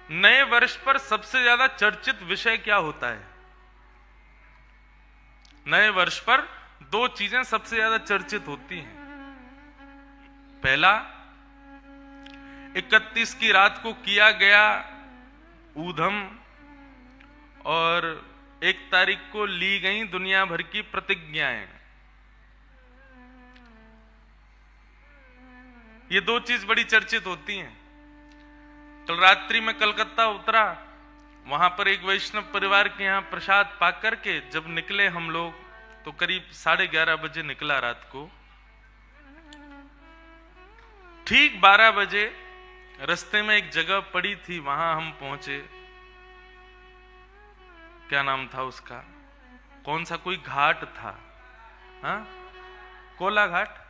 नए वर्ष पर सबसे ज्यादा चर्चित विषय क्या होता है? नए वर्ष पर दो चीजें सबसे ज्यादा चर्चित होती हैं। पहला, 31 की रात को किया गया ऊधम और 1 तारीख को ली गई दुनिया भर की प्रतिज्ञाएं। ये दो चीज बड़ी चर्चित होती हैं। कल रात्रि में कलकत्ता उतरा, वहां पर एक वैष्णव परिवार के यहां प्रसाद पाकर के जब निकले हम लोग, तो करीब 11:30 बजे निकला रात को। ठीक 12 बजे रास्ते में एक जगह पड़ी थी, वहां हम पहुंचे। क्या नाम था उसका? कौन सा कोई घाट था? हाँ, कोलाघाट।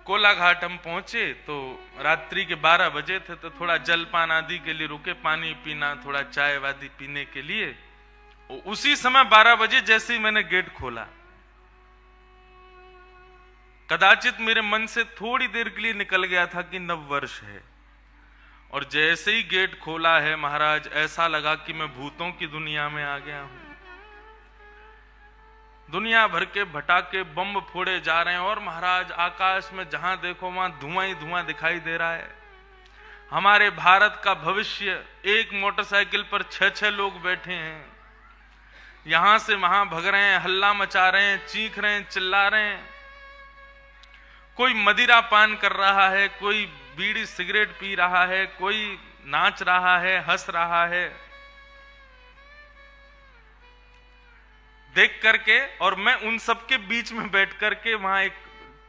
कोलाघाट हम पहुंचे तो रात्रि के 12 बजे थे, तो थोड़ा जलपान आदि के लिए रुके, पानी पीना, थोड़ा चाय वादी पीने के लिए। उसी समय 12 बजे जैसे ही मैंने गेट खोला, कदाचित मेरे मन से थोड़ी देर के लिए निकल गया था कि नव वर्ष है, और जैसे ही गेट खोला है महाराज, ऐसा लगा कि मैं भूतों की दुनिया में आ गया हूं। दुनिया भर के भटाके बम फोड़े जा रहे हैं, और महाराज आकाश में जहां देखो वहां धुआं ही धुआं दिखाई दे रहा है। हमारे भारत का भविष्य, एक मोटरसाइकिल पर 6-6 लोग बैठे हैं, यहां से वहां भग रहे हैं, हल्ला मचा रहे हैं, चीख रहे हैं, चिल्ला रहे हैं। कोई मदिरा पान कर रहा है, कोई बीड़ी सिगरेट पी रहा है, कोई नाच रहा है, हंस रहा है। देख करके, और मैं उन सबके बीच में बैठ करके, वहां एक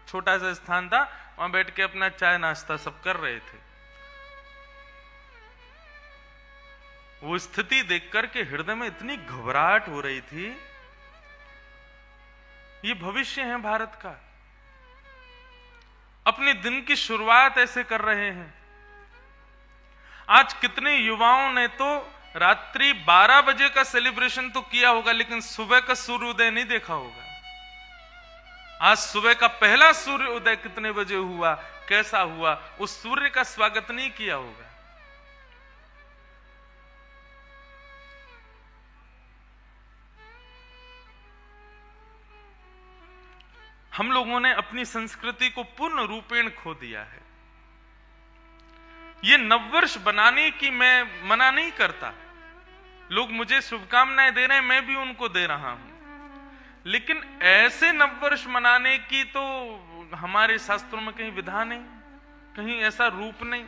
छोटा सा स्थान था, वहां बैठ के अपना चाय नाश्ता सब कर रहे थे। वो स्थिति देख करके हृदय में इतनी घबराहट हो रही थी। ये भविष्य है भारत का, अपने दिन की शुरुआत ऐसे कर रहे हैं। आज कितने युवाओं ने तो रात्रि 12 बजे का सेलिब्रेशन तो किया होगा, लेकिन सुबह का सूर्योदय नहीं देखा होगा। आज सुबह का पहला सूर्योदय कितने बजे हुआ, कैसा हुआ, उस सूर्य का स्वागत नहीं किया होगा। हम लोगों ने अपनी संस्कृति को पूर्ण रूपेण खो दिया है। ये नववर्ष बनाने की मैं मना नहीं करता, लोग मुझे शुभकामनाएं दे रहे हैं, मैं भी उनको दे रहा हूं, लेकिन ऐसे नववर्ष मनाने की तो हमारे शास्त्रों में कहीं विधान नहीं, कहीं ऐसा रूप नहीं।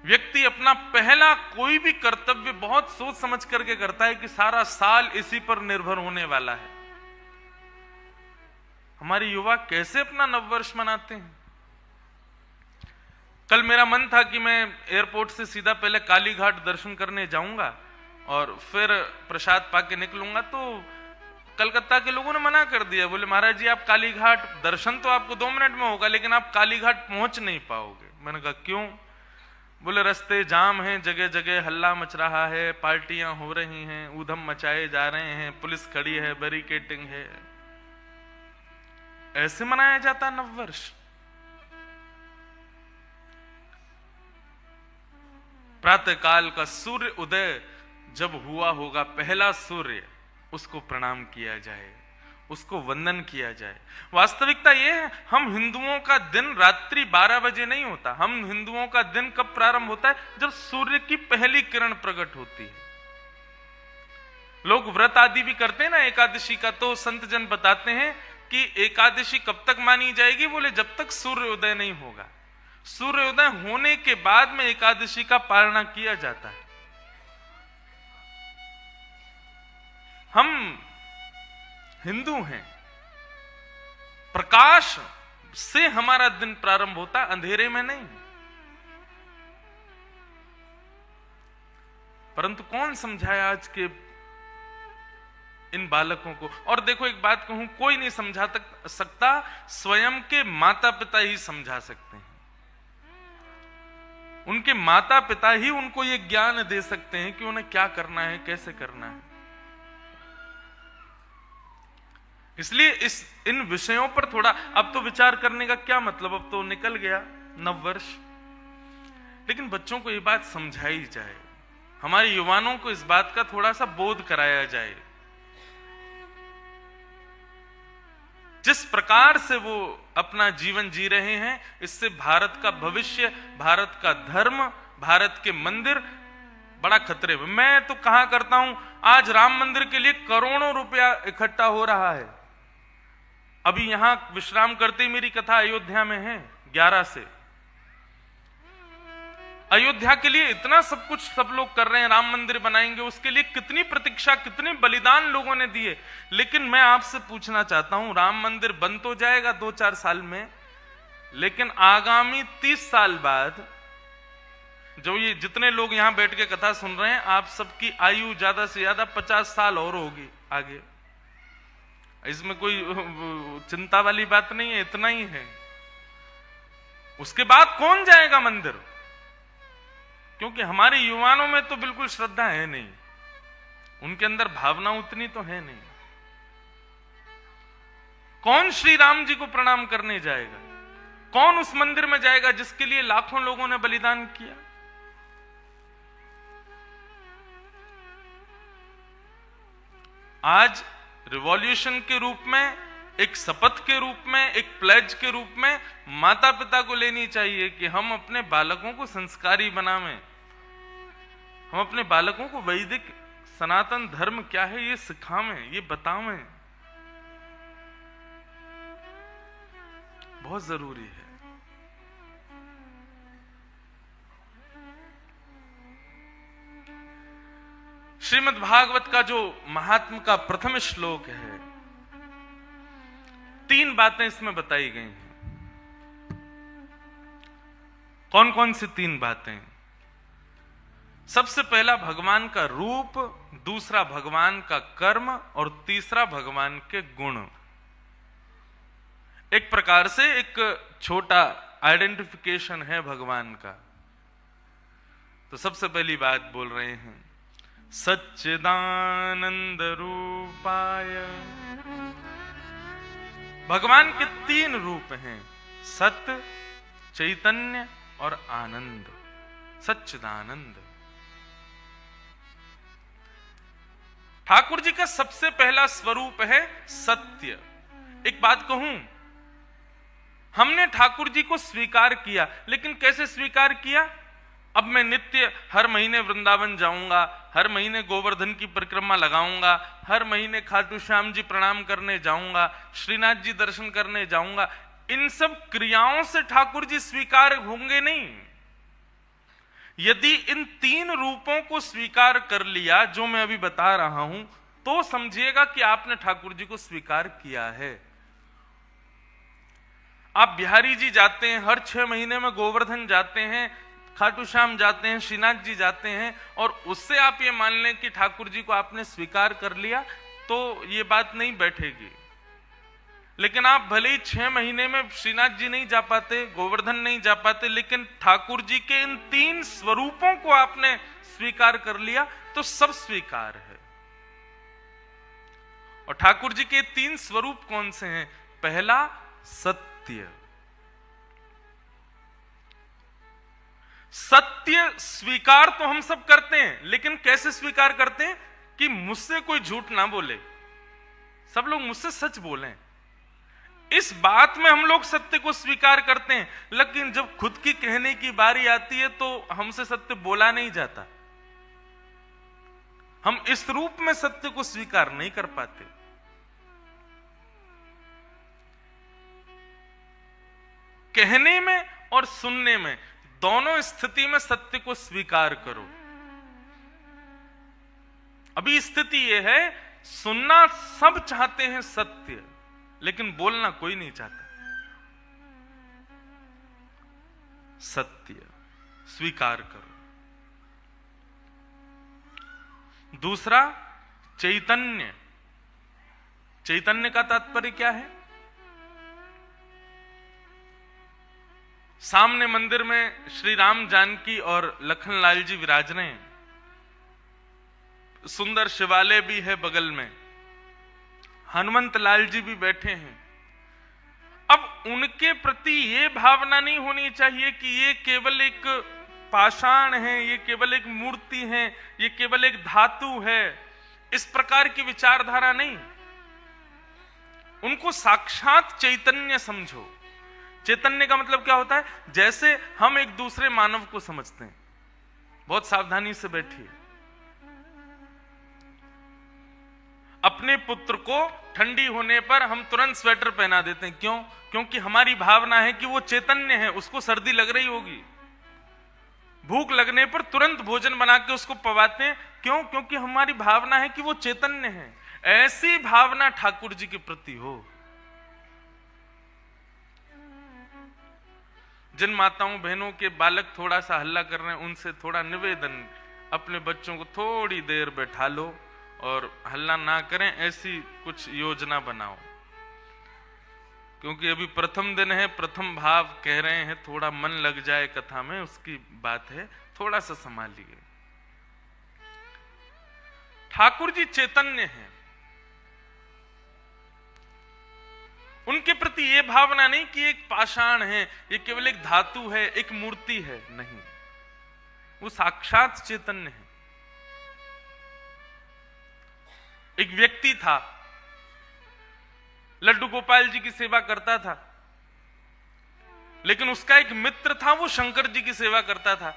व्यक्ति अपना पहला कोई भी कर्तव्य बहुत सोच समझ करके करता है कि सारा साल इसी पर निर्भर होने वाला है। हमारे युवा कैसे अपना नववर्ष मनाते हैं? कल मेरा मन था कि मैं एयरपोर्ट से सीधा पहले कालीघाट दर्शन करने जाऊंगा और फिर प्रसाद पाके निकलूंगा, तो कलकत्ता के लोगों ने मना कर दिया। बोले महाराज जी, आप कालीघाट दर्शन तो आपको 2 मिनट में होगा, लेकिन आप कालीघाट पहुंच नहीं पाओगे। मैंने कहा क्यों? बोले रास्ते जाम हैं, जगह जगह हल्ला मच रहा है, पार्टियां हो रही हैं, ऊधम मचाए जा रहे हैं, पुलिस खड़ी है, बैरिकेडिंग है। ऐसे मनाया जाता नववर्ष? प्रातः काल का सूर्य उदय जब हुआ होगा, पहला सूर्य, उसको प्रणाम किया जाए, उसको वंदन किया जाए। वास्तविकता यह है, हम हिंदुओं का दिन रात्रि 12 बजे नहीं होता। हम हिंदुओं का दिन कब प्रारंभ होता है? जब सूर्य की पहली किरण प्रकट होती है। लोग व्रत आदि भी करते हैं ना एकादशी का, तो संत जन बताते हैं कि एकादशी कब तक मानी जाएगी? बोले जब तक सूर्योदय नहीं होगा। सूर्योदय होने के बाद में एकादशी का पालना किया जाता है। हम हिंदू हैं, प्रकाश से हमारा दिन प्रारंभ होता, अंधेरे में नहीं। परंतु कौन समझाए आज के इन बालकों को? और देखो एक बात कहूं, कोई नहीं समझा सकता, स्वयं के माता पिता ही समझा सकते हैं। उनके माता पिता ही उनको ये ज्ञान दे सकते हैं कि उन्हें क्या करना है, कैसे करना है। इसलिए इन विषयों पर थोड़ा अब तो विचार करने का क्या मतलब, अब तो निकल गया नववर्ष। लेकिन बच्चों को ये बात समझाई जाए, हमारे युवाओं को इस बात का थोड़ा सा बोध कराया जाए। जिस प्रकार से वो अपना जीवन जी रहे हैं, इससे भारत का भविष्य, भारत का धर्म, भारत के मंदिर बड़ा खतरे में। मैं तो कहा करता हूं, आज राम मंदिर के लिए करोड़ों रुपया इकट्ठा हो रहा है। अभी यहां विश्राम करते मेरी कथा अयोध्या में है 11 से। अयोध्या के लिए इतना सब कुछ सब लोग कर रहे हैं, राम मंदिर बनाएंगे, उसके लिए कितनी प्रतीक्षा, कितने बलिदान लोगों ने दिए। लेकिन मैं आपसे पूछना चाहता हूं, राम मंदिर बन तो जाएगा 2-4 साल में, लेकिन आगामी 30 साल बाद जो ये जितने लोग यहां बैठ के कथा सुन रहे हैं, आप सबकी आयु ज्यादा से ज्यादा 50 साल और होगी आगे। इसमें कोई चिंता वाली बात नहीं है, इतना ही है। उसके बाद कौन जाएगा मंदिर? क्योंकि हमारे युवाओं में तो बिल्कुल श्रद्धा है नहीं, उनके अंदर भावना उतनी तो है नहीं। कौन श्री राम जी को प्रणाम करने जाएगा? कौन उस मंदिर में जाएगा जिसके लिए लाखों लोगों ने बलिदान किया? आज रिवॉल्यूशन के रूप में, एक शपथ के रूप में, एक प्लेज के रूप में माता पिता को लेनी चाहिए कि हम अपने बालकों को संस्कारी बनावें, हम अपने बालकों को वैदिक सनातन धर्म क्या है ये सिखावें, ये बतावें। बहुत जरूरी है। श्रीमद् भागवत का जो महात्म का प्रथम श्लोक है, 3 बातें इसमें बताई गई हैं। कौन कौन सी 3 बातें? सबसे पहला भगवान का रूप, दूसरा भगवान का कर्म और तीसरा भगवान के गुण। एक प्रकार से एक छोटा आइडेंटिफिकेशन है भगवान का। तो सबसे पहली बात बोल रहे हैं, सच्चिदानंद रूपाय। भगवान के 3 रूप हैं, सत्य, चैतन्य और आनंद। सच्चिदानंद। ठाकुर जी का सबसे पहला स्वरूप है सत्य। एक बात कहूं, हमने ठाकुर जी को स्वीकार किया, लेकिन कैसे स्वीकार किया? अब मैं नित्य हर महीने वृंदावन जाऊंगा, हर महीने गोवर्धन की परिक्रमा लगाऊंगा, हर महीने खाटू श्याम जी प्रणाम करने जाऊंगा, श्रीनाथ जी दर्शन करने जाऊंगा। इन सब क्रियाओं से ठाकुर जी स्वीकार होंगे नहीं। यदि इन 3 रूपों को स्वीकार कर लिया जो मैं अभी बता रहा हूं, तो समझिएगा कि आपने ठाकुर जी को स्वीकार किया है। आप बिहारी जी जाते हैं, हर 6 महीने में गोवर्धन जाते हैं, खाटू श्याम जाते हैं, श्रीनाथ जी जाते हैं, और उससे आप ये मान लें कि ठाकुर जी को आपने स्वीकार कर लिया, तो ये बात नहीं बैठेगी। लेकिन आप भले ही 6 महीने में श्रीनाथ जी नहीं जा पाते, गोवर्धन नहीं जा पाते, लेकिन ठाकुर जी के इन 3 स्वरूपों को आपने स्वीकार कर लिया, तो सब स्वीकार है। और ठाकुर जी के 3 स्वरूप कौन से हैं? पहला सत्य। सत्य स्वीकार तो हम सब करते हैं, लेकिन कैसे स्वीकार करते हैं? कि मुझसे कोई झूठ ना बोले, सब लोग मुझसे सच बोलें। इस बात में हम लोग सत्य को स्वीकार करते हैं, लेकिन जब खुद की कहने की बारी आती है तो हमसे सत्य बोला नहीं जाता। हम इस रूप में सत्य को स्वीकार नहीं कर पाते। कहने में और सुनने में, दोनों स्थिति में सत्य को स्वीकार करो। अभी स्थिति यह है, सुनना सब चाहते हैं सत्य, लेकिन बोलना कोई नहीं चाहता। सत्य स्वीकार करो। दूसरा चैतन्य। चैतन्य का तात्पर्य क्या है? सामने मंदिर में श्री राम जानकी और लखनलाल जी विराज रहे हैं, सुंदर शिवालय भी है बगल में, हनुमंत लाल जी भी बैठे हैं। अब उनके प्रति ये भावना नहीं होनी चाहिए कि ये केवल एक पाषाण है, ये केवल एक मूर्ति है, ये केवल एक धातु है, इस प्रकार की विचारधारा नहीं। उनको साक्षात चैतन्य समझो। चैतन्य का मतलब क्या होता है? जैसे हम एक दूसरे मानव को समझते हैं। बहुत सावधानी से बैठिए। अपने पुत्र को ठंडी होने पर हम तुरंत स्वेटर पहना देते हैं। क्यों? क्योंकि हमारी भावना है कि वो चैतन्य है, उसको सर्दी लग रही होगी। भूख लगने पर तुरंत भोजन बना के उसको पवाते हैं। क्यों? क्योंकि हमारी भावना है कि वो चैतन्य है। ऐसी भावना ठाकुर जी के प्रति हो। जिन माताओं बहनों के बालक थोड़ा सा हल्ला कर रहे हैं, उनसे थोड़ा निवेदन, अपने बच्चों को थोड़ी देर बैठा लो और हल्ला ना करें, ऐसी कुछ योजना बनाओ। क्योंकि अभी प्रथम दिन है, प्रथम भाव कह रहे हैं, थोड़ा मन लग जाए कथा में, उसकी बात है, थोड़ा सा संभालिए। ठाकुर जी चैतन्य हैं। उनके प्रति यह भावना नहीं कि एक पाषाण है, ये केवल एक धातु है, एक मूर्ति है, नहीं, वो साक्षात चैतन्य है। एक व्यक्ति था, लड्डू गोपाल जी की सेवा करता था, लेकिन उसका एक मित्र था, वो शंकर जी की सेवा करता था।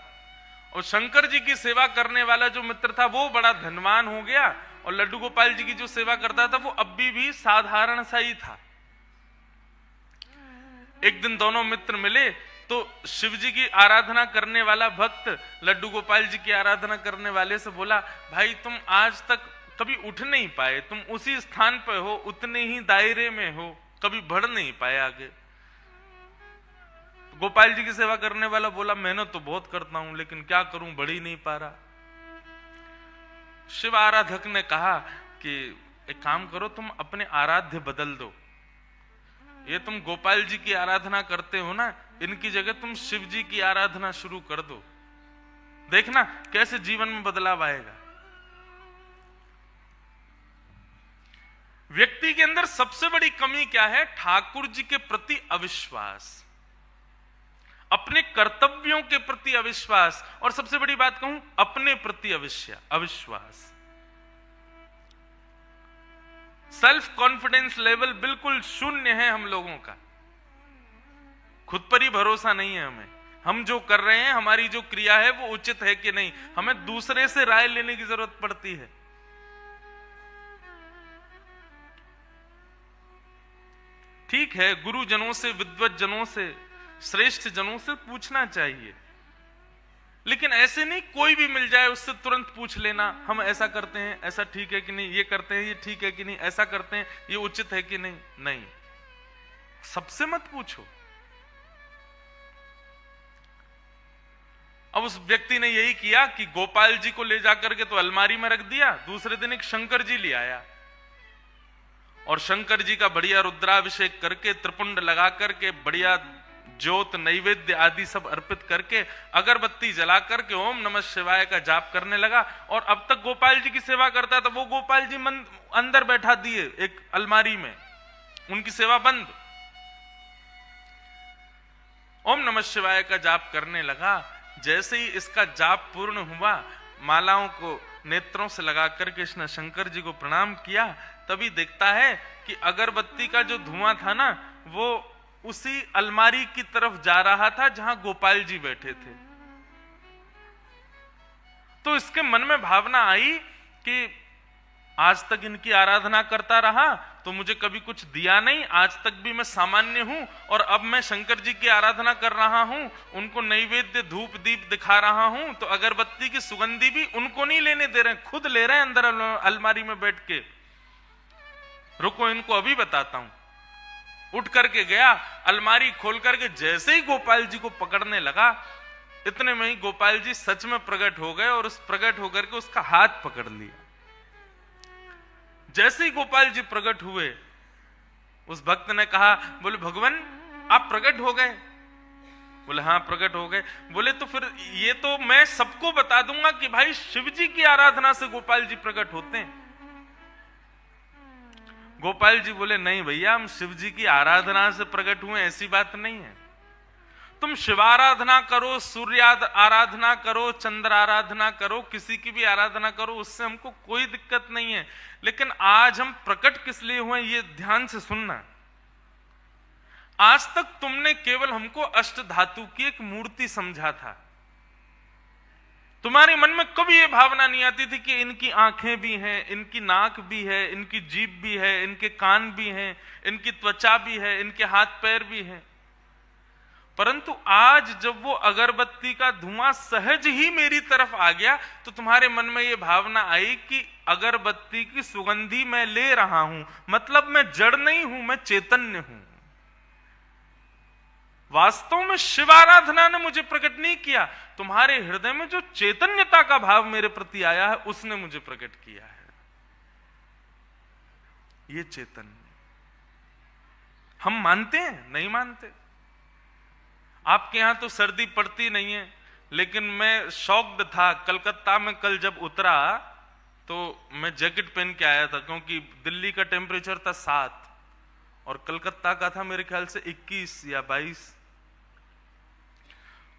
और शंकर जी की सेवा करने वाला जो मित्र था वो बड़ा धनवान हो गया, और लड्डू गोपाल जी की जो सेवा करता था वो अभी भी साधारण सा ही था। एक दिन दोनों मित्र मिले तो शिव जी की आराधना करने वाला भक्त लड्डू गोपाल जी की आराधना करने वाले से बोला, भाई तुम आज तक कभी उठ नहीं पाए, तुम उसी स्थान पर हो, उतने ही दायरे में हो, कभी बढ़ नहीं पाए आगे। गोपाल जी की सेवा करने वाला बोला, मेहनत तो बहुत करता हूं, लेकिन क्या करूं, बढ़ ही नहीं पा रहा। शिव आराधक ने कहा कि एक काम करो, तुम अपने आराध्य बदल दो। ये तुम गोपाल जी की आराधना करते हो ना, इनकी जगह तुम शिव जी की आराधना शुरू कर दो, देखना कैसे जीवन में बदलाव आएगा। व्यक्ति के अंदर सबसे बड़ी कमी क्या है? ठाकुर जी के प्रति अविश्वास, अपने कर्तव्यों के प्रति अविश्वास, और सबसे बड़ी बात कहूं, अपने प्रति अविश्वास। सेल्फ कॉन्फिडेंस लेवल बिल्कुल शून्य है हम लोगों का। खुद पर ही भरोसा नहीं है हमें। हम जो कर रहे हैं, हमारी जो क्रिया है वो उचित है कि नहीं, हमें दूसरे से राय लेने की जरूरत पड़ती है। ठीक है, गुरुजनों से, विद्वत जनों से, श्रेष्ठ जनों से पूछना चाहिए, लेकिन ऐसे नहीं कोई भी मिल जाए उससे तुरंत पूछ लेना, हम ऐसा करते हैं, ऐसा ठीक है कि नहीं, ये करते हैं, ये ठीक है कि नहीं, ऐसा करते हैं, ये उचित है कि नहीं। नहीं, सबसे मत पूछो। अब उस व्यक्ति ने यही किया कि गोपाल जी को ले जाकर के तो अलमारी में रख दिया, दूसरे दिन एक शंकर जी ले आया, और शंकर जी का बढ़िया रुद्राभिषेक करके, त्रिपुंड लगा करके, बढ़िया ज्योत नैवेद्य आदि सब अर्पित करके, अगरबत्ती जला करके ओम नमः शिवाय का जाप करने लगा। और अब तक गोपाल जी की सेवा करता था, वो गोपाल जी अंदर बैठा दिए एक अलमारी में, उनकी सेवा बंद। ओम नमः शिवाय का जाप करने लगा। जैसे ही इसका जाप पूर्ण हुआ, मालाओं को नेत्रों से लगा करके इसने शंकर जी को प्रणाम किया, तभी देखता है कि अगरबत्ती का जो धुआं था ना, वो उसी अलमारी की तरफ जा रहा था जहां गोपाल जी बैठे थे। तो इसके मन में भावना आई कि आज तक इनकी आराधना करता रहा तो मुझे कभी कुछ दिया नहीं, आज तक भी मैं सामान्य हूं, और अब मैं शंकर जी की आराधना कर रहा हूं, उनको नैवेद्य धूप दीप दिखा रहा हूं, तो अगरबत्ती की सुगंधी भी उनको नहीं लेने दे रहे, खुद ले रहे हैं अंदर अलमारी में बैठ के। रुको, इनको अभी बताता हूं। उठ करके गया, अलमारी खोल करके जैसे ही गोपाल जी को पकड़ने लगा, इतने में ही गोपाल जी सच में प्रकट हो गए, और उस प्रकट होकर के उसका हाथ पकड़ लिया। जैसे ही गोपाल जी प्रकट हुए, उस भक्त ने कहा, बोले भगवान आप प्रकट हो गए? बोले हाँ प्रकट हो गए। बोले तो फिर ये तो मैं सबको बता दूंगा कि भाई शिव जी की आराधना से गोपाल जी प्रकट होते हैं। गोपाल जी बोले नहीं भैया, हम शिव जी की आराधना से प्रकट हुए, ऐसी बात नहीं है। तुम शिव आराधना करो, सूर्य आराधना करो, चंद्र आराधना करो, किसी की भी आराधना करो, उससे हमको कोई दिक्कत नहीं है। लेकिन आज हम प्रकट किस लिए हुए, ये ध्यान से सुनना। आज तक तुमने केवल हमको अष्ट धातु की एक मूर्ति समझा था। तुम्हारे मन में कभी ये भावना नहीं आती थी कि इनकी आंखें भी हैं, इनकी नाक भी है, इनकी जीभ भी है, इनके कान भी हैं, इनकी त्वचा भी है, इनके हाथ पैर भी हैं। परंतु आज जब वो अगरबत्ती का धुआं सहज ही मेरी तरफ आ गया, तो तुम्हारे मन में ये भावना आई कि अगरबत्ती की सुगंधी मैं ले रहा हूं, मतलब मैं जड़ नहीं हूं, मैं चैतन्य हूं। वास्तव में शिव आराधना ने मुझे प्रकट नहीं किया, तुम्हारे हृदय में जो चैतन्यता का भाव मेरे प्रति आया है, उसने मुझे प्रकट किया है। ये चैतन्य हम मानते हैं, नहीं मानते। आपके यहां तो सर्दी पड़ती नहीं है, लेकिन मैं शॉक्ड था। कलकत्ता में कल जब उतरा तो मैं जैकेट पहन के आया था, क्योंकि दिल्ली का टेम्परेचर था 7 और कलकत्ता का था मेरे ख्याल से 21 या 22।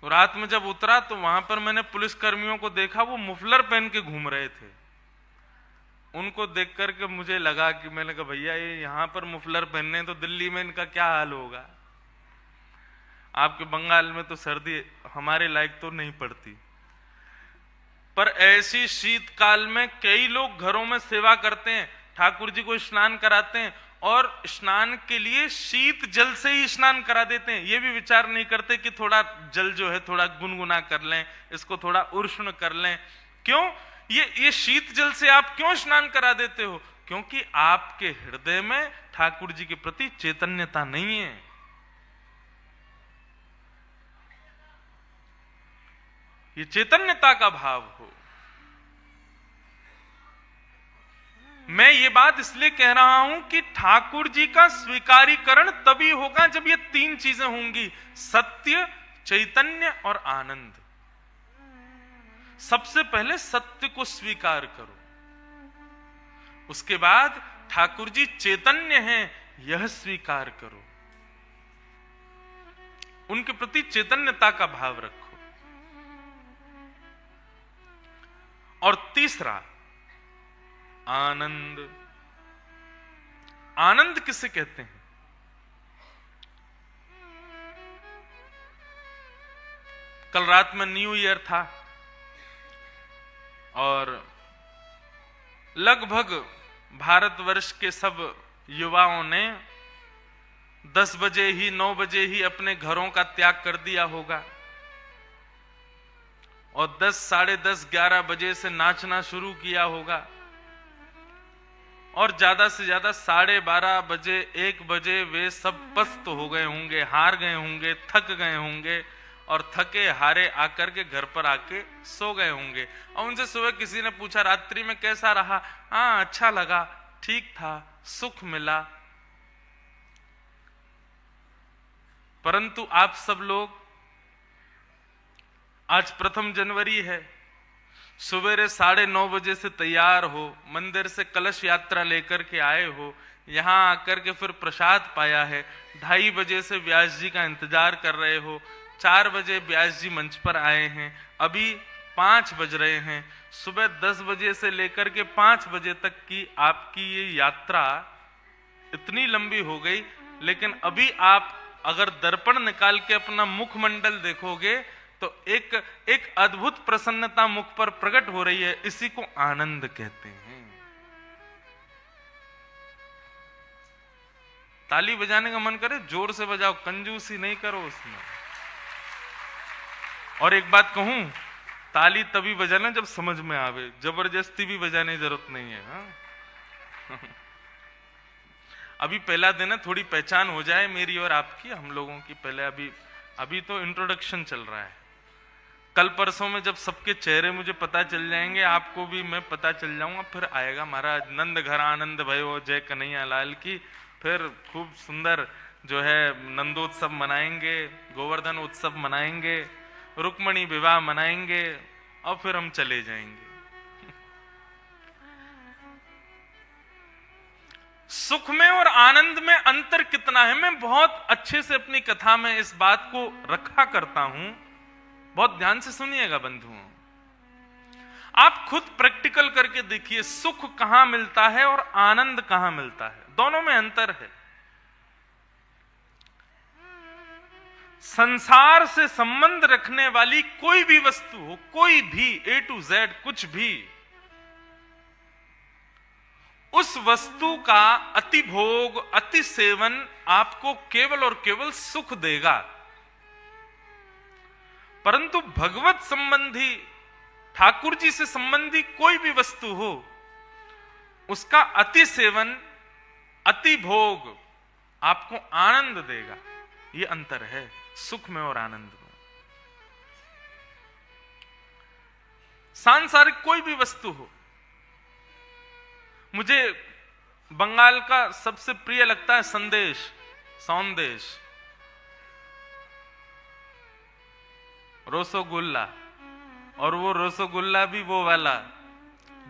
रात में जब उतरा तो वहां पर मैंने पुलिस कर्मियों को देखा, वो मुफलर पहन के घूम रहे थे। उनको देख करके मुझे लगा कि, मैंने कहा भैया ये यहां पर मुफलर पहनने, तो दिल्ली में इनका क्या हाल होगा। आपके बंगाल में तो सर्दी हमारे लायक तो नहीं पड़ती, पर ऐसी शीतकाल में कई लोग घरों में सेवा करते हैं, ठाकुर जी को स्नान कराते हैं और स्नान के लिए शीत जल से ही स्नान करा देते हैं। ये भी विचार नहीं करते कि थोड़ा जल जो है थोड़ा गुनगुना कर लें, इसको थोड़ा उष्ण कर लें। क्यों ये शीत जल से आप क्यों स्नान करा देते हो? क्योंकि आपके हृदय में ठाकुर जी के प्रति चैतन्यता नहीं है। ये चैतन्यता का भाव हो। मैं ये बात इसलिए कह रहा हूं कि ठाकुर जी का स्वीकारीकरण तभी होगा जब ये 3 चीजें होंगी, सत्य, चैतन्य और आनंद। सबसे पहले सत्य को स्वीकार करो, उसके बाद ठाकुर जी चैतन्य हैं यह स्वीकार करो, उनके प्रति चैतन्यता का भाव रखो। और तीसरा आनंद। आनंद किसे कहते हैं? कल रात में न्यू ईयर था और लगभग भारतवर्ष के सब युवाओं ने 10 बजे ही 9 बजे ही अपने घरों का त्याग कर दिया होगा और 10, साढ़े 10, 11 बजे से नाचना शुरू किया होगा और ज्यादा से ज्यादा 12:30 बजे 1 बजे वे सब पस्त हो गए होंगे, हार गए होंगे, थक गए होंगे और थके हारे आकर के घर पर आके सो गए होंगे। और उनसे सुबह किसी ने पूछा रात्रि में कैसा रहा? हाँ अच्छा लगा, ठीक था, सुख मिला। परंतु आप सब लोग, आज 1 जनवरी है, सवेरे 9:30 बजे से तैयार हो, मंदिर से कलश यात्रा लेकर के आए हो, यहां आकर के फिर प्रसाद पाया है, 2:30 बजे से व्यास जी का इंतजार कर रहे हो, 4 बजे व्यास जी मंच पर आए हैं, अभी 5 बज रहे हैं, सुबह 10 बजे से लेकर के 5 बजे तक की आपकी ये यात्रा इतनी लंबी हो गई। लेकिन अभी आप अगर दर्पण निकाल के अपना मुखमंडल देखोगे तो एक अद्भुत प्रसन्नता मुख पर प्रकट हो रही है। इसी को आनंद कहते हैं। ताली बजाने का मन करे जोर से बजाओ, कंजूसी नहीं करो उसमें। और एक बात कहूं, ताली तभी बजाना जब समझ में आवे, जबरदस्ती भी बजाने की जरूरत नहीं है। हाँ? अभी पहला दिन है, थोड़ी पहचान हो जाए मेरी और आपकी, हम लोगों की। पहले अभी तो इंट्रोडक्शन चल रहा है। कल परसों में जब सबके चेहरे मुझे पता चल जाएंगे, आपको भी मैं पता चल जाऊंगा, फिर आएगा महाराज नंद घर आनंद भयो जय कन्हैया लाल की। फिर खूब सुंदर जो है नंदोत्सव मनाएंगे, गोवर्धन उत्सव मनाएंगे, रुक्मणी विवाह मनाएंगे और फिर हम चले जाएंगे। सुख में और आनंद में अंतर कितना है, मैं बहुत अच्छे से अपनी कथा में इस बात को रखा करता हूं। बहुत ध्यान से सुनिएगा बंधुओं, आप खुद प्रैक्टिकल करके देखिए, सुख कहां मिलता है और आनंद कहां मिलता है, दोनों में अंतर है। संसार से संबंध रखने वाली कोई भी वस्तु हो, कोई भी A to Z कुछ भी, उस वस्तु का अति भोग, अति सेवन आपको केवल और केवल सुख देगा। परंतु भगवत संबंधी, ठाकुर जी से संबंधी कोई भी वस्तु हो, उसका अति सेवन, अति भोग आपको आनंद देगा। यह अंतर है सुख में और आनंद में। सांसारिक कोई भी वस्तु हो, मुझे बंगाल का सबसे प्रिय लगता है संदेश, सौंदेश, रसोगुल्ला, और वो रसोगुल्ला भी वो वाला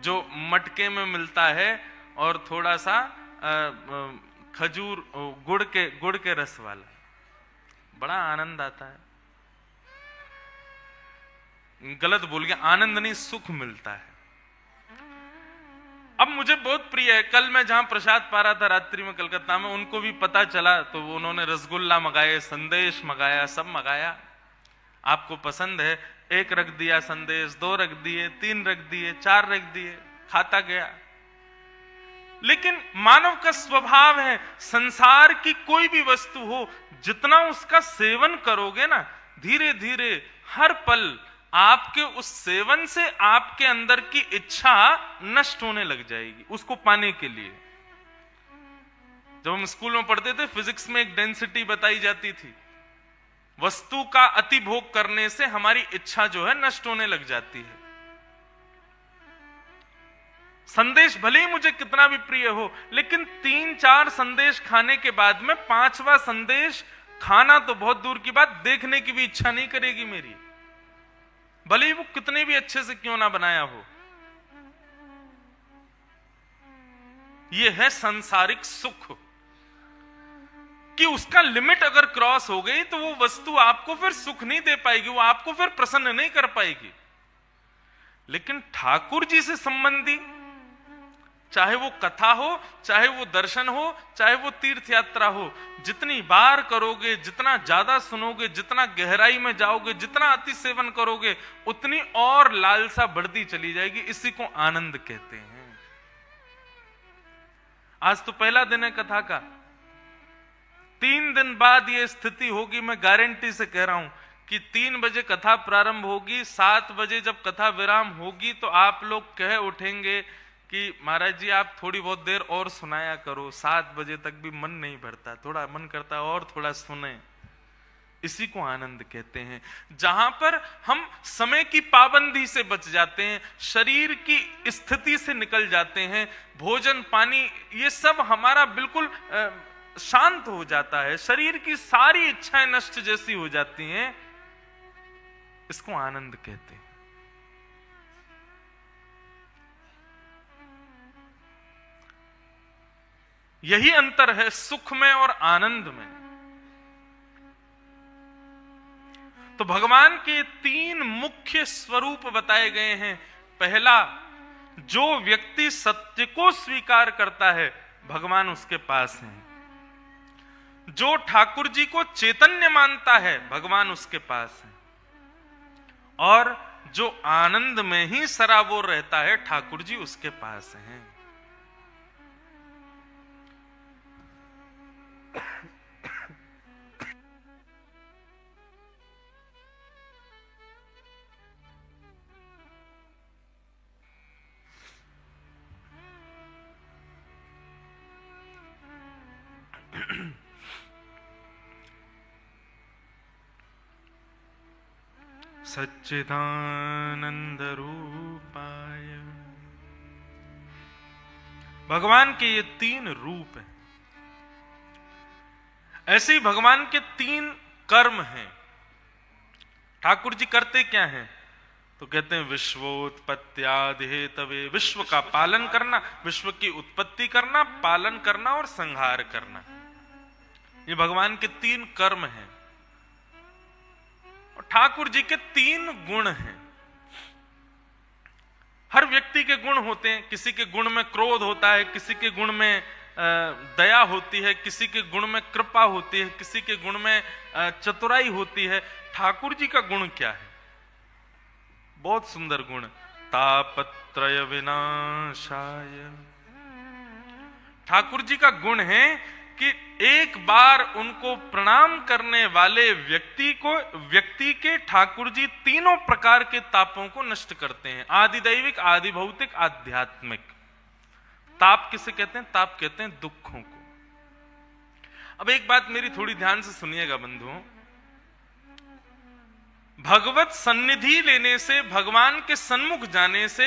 जो मटके में मिलता है और थोड़ा सा खजूर, गुड़ के रस वाला, बड़ा आनंद आता है। गलत बोल गया, आनंद नहीं, सुख मिलता है। अब मुझे बहुत प्रिय है, कल मैं जहां प्रसाद पा रहा था रात्रि में कलकत्ता में, उनको भी पता चला तो उन्होंने रसगुल्ला मंगाए, संदेश मंगाया, सब मंगाया। आपको पसंद है, एक रख दिया संदेश, 2 रख दिए, 3 रख दिए, 4 रख दिए, खाता गया। लेकिन मानव का स्वभाव है, संसार की कोई भी वस्तु हो, जितना उसका सेवन करोगे ना, धीरे धीरे हर पल आपके उस सेवन से आपके अंदर की इच्छा नष्ट होने लग जाएगी उसको पाने के लिए। जब हम स्कूल में पढ़ते थे, फिजिक्स में एक डेंसिटी बताई जाती थी, वस्तु का अति भोग करने से हमारी इच्छा जो है नष्ट होने लग जाती है। संदेश भले ही मुझे कितना भी प्रिय हो, लेकिन 3-4 संदेश खाने के बाद में 5वां संदेश खाना तो बहुत दूर की बात, देखने की भी इच्छा नहीं करेगी मेरी, भले ही वो कितने भी अच्छे से क्यों ना बनाया हो। यह है सांसारिक सुख कि उसका लिमिट अगर क्रॉस हो गई तो वो वस्तु आपको फिर सुख नहीं दे पाएगी, वो आपको फिर प्रसन्न नहीं कर पाएगी। लेकिन ठाकुर जी से संबंधी, चाहे वो कथा हो, चाहे वो दर्शन हो, चाहे वो तीर्थ यात्रा हो, जितनी बार करोगे, जितना ज्यादा सुनोगे, जितना गहराई में जाओगे, जितना अति सेवन करोगे, उतनी और लालसा बढ़ती चली जाएगी। इसी को आनंद कहते हैं। आज तो पहला दिन है कथा का, 3 दिन बाद ये स्थिति होगी, मैं गारंटी से कह रहा हूं कि 3 बजे कथा प्रारंभ होगी, 7 बजे जब कथा विराम होगी तो आप लोग कह उठेंगे कि महाराज जी आप थोड़ी बहुत देर और सुनाया करो, 7 बजे तक भी मन नहीं भरता, थोड़ा मन करता है और थोड़ा सुने। इसी को आनंद कहते हैं, जहां पर हम समय की पाबंदी से बच जाते हैं, शरीर की स्थिति से निकल जाते हैं, भोजन पानी ये सब हमारा बिल्कुल शांत हो जाता है, शरीर की सारी इच्छाएं नष्ट जैसी हो जाती हैं। इसको आनंद कहते हैं। यही अंतर है सुख में और आनंद में। तो भगवान के 3 मुख्य स्वरूप बताए गए हैं। पहला, जो व्यक्ति सत्य को स्वीकार करता है भगवान उसके पास है। जो ठाकुर जी को चैतन्य मानता है भगवान उसके पास है। और जो आनंद में ही सराबोर रहता है ठाकुर जी उसके पास हैं। सच्चिदानंद रूपाय, भगवान के ये 3 रूप हैं। ऐसे ही भगवान के 3 कर्म हैं। ठाकुर जी करते क्या हैं? तो कहते हैं विश्वोत्पत्त्यादि हेतवे, विश्व का पालन करना, विश्व की उत्पत्ति करना, पालन करना और संहार करना, ये भगवान के 3 कर्म हैं। और ठाकुर जी के 3 गुण हैं। हर व्यक्ति के गुण होते हैं, किसी के गुण में क्रोध होता है, किसी के गुण में दया होती है, किसी के गुण में कृपा होती है, किसी के गुण में चतुराई होती है। ठाकुर जी का गुण क्या है? बहुत सुंदर गुण, तापत्रय विनाशाय। ठाकुर जी का गुण है कि एक बार उनको प्रणाम करने वाले व्यक्ति के ठाकुर जी तीनों प्रकार के तापों को नष्ट करते हैं, आदि दैविक, आदि भौतिक, आध्यात्मिक। ताप किसे कहते हैं? ताप कहते हैं दुखों को। अब एक बात मेरी थोड़ी ध्यान से सुनिएगा बंधुओं, भगवत सन्निधि लेने से, भगवान के सन्मुख जाने से,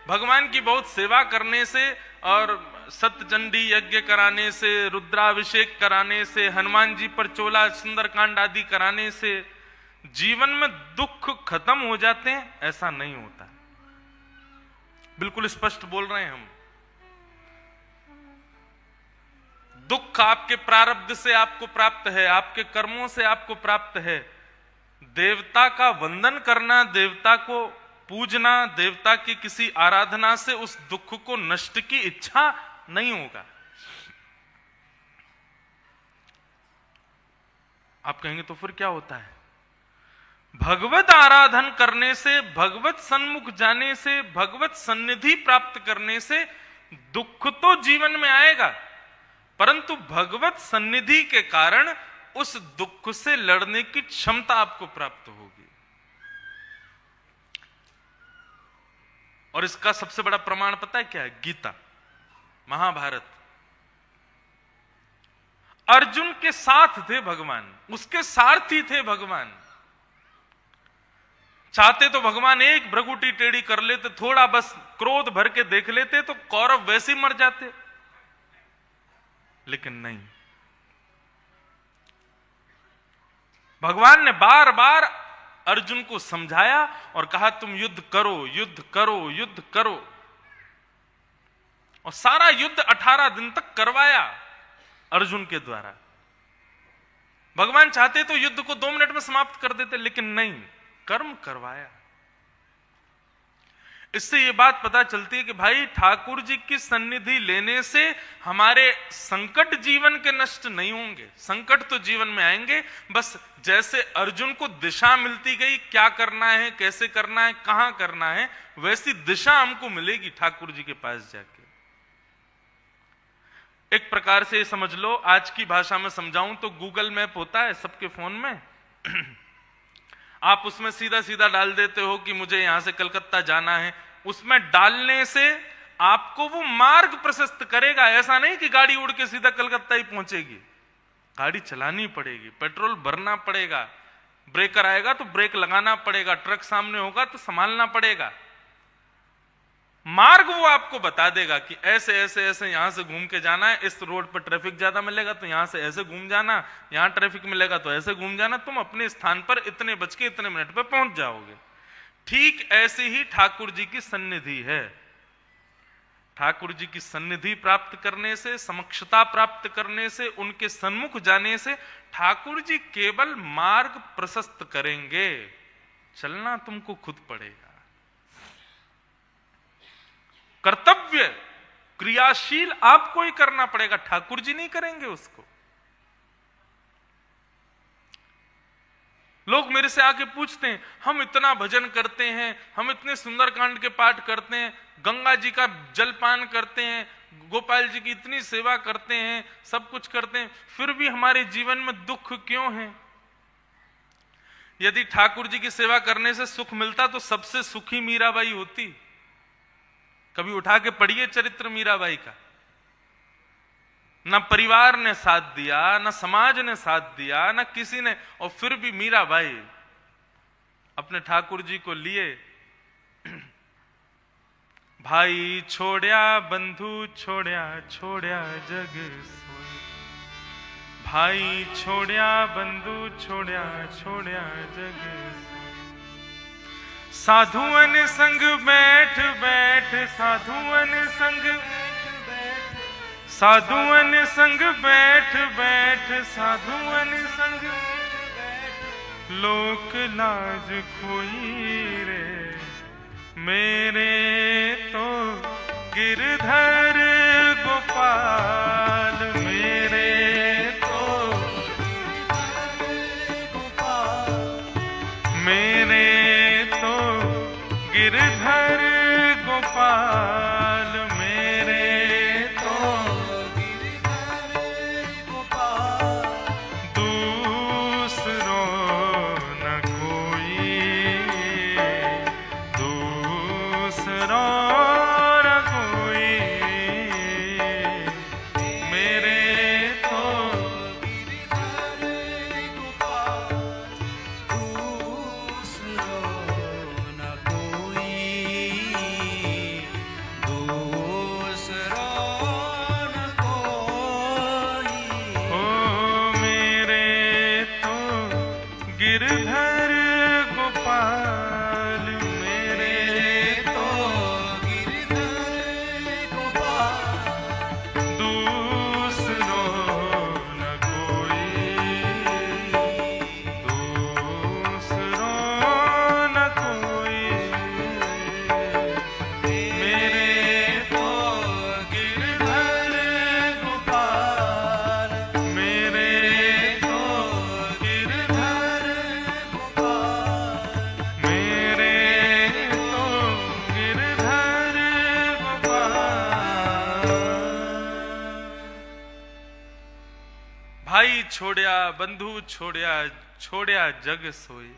भगवान की बहुत सेवा करने से और सत्यचंडी यज्ञ कराने से, रुद्राभिषेक कराने से, हनुमान जी पर चोला सुंदरकांड आदि कराने से जीवन में दुख खत्म हो जाते हैं? ऐसा नहीं होता। बिल्कुल स्पष्ट बोल रहे हैं हम। दुख आपके प्रारब्ध से आपको प्राप्त है, आपके कर्मों से आपको प्राप्त है। देवता का वंदन करना, देवता को पूजना, देवता की किसी आराधना से उस दुख को नष्ट की इच्छा नहीं होगा। आप कहेंगे तो फिर क्या होता है? भगवत आराधन करने से, भगवत सन्मुख जाने से, भगवत सन्निधि प्राप्त करने से दुख तो जीवन में आएगा, परंतु भगवत सन्निधि के कारण उस दुख से लड़ने की क्षमता आपको प्राप्त होगी। और इसका सबसे बड़ा प्रमाण पता है क्या है? गीता, महाभारत। अर्जुन के साथ थे भगवान, उसके सारथी थे भगवान। चाहते तो भगवान एक भ्रगुटी टेढ़ी कर लेते, थोड़ा बस क्रोध भर के देख लेते तो कौरव वैसे ही मर जाते, लेकिन नहीं। भगवान ने बार बार अर्जुन को समझाया और कहा तुम युद्ध करो, युद्ध करो, युद्ध करो। और सारा युद्ध 18 दिन तक करवाया अर्जुन के द्वारा। भगवान चाहते तो युद्ध को 2 मिनट में समाप्त कर देते, लेकिन नहीं, कर्म करवाया। इससे यह बात पता चलती है कि भाई ठाकुर जी की सन्निधि लेने से हमारे संकट जीवन के नष्ट नहीं होंगे। संकट तो जीवन में आएंगे, बस जैसे अर्जुन को दिशा मिलती गई, क्या करना है, कैसे करना है, कहां करना है, वैसी दिशा हमको मिलेगी ठाकुर जी के पास जाके। एक प्रकार से समझ लो, आज की भाषा में समझाऊं तो गूगल मैप होता है सबके फोन में आप उसमें सीधा सीधा डाल देते हो कि मुझे यहां से कलकत्ता जाना है। उसमें डालने से आपको वो मार्ग प्रशस्त करेगा। ऐसा नहीं कि गाड़ी उड़ के सीधा कलकत्ता ही पहुंचेगी, गाड़ी चलानी पड़ेगी, पेट्रोल भरना पड़ेगा, ब्रेकर आएगा तो ब्रेक लगाना पड़ेगा, ट्रक सामने होगा तो संभालना पड़ेगा। मार्ग वो आपको बता देगा कि ऐसे ऐसे ऐसे यहां से घूम के जाना है, इस रोड पर ट्रैफिक ज्यादा मिलेगा तो यहां से ऐसे घूम जाना, यहां ट्रैफिक मिलेगा तो ऐसे घूम जाना, तुम अपने स्थान पर इतने बज के इतने मिनट पे पहुंच जाओगे। ठीक ऐसे ही ठाकुर जी की सन्निधि है। ठाकुर जी की सन्निधि प्राप्त करने से, समक्षता प्राप्त करने से, उनके सन्मुख जाने से ठाकुर जी केवल मार्ग प्रशस्त करेंगे, चलना तुमको खुद पड़ेगा। कर्तव्य क्रियाशील आपको ही करना पड़ेगा, ठाकुर जी नहीं करेंगे उसको। लोग मेरे से आके पूछते हैं, हम इतना भजन करते हैं, हम इतने सुंदरकांड के पाठ करते हैं, गंगा जी का जलपान करते हैं, गोपाल जी की इतनी सेवा करते हैं, सब कुछ करते हैं, फिर भी हमारे जीवन में दुख क्यों है? यदि ठाकुर जी की सेवा करने से सुख मिलता तो सबसे सुखी मीराबाई होती। कभी उठा के पढ़िए चरित्र मीराबाई का। न परिवार ने साथ दिया, न समाज ने साथ दिया, न किसी ने, और फिर भी मीराबाई अपने ठाकुर जी को लिए। भाई छोड़या बंधु छोड़या, छोड़या जग सोई। भाई छोड़या बंधु छोड़या, छोड़या जग सोई। साधुअन संग बैठ बैठ, साधुअन संग, साधुअन संग बैठ बैठ, साधुअन संग लोक लाज खोई रे, मेरे तो गिरधर गोपाल, मेरे तो मेरे तो गिरधर गोपाल, मेरे तो गिरधर गोपाल, दूसरो न कोई, दूसरो न कोई, मेरे तो गिरधर गोपाल, दूसरो न कोई, दूसरो न कोई, ओ मेरे तो गिरधर गोपाल, मेरे तो गिरधर गोपाल, दूसरो न कोई, दूसरो न कोई, मेरे तो गिरधर गोपाल, मेरे तो गिरधर गोपाल, मेरे तो गिरधर गोपाल। भाई छोड़या बंधु छोड़या, छोड़या जग सोए,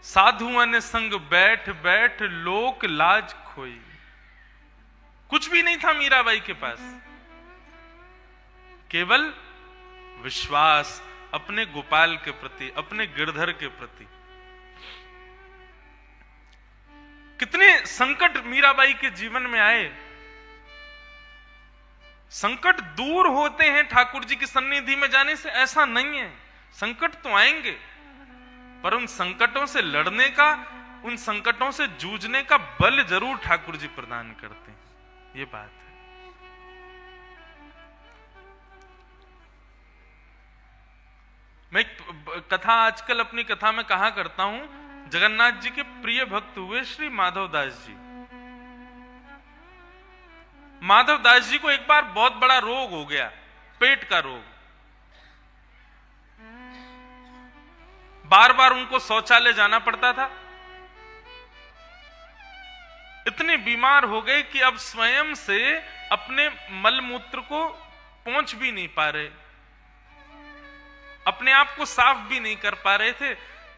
साधुअन संग बैठ बैठ लोक लाज खोई। कुछ भी नहीं था मीराबाई के पास, केवल विश्वास अपने गोपाल के प्रति, अपने गिरधर के प्रति। कितने संकट मीराबाई के जीवन में आए। संकट दूर होते हैं ठाकुर जी की सन्निधि में जाने से, ऐसा नहीं है। संकट तो आएंगे, पर उन संकटों से लड़ने का, उन संकटों से जूझने का बल जरूर ठाकुर जी प्रदान करते हैं, ये बात है। मैं एक कथा आजकल अपनी कथा में कहा करता हूं, जगन्नाथ जी के प्रिय भक्त हुए श्री माधव दास जी। माधव दास जी को एक बार बहुत बड़ा रोग हो गया, पेट का रोग। बार बार उनको शौचालय जाना पड़ता था। इतने बीमार हो गए कि अब स्वयं से अपने मलमूत्र को पहुंच भी नहीं पा रहे, अपने आप को साफ भी नहीं कर पा रहे थे।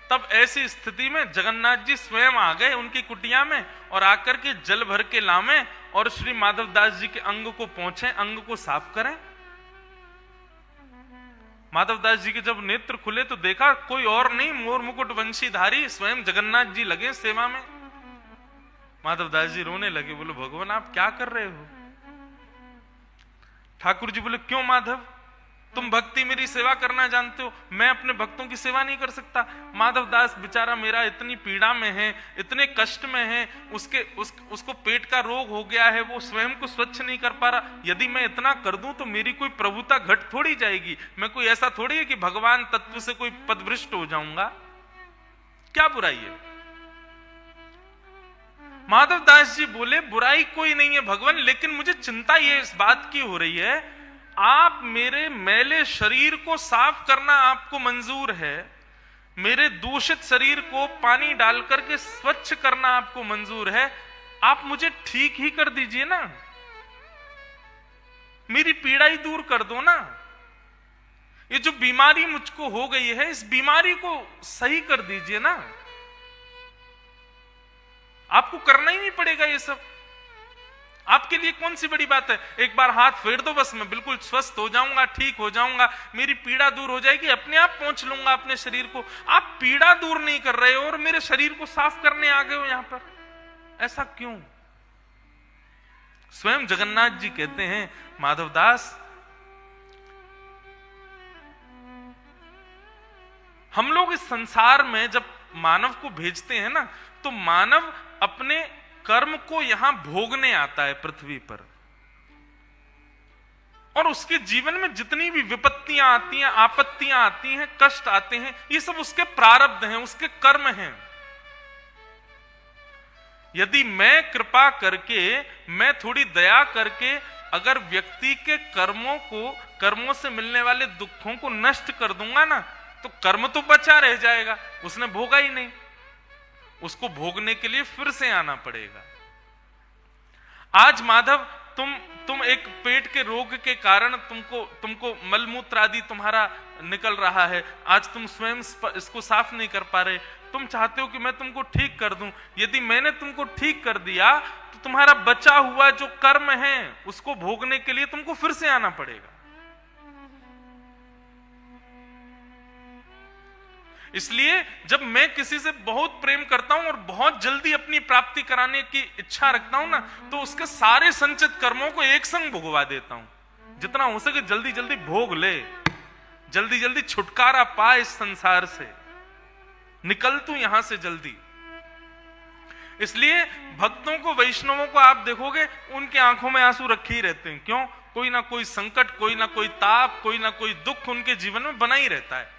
तब ऐसी स्थिति में जगन्नाथ जी स्वयं आ गए उनकी कुटिया में और आकर के जल भर के लामे और श्री माधव दास जी के अंग को पहुंचे, अंग को साफ करें। माधव दास जी के जब नेत्र खुले तो देखा कोई और नहीं, मोर मुकुट वंशीधारी स्वयं जगन्नाथ जी लगे सेवा में। माधव दास जी रोने लगे, बोले भगवान आप क्या कर रहे हो? ठाकुर जी बोले क्यों माधव, तुम भक्ति मेरी सेवा करना जानते हो, मैं अपने भक्तों की सेवा नहीं कर सकता। माधव दास बेचारा मेरा इतनी पीड़ा में है, इतने कष्ट में है, उसको पेट का रोग हो गया है, वो स्वयं को स्वच्छ नहीं कर पा रहा। यदि मैं इतना कर दूं तो मेरी कोई प्रभुता घट थोड़ी जाएगी, मैं कोई ऐसा थोड़ी है कि भगवान तत्व से कोई पदभ्रष्ट हो जाऊंगा, क्या बुराई है? माधव दास जी बोले बुराई कोई नहीं है भगवान, लेकिन मुझे चिंता ये इस बात की हो रही है, आप मेरे मैले शरीर को साफ करना आपको मंजूर है, मेरे दूषित शरीर को पानी डाल करके स्वच्छ करना आपको मंजूर है, आप मुझे ठीक ही कर दीजिए ना, मेरी पीड़ा ही दूर कर दो ना। ये जो बीमारी मुझको हो गई है, इस बीमारी को सही कर दीजिए ना। आपको करना ही नहीं पड़ेगा ये सब, आपके लिए कौन सी बड़ी बात है? एक बार हाथ फेर दो, बस मैं बिल्कुल स्वस्थ हो जाऊंगा, ठीक हो जाऊंगा, मेरी पीड़ा दूर हो जाएगी, अपने आप पहुंच लूंगा अपने शरीर को। आप पीड़ा दूर नहीं कर रहे हो और मेरे शरीर को साफ करने आ गए हो यहां पर, ऐसा क्यों? स्वयं जगन्नाथ जी कहते हैं माधवदास, हम लोग इस संसार में जब मानव को भेजते हैं ना, तो मानव अपने कर्म को यहां भोगने आता है पृथ्वी पर, और उसके जीवन में जितनी भी विपत्तियां आती हैं, आपत्तियां आती हैं, कष्ट आते हैं, ये सब उसके प्रारब्ध हैं, उसके कर्म हैं। यदि मैं कृपा करके, मैं थोड़ी दया करके अगर व्यक्ति के कर्मों से मिलने वाले दुखों को नष्ट कर दूंगा ना, तो कर्म तो बचा रह जाएगा, उसने भोगा ही नहीं, उसको भोगने के लिए फिर से आना पड़ेगा। आज माधव तुम एक पेट के रोग के कारण तुमको मलमूत्र आदि तुम्हारा निकल रहा है, आज तुम स्वयं इसको साफ नहीं कर पा रहे, तुम चाहते हो कि मैं तुमको ठीक कर दूं। यदि मैंने तुमको ठीक कर दिया तो तुम्हारा बचा हुआ जो कर्म है उसको भोगने के लिए तुमको फिर से आना पड़ेगा। इसलिए जब मैं किसी से बहुत प्रेम करता हूं और बहुत जल्दी अपनी प्राप्ति कराने की इच्छा रखता हूं ना, तो उसके सारे संचित कर्मों को एक संग भुगवा देता हूं। जितना हो सके जल्दी जल्दी भोग ले, जल्दी जल्दी छुटकारा पा इस संसार से, निकल तू यहां से जल्दी। इसलिए भक्तों को, वैष्णवों को आप देखोगे उनकी आंखों में आंसू रखे ही रहते हैं। क्यों? कोई ना कोई संकट, कोई ना कोई ताप, कोई ना कोई दुख उनके जीवन में बना ही रहता है।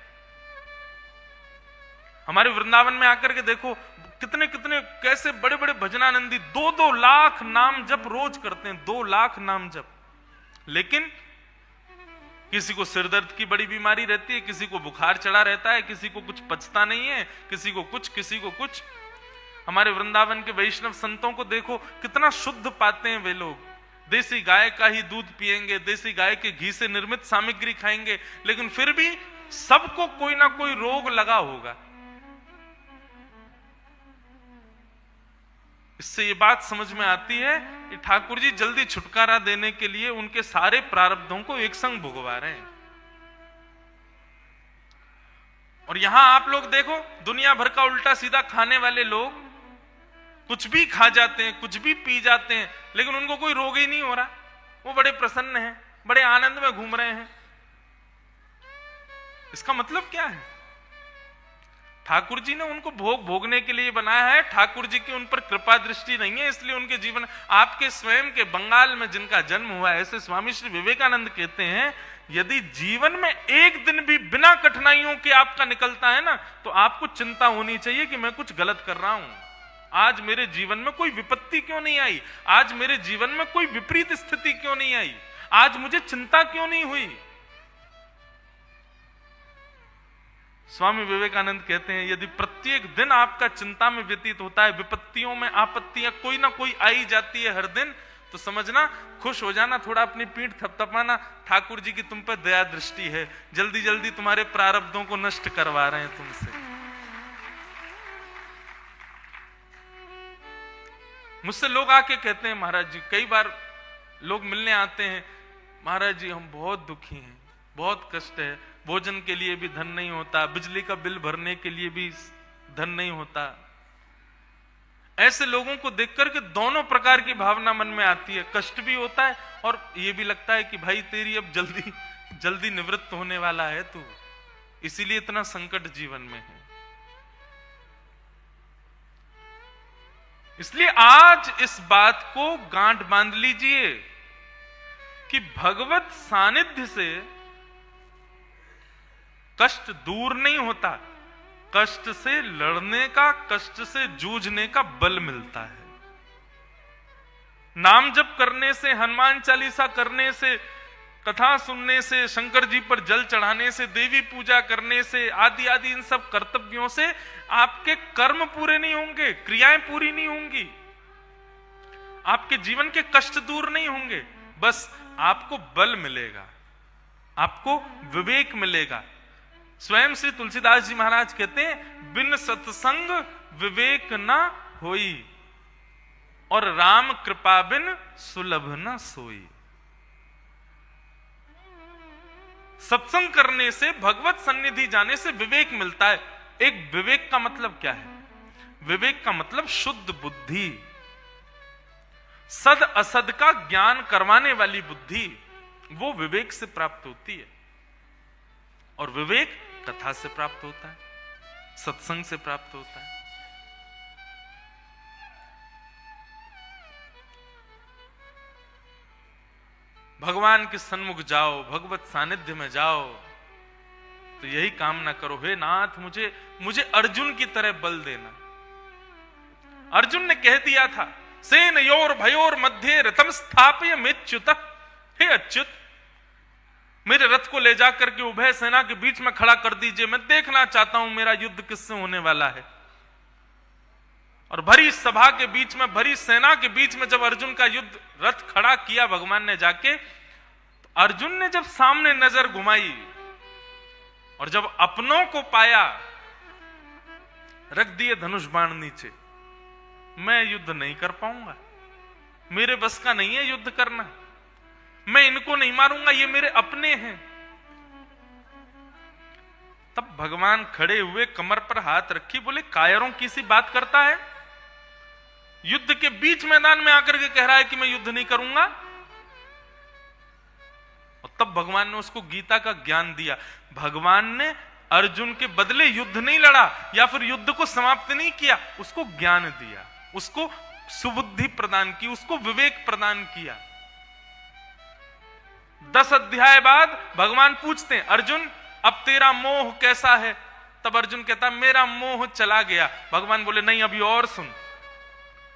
हमारे वृंदावन में आकर के देखो कितने कितने कैसे बड़े बड़े भजनानंदी 2-2 लाख नाम जप रोज करते हैं, 2 लाख नाम जप। लेकिन किसी को सिरदर्द की बड़ी बीमारी रहती है, किसी को बुखार चढ़ा रहता है, किसी को कुछ पचता नहीं है, किसी को कुछ, किसी को कुछ। हमारे वृंदावन के वैष्णव संतों को देखो कितना शुद्ध पाते हैं वे लोग। देसी गाय का ही दूध पिएंगे, देसी गाय के घी से निर्मित सामग्री खाएंगे, लेकिन फिर भी सबको कोई ना कोई रोग लगा होगा। इससे ये बात समझ में आती है कि ठाकुर जी जल्दी छुटकारा देने के लिए उनके सारे प्रारब्धों को एक संग भुगवा रहे हैं। और यहां आप लोग देखो दुनिया भर का उल्टा सीधा खाने वाले लोग कुछ भी खा जाते हैं, कुछ भी पी जाते हैं, लेकिन उनको कोई रोग ही नहीं हो रहा। वो बड़े प्रसन्न हैं, बड़े आनंद में घूम रहे हैं। इसका मतलब क्या है? ठाकुर जी ने उनको भोगने के लिए बनाया है। ठाकुर जी की उन पर कृपा दृष्टि नहीं है, इसलिए उनके जीवन। आपके स्वयं के बंगाल में जिनका जन्म हुआ है, ऐसे स्वामी श्री विवेकानंद कहते हैं, यदि जीवन में एक दिन भी बिना कठिनाइयों के आपका निकलता है ना, तो आपको चिंता होनी चाहिए कि मैं कुछ गलत कर रहा हूं। आज मेरे जीवन में कोई विपत्ति क्यों नहीं आई? आज मेरे जीवन में कोई विपरीत स्थिति क्यों नहीं आई? आज मुझे चिंता क्यों नहीं हुई? स्वामी विवेकानंद कहते हैं, यदि प्रत्येक दिन आपका चिंता में व्यतीत होता है, विपत्तियों में आपत्तियां कोई ना कोई आई जाती है हर दिन, तो समझना, खुश हो जाना, थोड़ा अपनी पीठ थपथपाना, ठाकुर जी की तुम पर दया दृष्टि है, जल्दी जल्दी तुम्हारे प्रारब्धों को नष्ट करवा रहे हैं तुमसे। मुझसे लोग आके कहते हैं, महाराज जी, कई बार लोग मिलने आते हैं, महाराज जी हम बहुत दुखी हैं, बहुत कष्ट है, भोजन के लिए भी धन नहीं होता, बिजली का बिल भरने के लिए भी धन नहीं होता। ऐसे लोगों को देखकर के दोनों प्रकार की भावना मन में आती है, कष्ट भी होता है और ये भी लगता है कि भाई तेरी अब जल्दी जल्दी निवृत्त होने वाला है तू, इसीलिए इतना संकट जीवन में है। इसलिए आज इस बात को गांठ बांध लीजिए कि भगवत सानिध्य से कष्ट दूर नहीं होता, कष्ट से लड़ने का, कष्ट से जूझने का बल मिलता है। नाम जप करने से, हनुमान चालीसा करने से, कथा सुनने से, शंकर जी पर जल चढ़ाने से, देवी पूजा करने से, आदि आदि इन सब कर्तव्यों से आपके कर्म पूरे नहीं होंगे, क्रियाएं पूरी नहीं होंगी, आपके जीवन के कष्ट दूर नहीं होंगे, बस आपको बल मिलेगा, आपको विवेक मिलेगा। स्वयं श्री तुलसीदास जी महाराज कहते हैं, बिन सत्संग विवेक न होई और राम कृपा बिन सुलभ न सोई। सत्संग करने से, भगवत सन्निधि जाने से विवेक मिलता है। एक विवेक का मतलब क्या है? विवेक का मतलब शुद्ध बुद्धि, सद असद का ज्ञान करवाने वाली बुद्धि, वो विवेक से प्राप्त होती है। और विवेक कथा से प्राप्त होता है। सत्संग से प्राप्त होता है। भगवान के सन्मुख जाओ, भगवत सानिध्य में जाओ, तो यही कामना करो, हे नाथ मुझे अर्जुन की तरह बल देना। अर्जुन ने कह दिया था, सेनयोर भयोर मध्य रथम स्थापय मेच्युत, हे अच्युत मेरे रथ को ले जाकर के उभय सेना के बीच में खड़ा कर दीजिए, मैं देखना चाहता हूं मेरा युद्ध किससे होने वाला है। और भरी सभा के बीच में, भरी सेना के बीच में जब अर्जुन का युद्ध रथ खड़ा किया भगवान ने जाके, तो अर्जुन ने जब सामने नजर घुमाई और जब अपनों को पाया, रख दिए धनुष बाण नीचे। मैं युद्ध नहीं कर पाऊंगा, मेरे बस का नहीं है युद्ध करना, मैं इनको नहीं मारूंगा, ये मेरे अपने हैं। तब भगवान खड़े हुए, कमर पर हाथ रखी, बोले कायरों की सी बात करता है, युद्ध के बीच मैदान में आकर के कह रहा है कि मैं युद्ध नहीं करूंगा। और तब भगवान ने उसको गीता का ज्ञान दिया। भगवान ने अर्जुन के बदले युद्ध नहीं लड़ा या फिर युद्ध को समाप्त नहीं किया, उसको ज्ञान दिया, उसको सुबुद्धि प्रदान की, उसको विवेक प्रदान किया। 10 अध्याय बाद भगवान पूछते हैं, अर्जुन अब तेरा मोह कैसा है? तब अर्जुन कहता मेरा मोह चला गया। भगवान बोले नहीं, अभी और सुन।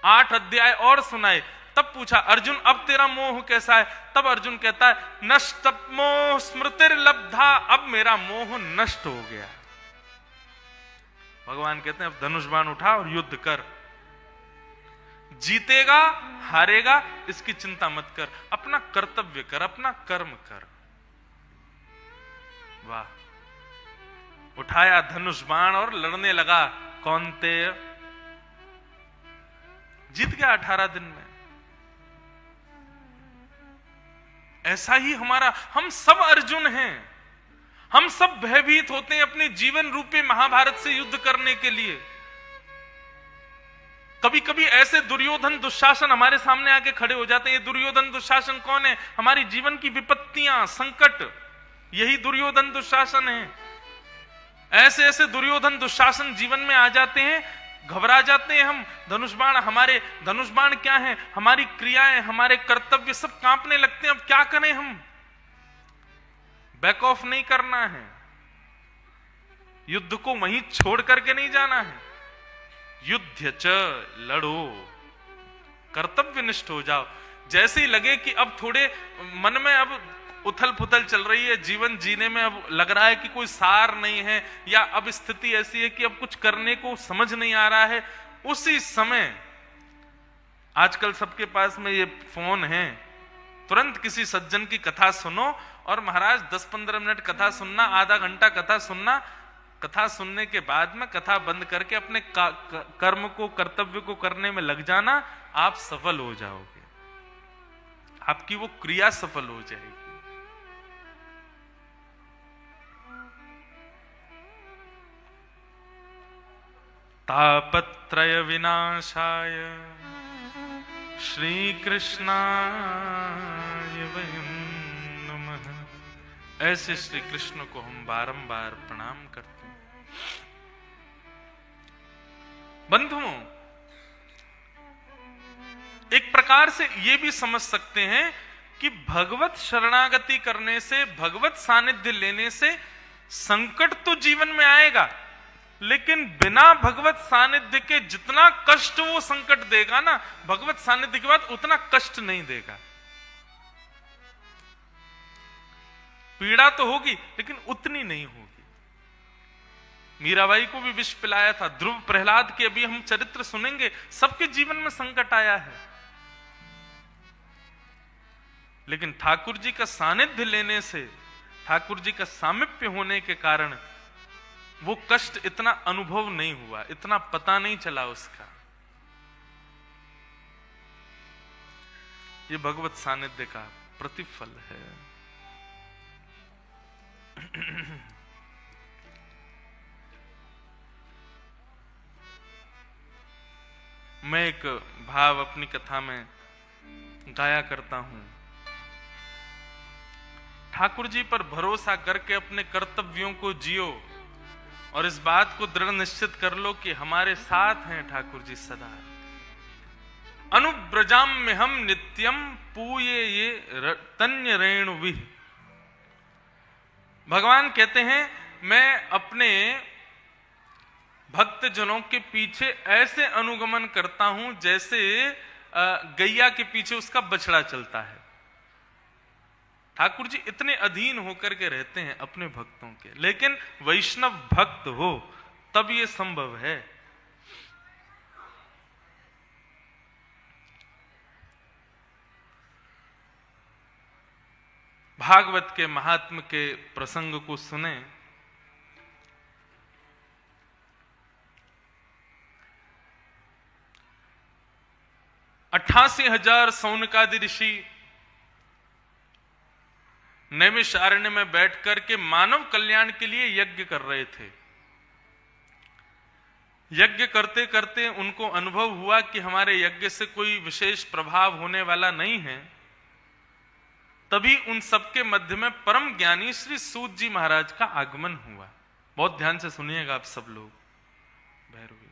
8 अध्याय और सुनाए। तब पूछा, अर्जुन अब तेरा मोह कैसा है? तब अर्जुन कहता है, नष्ट मोह स्मृतिर्लब्धा, अब मेरा मोह नष्ट हो गया। भगवान कहते हैं अब धनुष बाण उठा और युद्ध कर, जीतेगा हारेगा इसकी चिंता मत कर, अपना कर्तव्य कर, अपना कर्म कर। वाह, उठाया धनुष बाण और लड़ने लगा। कौन्तेय जीत गया 18 दिन में। ऐसा ही हम सब अर्जुन हैं, हम सब भयभीत होते हैं अपने जीवन रूपी महाभारत से युद्ध करने के लिए। कभी कभी ऐसे दुर्योधन दुशासन हमारे सामने आके खड़े हो जाते हैं। ये दुर्योधन दुशासन कौन है? हमारी जीवन की विपत्तियां, संकट, यही दुर्योधन दुशासन है। ऐसे ऐसे दुर्योधन दुशासन जीवन में आ जाते हैं, घबरा जाते हैं हम। हमारे धनुष बाण क्या है, हमारी क्रियाएं, हमारे कर्तव्य सब कांपने लगते हैं। अब क्या करें हम? बैक ऑफ नहीं करना है, युद्ध को वहीं छोड़ करके नहीं जाना है। युद्ध च, लड़ो, कर्तव्यनिष्ठ हो जाओ। जैसे ही लगे कि अब थोड़े मन में अब उथल पुथल चल रही है, जीवन जीने में अब लग रहा है कि कोई सार नहीं है, या अब स्थिति ऐसी है कि अब कुछ करने को समझ नहीं आ रहा है, उसी समय आजकल सबके पास में ये फोन है, तुरंत किसी सज्जन की कथा सुनो और महाराज 10-15 मिनट कथा सुनना, आधा घंटा कथा सुनना, कथा सुनने के बाद में कथा बंद करके अपने कर्म को, कर्तव्य को करने में लग जाना, आप सफल हो जाओगे, आपकी वो क्रिया सफल हो जाएगी। तापत्रय विनाशाय श्री कृष्णाय वयं नमः। ऐसे श्री कृष्ण को हम बारंबार प्रणाम करते हैं। बंधुओं, एक प्रकार से ये भी समझ सकते हैं कि भगवत शरणागति करने से, भगवत सानिध्य लेने से संकट तो जीवन में आएगा, लेकिन बिना भगवत सानिध्य के जितना कष्ट वो संकट देगा ना, भगवत सानिध्य के बाद उतना कष्ट नहीं देगा। पीड़ा तो होगी लेकिन उतनी नहीं होगी। मीराबाई को भी विष पिलाया था, ध्रुव प्रहलाद के अभी हम चरित्र सुनेंगे, सबके जीवन में संकट आया है, लेकिन ठाकुर जी का सानिध्य लेने से, ठाकुर जी का सामिप्य होने के कारण वो कष्ट इतना अनुभव नहीं हुआ, इतना पता नहीं चला उसका। ये भगवत सानिध्य का प्रतिफल है। मैं एक भाव अपनी कथा में गाया करता हूं। ठाकुर जी पर भरोसा करके अपने कर्तव्यों को जियो, और इस बात को दृढ़ निश्चित कर लो कि हमारे साथ हैं ठाकुर जी सदा। अनुब्रजाम में हम नित्यम पूये ये तन्य रेणु विह। भगवान कहते हैं मैं अपने भक्तजनों के पीछे ऐसे अनुगमन करता हूं जैसे गैया के पीछे उसका बछड़ा चलता है। ठाकुर जी इतने अधीन होकर के रहते हैं अपने भक्तों के, लेकिन वैष्णव भक्त हो तब ये संभव है। भागवत के महात्म के प्रसंग को सुने। 88,000 सौनकादि ऋषि नैमिषारण्य में बैठकर के मानव कल्याण के लिए यज्ञ कर रहे थे। यज्ञ करते करते उनको अनुभव हुआ कि हमारे यज्ञ से कोई विशेष प्रभाव होने वाला नहीं है। तभी उन सबके मध्य में परम ज्ञानी श्री सूत जी महाराज का आगमन हुआ। बहुत ध्यान से सुनिएगा आप सब लोग। भैरवी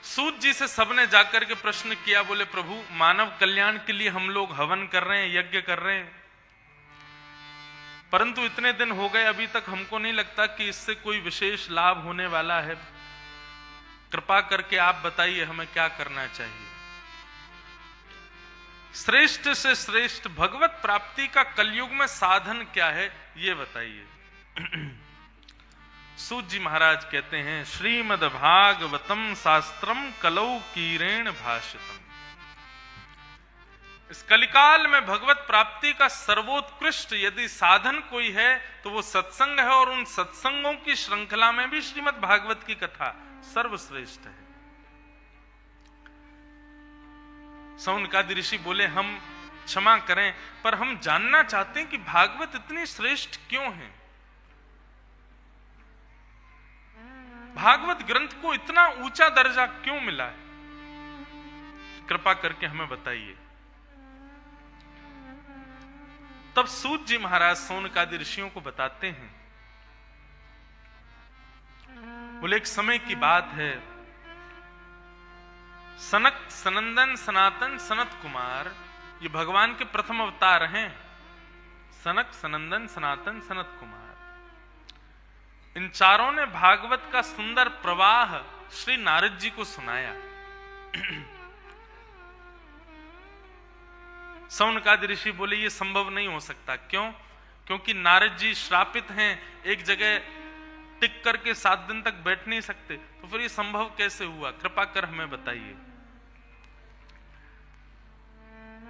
सूत जी से सबने जाकर के प्रश्न किया, बोले प्रभु मानव कल्याण के लिए हम लोग हवन कर रहे हैं, यज्ञ कर रहे हैं, परंतु इतने दिन हो गए अभी तक हमको नहीं लगता कि इससे कोई विशेष लाभ होने वाला है। कृपा करके आप बताइए हमें क्या करना चाहिए। श्रेष्ठ से श्रेष्ठ भगवत प्राप्ति का कलयुग में साधन क्या है ये बताइए। सूत जी महाराज कहते हैं श्रीमद् भागवतम शास्त्रम कलौ कीरेण भाषितम। इस कलिकाल में भगवत प्राप्ति का सर्वोत्कृष्ट यदि साधन कोई है तो वो सत्संग है, और उन सत्संगों की श्रृंखला में भी श्रीमद् भागवत की कथा सर्वश्रेष्ठ है। सौनकादि ऋषि बोले हम क्षमा करें पर हम जानना चाहते हैं कि भागवत इतनी श्रेष्ठ क्यों है, भागवत ग्रंथ को इतना ऊंचा दर्जा क्यों मिला है, कृपा करके हमें बताइए। तब सूत जी महाराज सौनकादि ऋषियों को बताते हैं, बोले एक समय की बात है, सनक सनंदन सनातन सनत कुमार ये भगवान के प्रथम अवतार हैं। सनक सनंदन सनातन सनत कुमार, इन चारों ने भागवत का सुंदर प्रवाह श्री नारद जी को सुनाया। सौनकादि ऋषि बोले ये संभव नहीं हो सकता। क्यों? क्योंकि नारद जी श्रापित हैं, एक जगह टिक करके 7 दिन तक बैठ नहीं सकते, तो फिर ये संभव कैसे हुआ, कृपा कर हमें बताइए।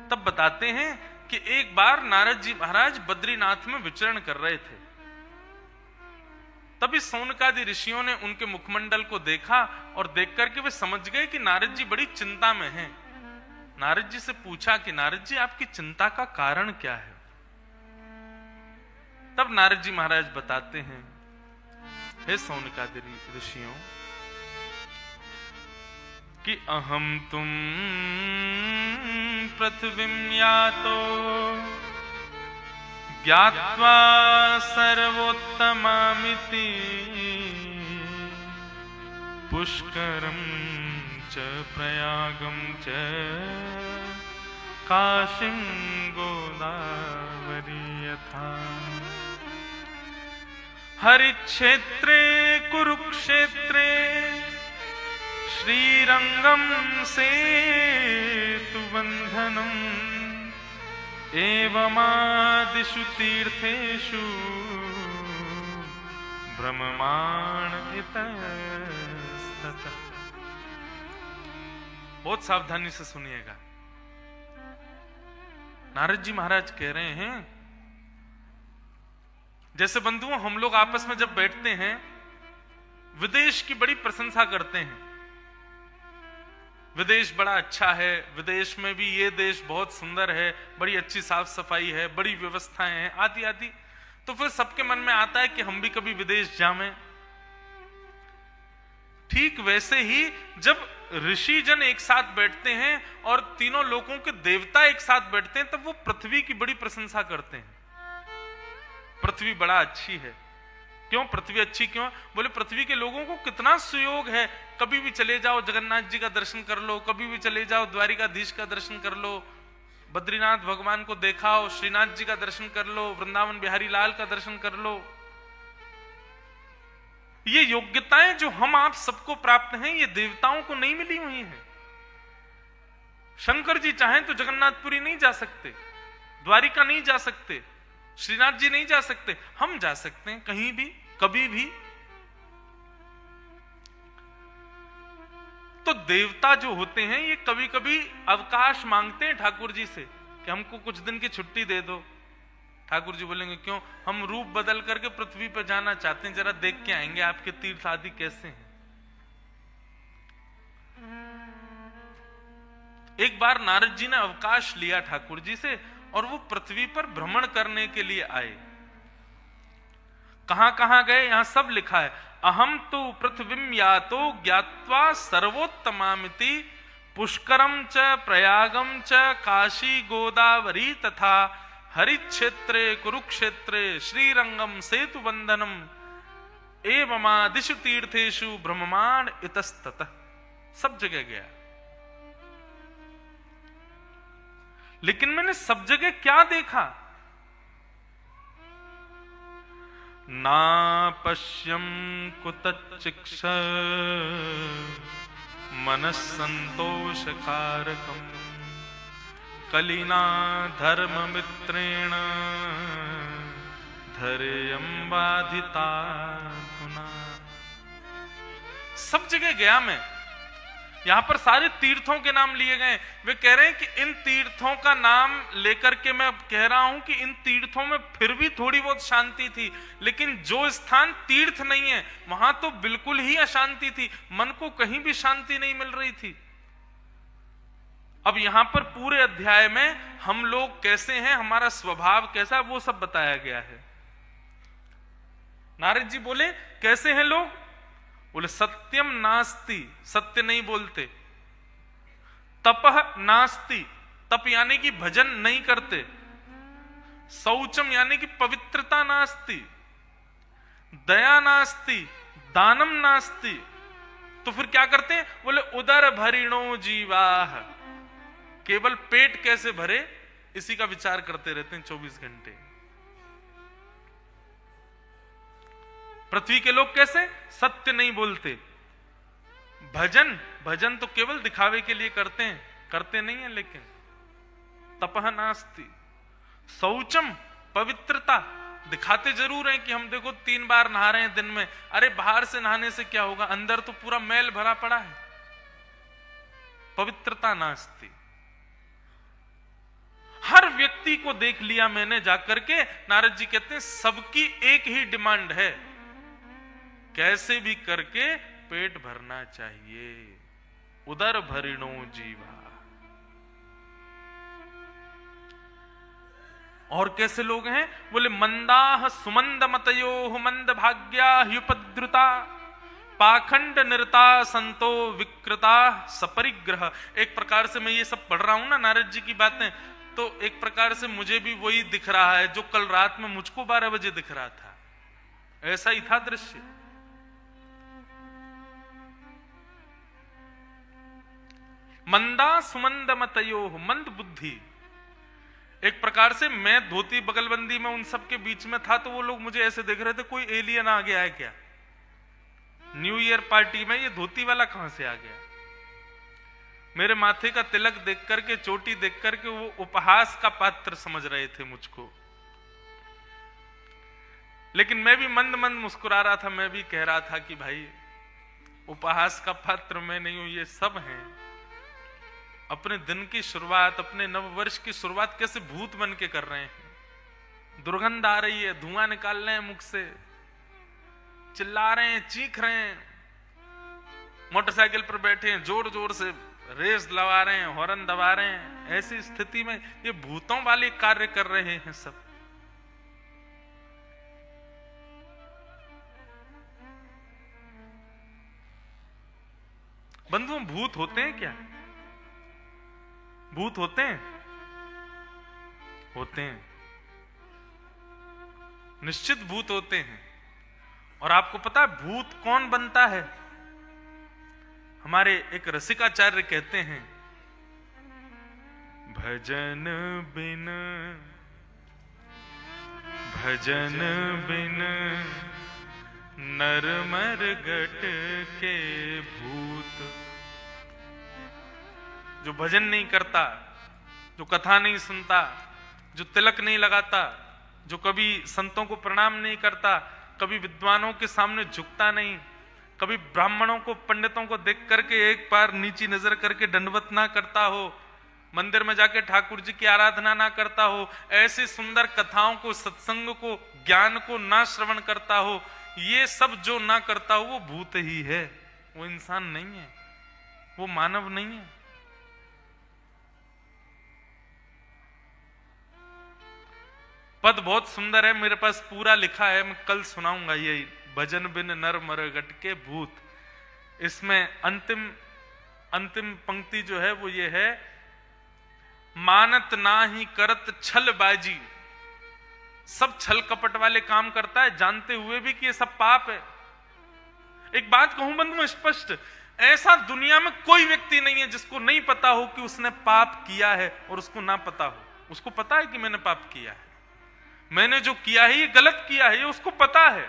तब बताते हैं कि एक बार नारद जी महाराज बद्रीनाथ में विचरण कर रहे थे। तभी सौनकादि ऋषियों ने उनके मुखमंडल को देखा और देख करके वे समझ गए कि नारद जी बड़ी चिंता में हैं। नारद जी से पूछा कि नारद जी आपकी चिंता का कारण क्या है। तब नारद जी महाराज बताते हैं, हे सौनकादि ऋषियों कि अहम तुम पृथ्वीं यातो ज्ञात्वा सर्वोत्तमामिति पुष्करं च प्रयागं च काशीं गोदावरी यथा हरिक्षेत्रे कुरुक्षेत्रे श्रीरंगं सेतुबन्धनम् एवमादिषु तीर्थेषु ब्रह्माण इतस्ततः। बहुत सावधानी से सुनिएगा। नारद जी महाराज कह रहे हैं, जैसे बंधुओं हम लोग आपस में जब बैठते हैं विदेश की बड़ी प्रशंसा करते हैं, विदेश बड़ा अच्छा है, विदेश में भी ये देश बहुत सुंदर है, बड़ी अच्छी साफ सफाई है, बड़ी व्यवस्थाएं हैं, आदि आदि। तो फिर सबके मन में आता है कि हम भी कभी विदेश जाएं। ठीक वैसे ही जब ऋषि जन एक साथ बैठते हैं और तीनों लोकों के देवता एक साथ बैठते हैं तब वो पृथ्वी की बड़ी प्रशंसा करते हैं। पृथ्वी बड़ा अच्छी है। क्यों पृथ्वी अच्छी क्यों? बोले पृथ्वी के लोगों को कितना सुयोग है, कभी भी चले जाओ जगन्नाथ जी का दर्शन कर लो, कभी भी चले जाओ द्वारिकाधीश का दर्शन कर लो, बद्रीनाथ भगवान को देखाओ, श्रीनाथ जी का दर्शन कर लो, वृंदावन बिहारी लाल का दर्शन कर लो। ये योग्यताएं जो हम आप सबको प्राप्त हैं, ये देवताओं को नहीं मिली हुई हैं। शंकर जी चाहें तो जगन्नाथपुरी नहीं जा सकते, द्वारिका नहीं जा सकते, श्रीनाथ जी नहीं जा सकते, हम जा सकते हैं कहीं भी कभी भी। तो देवता जो होते हैं ये कभी कभी अवकाश मांगते हैं ठाकुर जी से कि हमको कुछ दिन की छुट्टी दे दो। ठाकुर जी बोलेंगे क्यों? हम रूप बदल करके पृथ्वी पर जाना चाहते हैं, जरा देख के आएंगे आपके तीर्थ आदि कैसे हैं। एक बार नारद जी ने अवकाश लिया ठाकुर जी से और वो पृथ्वी पर भ्रमण करने के लिए आए। कहां कहां गए यहां सब लिखा है। अहम तो पृथ्वीम यातो ज्ञात्वा सर्वोत्तमामिति पुष्करम च प्रयागम च काशी गोदावरी तथा हरिक्षेत्रे कुरुक्षेत्रे श्रीरंगम सेतु बंधनम एवमादिषु तीर्थेषु ब्रह्मांड इतस्ततः। सब जगह गया, लेकिन मैंने सब जगह क्या देखा? ना पश्यम कुतचिक्ष मनस्संतोषकारकम कलिना धर्म मित्रेण धैर्यं बाधिताधुना। सब जगह गया मैं, यहां पर सारे तीर्थों के नाम लिए गए। वे कह रहे हैं कि इन तीर्थों का नाम लेकर के मैं कह रहा हूं कि इन तीर्थों में फिर भी थोड़ी बहुत शांति थी, लेकिन जो स्थान तीर्थ नहीं है वहां तो बिल्कुल ही अशांति थी, मन को कहीं भी शांति नहीं मिल रही थी। अब यहां पर पूरे अध्याय में हम लोग कैसे हैं, हमारा स्वभाव कैसा है, वो सब बताया गया है। नारद जी बोले कैसे हैं लोग? बोले सत्यम नास्ति, सत्य नहीं बोलते। तपह नास्ति, तप यानी कि भजन नहीं करते। शौचम यानी कि पवित्रता नास्ति। दया नास्ति, दानम नास्ति। तो फिर क्या करते हैं? बोले उदर भरिणो जीवाह, केवल पेट कैसे भरे इसी का विचार करते रहते हैं 24 घंटे। पृथ्वी के लोग कैसे? सत्य नहीं बोलते। भजन तो केवल दिखावे के लिए करते हैं, करते नहीं है। लेकिन तपह नास्ति। शौचम पवित्रता, दिखाते जरूर हैं कि हम देखो 3 बार नहा रहे हैं दिन में। अरे बाहर से नहाने से क्या होगा, अंदर तो पूरा मैल भरा पड़ा है। पवित्रता नास्ति। हर व्यक्ति को देख लिया मैंने जाकर के। नारद जी कहते हैं सबकी एक ही डिमांड है, कैसे भी करके पेट भरना चाहिए। उदर भरिणो जीवा। और कैसे लोग हैं? बोले मंदाह सुमंद मतयो मंद भाग्या ह्युपद्रुता पाखंड निरता संतो विकृता सपरिग्रह। एक प्रकार से मैं ये सब पढ़ रहा हूं ना नारद जी की बातें, तो एक प्रकार से मुझे भी वही दिख रहा है जो कल रात में मुझको 12 बजे दिख रहा था। ऐसा ही था दृश्य। मंदा सुमंद मतयो, मंद बुद्धि। एक प्रकार से मैं धोती बगलबंदी में उन सब के बीच में था, तो वो लोग मुझे ऐसे देख रहे थे कोई एलियन आ गया है क्या। न्यू ईयर पार्टी में ये धोती वाला कहां से आ गया। मेरे माथे का तिलक देख करके, चोटी देख करके वो उपहास का पात्र समझ रहे थे मुझको। लेकिन मैं भी मंद मंद मुस्कुरा रहा था। मैं भी कह रहा था कि भाई उपहास का पात्र मैं नहीं हूं, ये सब हैं। अपने दिन की शुरुआत, अपने नववर्ष की शुरुआत कैसे भूत बन के कर रहे हैं। दुर्गंध आ रही है, धुआं निकाल रहे हैं मुख से, चिल्ला रहे हैं, चीख रहे हैं, मोटरसाइकिल पर बैठे हैं, जोर जोर से रेस लगा रहे हैं, हॉर्न दबा रहे हैं। ऐसी स्थिति में ये भूतों वाले कार्य कर रहे हैं सब। बंधुओं, भूत होते हैं क्या? भूत होते हैं, होते हैं। निश्चित भूत होते हैं। और आपको पता है भूत कौन बनता है? हमारे एक रसिकाचार्य कहते हैं, भजन बिन नर मर गट के भूत। जो भजन नहीं करता, जो कथा नहीं सुनता, जो तिलक नहीं लगाता, जो कभी संतों को प्रणाम नहीं करता, कभी विद्वानों के सामने झुकता नहीं, कभी ब्राह्मणों को पंडितों को देख करके एक बार नीची नजर करके दंडवत ना करता हो, मंदिर में जाके ठाकुर जी की आराधना ना करता हो, ऐसी सुंदर कथाओं को, सत्संग को, ज्ञान को ना श्रवण करता हो, ये सब जो ना करता हो वो भूत ही है, वो इंसान नहीं है, वो मानव नहीं है। पद बहुत सुंदर है, मेरे पास पूरा लिखा है, मैं कल सुनाऊंगा। यही भजन बिन नर मर गट के भूत। इसमें अंतिम पंक्ति जो है वो ये है, मानत ना ही करत छल बाजी। सब छल कपट वाले काम करता है, जानते हुए भी कि ये सब पाप है। एक बात कहूं बंधु स्पष्ट, ऐसा दुनिया में कोई व्यक्ति नहीं है जिसको नहीं पता हो कि उसने पाप किया है और उसको ना पता हो। उसको पता है कि मैंने पाप किया है, मैंने जो किया है ये गलत किया है, ये उसको पता है।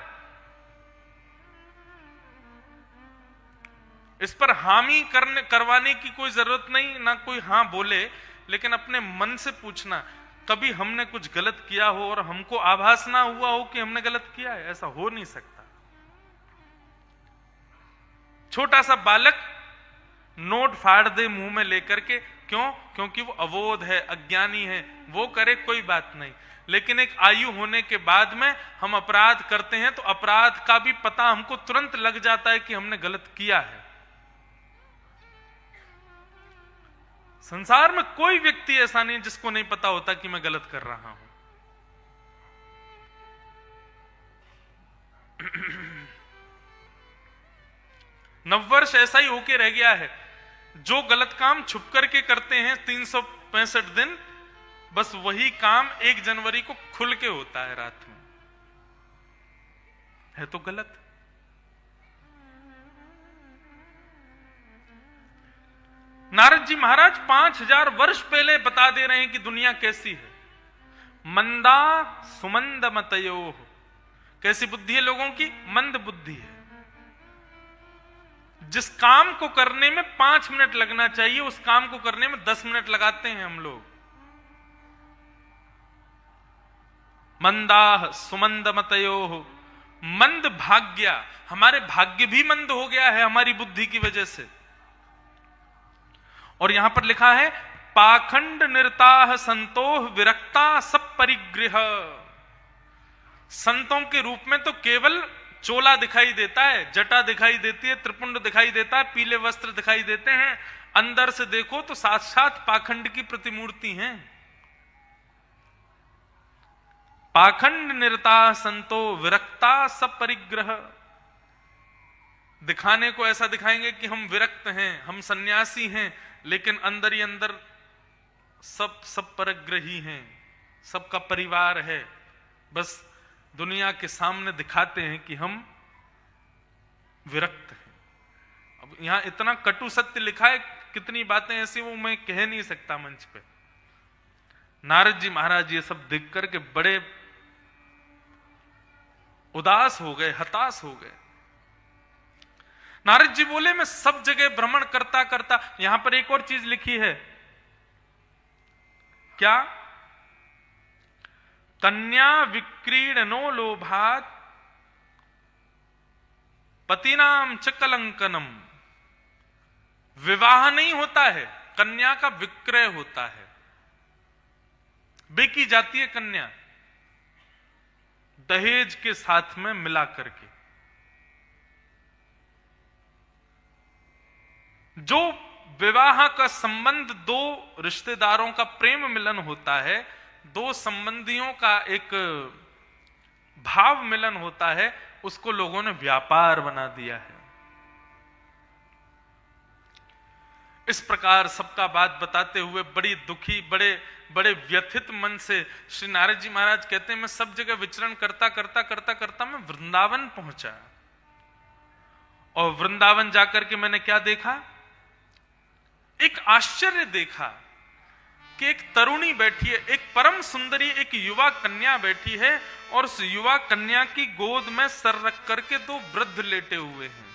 इस पर हामी करवाने की कोई जरूरत नहीं, ना कोई हां बोले, लेकिन अपने मन से पूछना, कभी हमने कुछ गलत किया हो और हमको आभास ना हुआ हो कि हमने गलत किया है? ऐसा हो नहीं सकता। छोटा सा बालक नोट फाड़ दे मुंह में लेकर के, क्यों? क्योंकि वो अबोध है, अज्ञानी है, वो करे कोई बात नहीं। लेकिन एक आयु होने के बाद में हम अपराध करते हैं तो अपराध का भी पता हमको तुरंत लग जाता है कि हमने गलत किया है। संसार में कोई व्यक्ति ऐसा नहीं जिसको नहीं पता होता कि मैं गलत कर रहा हूं। नववर्ष ऐसा ही होके रह गया है। जो गलत काम छुप करके करते हैं 365 दिन, बस वही काम 1 जनवरी को खुल के होता है रात में। है तो गलत। नारद जी महाराज 5000 वर्ष पहले बता दे रहे हैं कि दुनिया कैसी है। मंदा सुमंद मतयो, कैसी बुद्धि है लोगों की? मंद बुद्धि है। जिस काम को करने में 5 मिनट लगना चाहिए, उस काम को करने में 10 मिनट लगाते हैं हम लोग। मंदा सुमंद मतयो, मंद भाग्य, हमारे भाग्य भी मंद हो गया है हमारी बुद्धि की वजह से। और यहां पर लिखा है, पाखंड निरताह संतोह विरक्ता सब परिगृह। संतों के रूप में तो केवल चोला दिखाई देता है, जटा दिखाई देती है, त्रिपुंड दिखाई देता है, पीले वस्त्र दिखाई देते हैं। अंदर से देखो तो साक्षात पाखंड की प्रतिमूर्ति हैं। पाखंड निरता संतो विरक्ता सब परिग्रह। दिखाने को ऐसा दिखाएंगे कि हम विरक्त हैं, हम सन्यासी हैं, लेकिन अंदर ही अंदर सब परिग्रही हैं, सबका परिवार है। बस दुनिया के सामने दिखाते हैं कि हम विरक्त हैं। अब यहां इतना कटु सत्य लिखा है, कितनी बातें ऐसी वो मैं कह नहीं सकता मंच पे। नारद जी महाराज ये सब देख करके बड़े उदास हो गए, हताश हो गए। नारद जी बोले, मैं सब जगह भ्रमण करता करता, यहां पर एक और चीज लिखी है, क्या? कन्या विक्रीडनो लोभात पतिनाम च कलंकनम। विवाह नहीं होता है, कन्या का विक्रय होता है, बेची जाती है कन्या दहेज के साथ में मिला करके। जो विवाह का संबंध दो रिश्तेदारों का प्रेम मिलन होता है, दो संबंधियों का एक भाव मिलन होता है, उसको लोगों ने व्यापार बना दिया है। इस प्रकार सबका बात बताते हुए बड़ी दुखी, बड़े बड़े व्यथित मन से श्री नारद जी महाराज कहते हैं, मैं सब जगह विचरण करता करता करता करता मैं वृंदावन पहुंचा। और वृंदावन जाकर के मैंने क्या देखा? एक आश्चर्य देखा कि एक तरुणी बैठी है, एक परम सुंदरी, एक युवा कन्या बैठी है, और उस युवा कन्या की गोद में सर रख करके दो वृद्ध लेटे हुए हैं।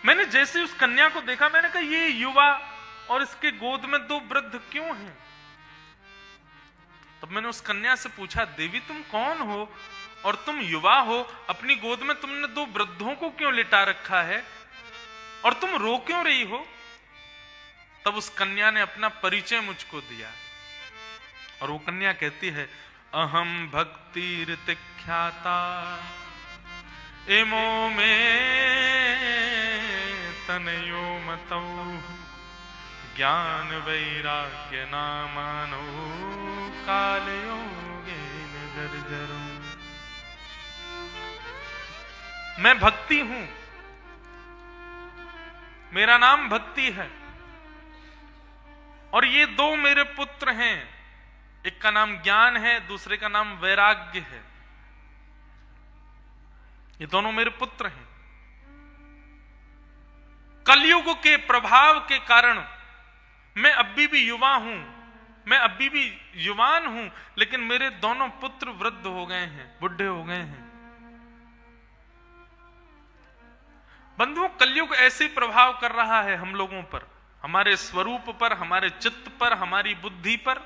मैंने जैसे उस कन्या को देखा, मैंने कहा ये युवा और इसके गोद में दो वृद्ध क्यों हैं? तब मैंने उस कन्या से पूछा, देवी तुम कौन हो और तुम युवा हो, अपनी गोद में तुमने दो वृद्धों को क्यों लिटा रखा है और तुम रो क्यों रही हो? तब उस कन्या ने अपना परिचय मुझको दिया और वो कन्या कहती है, अहम भक्ति ऋतिख्याता एमो में तनयो मतौ ज्ञान वैराग्य नामानो कालयोगेन जर्जरो। मैं भक्ति हूं, मेरा नाम भक्ति है, और ये दो मेरे पुत्र हैं, एक का नाम ज्ञान है, दूसरे का नाम वैराग्य है। ये दोनों मेरे पुत्र हैं। कलयुग के प्रभाव के कारण मैं अभी भी युवा हूं, मैं अभी भी युवान हूं, लेकिन मेरे दोनों पुत्र वृद्ध हो गए हैं, बुढ़े हो गए हैं। बंधुओं, कलयुग ऐसे प्रभाव कर रहा है हम लोगों पर, हमारे स्वरूप पर, हमारे चित्त पर, हमारी बुद्धि पर।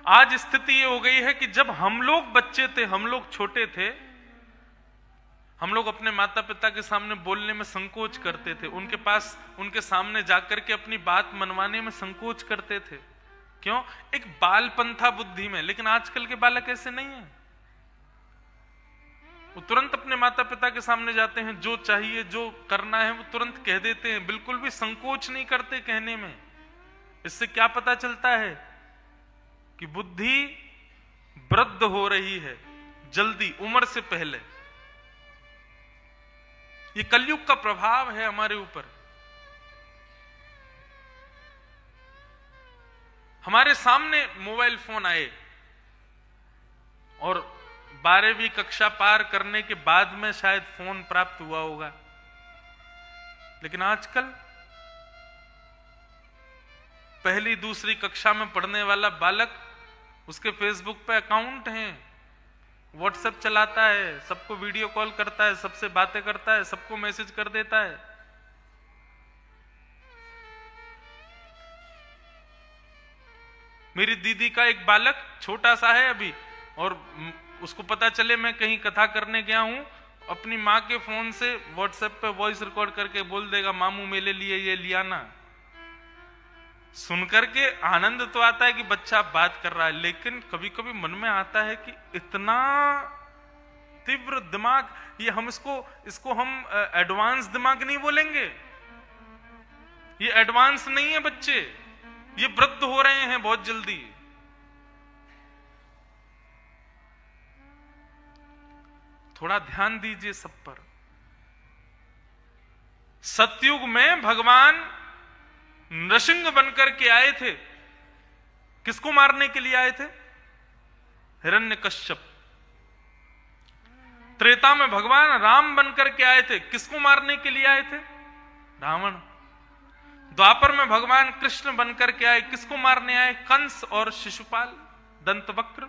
आज स्थिति ये हो गई है कि जब हम लोग बच्चे थे, हम लोग छोटे थे, हम लोग अपने माता पिता के सामने बोलने में संकोच करते थे, उनके पास, उनके सामने जाकर के अपनी बात मनवाने में संकोच करते थे। क्यों? एक बालपन था बुद्धि में। लेकिन आजकल के बालक ऐसे नहीं है, वो तुरंत अपने माता पिता के सामने जाते हैं, जो चाहिए, जो करना है वो तुरंत कह देते हैं, बिल्कुल भी संकोच नहीं करते कहने में। इससे क्या पता चलता है कि बुद्धि वृद्ध हो रही है जल्दी, उम्र से पहले। ये कलयुग का प्रभाव है हमारे ऊपर। हमारे सामने मोबाइल फोन आए और 12वीं कक्षा पार करने के बाद में शायद फोन प्राप्त हुआ होगा, लेकिन आजकल पहली दूसरी कक्षा में पढ़ने वाला बालक, उसके फेसबुक पे अकाउंट हैं, व्हाट्सएप चलाता है, सबको वीडियो कॉल करता है, सबसे बातें करता है, सबको मैसेज कर देता है। मेरी दीदी का एक बालक छोटा सा है अभी, और उसको पता चले मैं कहीं कथा करने गया हूं, अपनी मां के फोन से व्हाट्सएप पे वॉइस रिकॉर्ड करके बोल देगा, मामू मेरे लिए ये लिया ना। सुनकर के आनंद तो आता है कि बच्चा बात कर रहा है, लेकिन कभी कभी मन में आता है कि इतना तीव्र दिमाग, ये हम इसको हम एडवांस दिमाग नहीं बोलेंगे, ये एडवांस नहीं है बच्चे, ये वृद्ध हो रहे हैं बहुत जल्दी। थोड़ा ध्यान दीजिए सब पर। सतयुग में भगवान नृसिंह बनकर के आए थे, किसको मारने के लिए आए थे? हिरण्यकश्यप। त्रेता में भगवान राम बनकर के आए थे, किसको मारने के लिए आए थे? रावण। द्वापर में भगवान कृष्ण बनकर के आए, किसको मारने आए? कंस और शिशुपाल, दंतवक्र।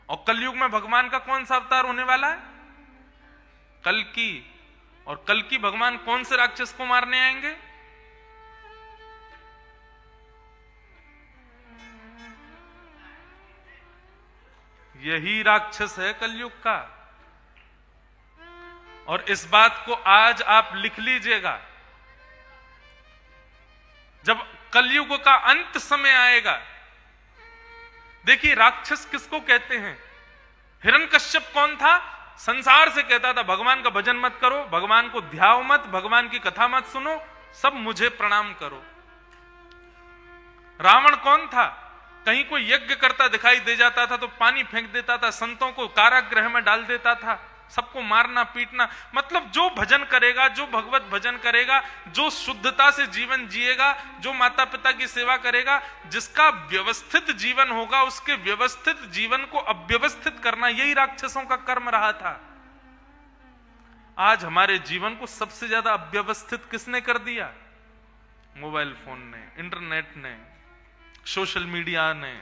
और कलयुग में भगवान का कौन सा अवतार होने वाला है? कल्कि। और कल्कि भगवान कौन से राक्षस को मारने आएंगे? यही राक्षस है कलयुग का। और इस बात को आज आप लिख लीजिएगा, जब कलयुग का अंत समय आएगा। देखिए, राक्षस किसको कहते हैं? हिरण्यकश्यप कौन था? संसार से कहता था भगवान का भजन मत करो, भगवान को ध्याओ मत, भगवान की कथा मत सुनो, सब मुझे प्रणाम करो। रावण कौन था? कहीं कोई यज्ञ करता दिखाई दे जाता था तो पानी फेंक देता था, संतों को कारागृह में डाल देता था, सबको मारना पीटना। मतलब जो भजन करेगा, जो भगवत भजन करेगा, जो शुद्धता से जीवन जिएगा, जो माता पिता की सेवा करेगा, जिसका व्यवस्थित जीवन होगा, उसके व्यवस्थित जीवन को अव्यवस्थित करना, यही राक्षसों का कर्म रहा था। आज हमारे जीवन को सबसे ज्यादा अव्यवस्थित किसने कर दिया? मोबाइल फोन ने, इंटरनेट ने, सोशल मीडिया ने।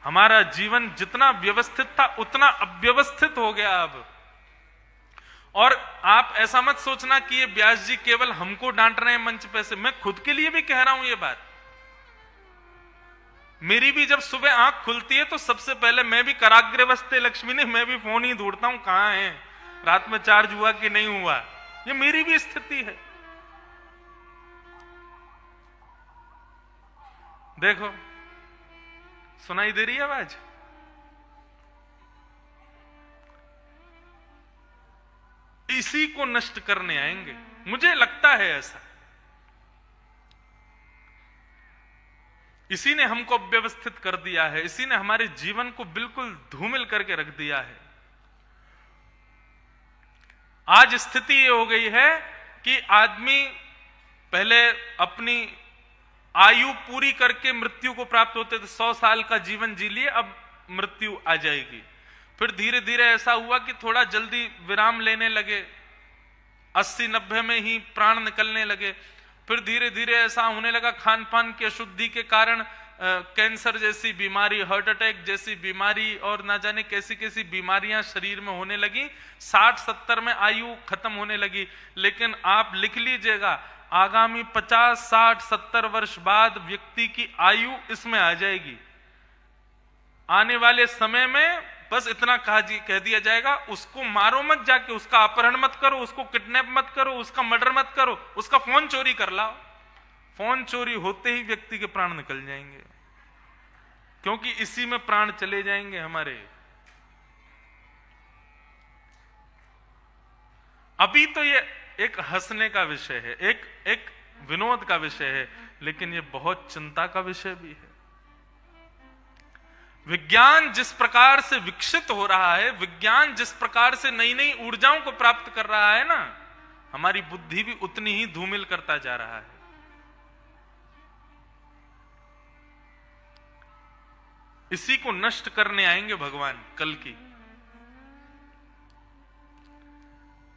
हमारा जीवन जितना व्यवस्थित था उतना अव्यवस्थित हो गया अब। और आप ऐसा मत सोचना कि ये व्यास जी केवल हमको डांट रहे हैं मंच पे से, मैं खुद के लिए भी कह रहा हूं ये बात। मेरी भी जब सुबह आंख खुलती है तो सबसे पहले मैं भी कराग्रे बसते लक्ष्मी ने, मैं भी फोन ही ढूंढता हूं कहां है, रात में चार्ज हुआ कि नहीं हुआ। ये मेरी भी स्थिति है। देखो सुनाई दे रही है आवाज? इसी को नष्ट करने आएंगे, मुझे लगता है ऐसा। इसी ने हमको अव्यवस्थित कर दिया है, इसी ने हमारे जीवन को बिल्कुल धूमिल करके रख दिया है। आज स्थिति ये हो गई है कि आदमी पहले अपनी आयु पूरी करके मृत्यु को प्राप्त होते थे, 100 साल का जीवन जी लिए, अब मृत्यु आ जाएगी। फिर धीरे धीरे ऐसा हुआ कि थोड़ा जल्दी विराम लेने लगे, 80-90 में ही प्राण निकलने लगे। फिर धीरे धीरे ऐसा होने लगा खान पान की अशुद्धि के कारण कैंसर जैसी बीमारी, हार्ट अटैक जैसी बीमारी और ना जाने कैसी कैसी बीमारियां शरीर में होने लगी। 60-70 में आयु खत्म होने लगी। लेकिन आप लिख लीजिएगा, आगामी 50, 60, 70 वर्ष बाद व्यक्ति की आयु इसमें आ जाएगी। आने वाले समय में बस इतना कह दिया जाएगा, उसको मारो मत जाके, उसका अपहरण मत करो, उसको किडनैप मत करो, उसका मर्डर मत करो, उसका फोन चोरी कर लाओ। फोन चोरी होते ही व्यक्ति के प्राण निकल जाएंगे, क्योंकि इसी में प्राण चले जाएंगे हमारे। अभी तो ये एक हंसने का विषय है, एक विनोद का विषय है, लेकिन ये बहुत चिंता का विषय भी है। विज्ञान जिस प्रकार से विकसित हो रहा है, विज्ञान जिस प्रकार से नई नई ऊर्जाओं को प्राप्त कर रहा है ना, हमारी बुद्धि भी उतनी ही धूमिल करता जा रहा है। इसी को नष्ट करने आएंगे भगवान कल की।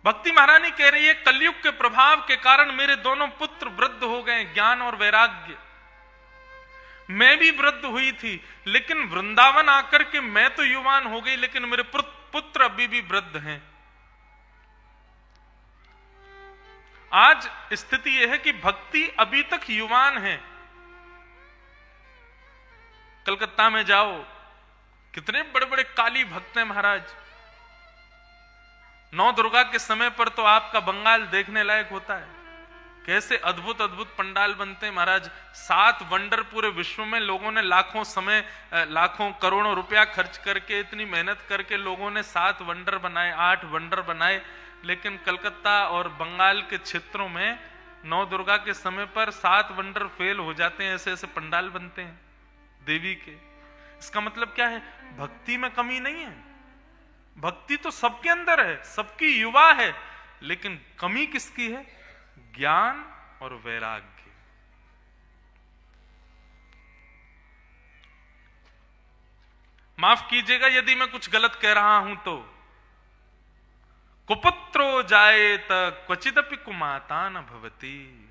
भक्ति महारानी कह रही है, कलयुग के प्रभाव के कारण मेरे दोनों पुत्र वृद्ध हो गए, ज्ञान और वैराग्य। मैं भी वृद्ध हुई थी, लेकिन वृंदावन आकर के मैं तो युवान हो गई, लेकिन मेरे पुत्र अभी भी वृद्ध हैं। आज स्थिति यह है कि भक्ति अभी तक युवान है। कलकत्ता में जाओ, कितने बड़े बड़े काली भक्त हैं महाराज। नौ दुर्गा के समय पर तो आपका बंगाल देखने लायक होता है, कैसे अद्भुत अद्भुत पंडाल बनते हैं महाराज। 7 वंडर पूरे विश्व में लोगों ने लाखों समय, लाखों करोड़ों रुपया खर्च करके, इतनी मेहनत करके लोगों ने 7 वंडर बनाए, 8 वंडर बनाए। लेकिन कलकत्ता और बंगाल के क्षेत्रों में नौ दुर्गा के समय पर 7 वंडर फेल हो जाते हैं, ऐसे ऐसे पंडाल बनते हैं देवी के। इसका मतलब क्या है? भक्ति में कमी नहीं है, भक्ति तो सबके अंदर है, सबकी युवा है, लेकिन कमी किसकी है? ज्ञान और वैराग्य। माफ कीजिएगा यदि मैं कुछ गलत कह रहा हूं तो। कुपुत्रो जायेत क्वचिदपि कुमाता न भवति।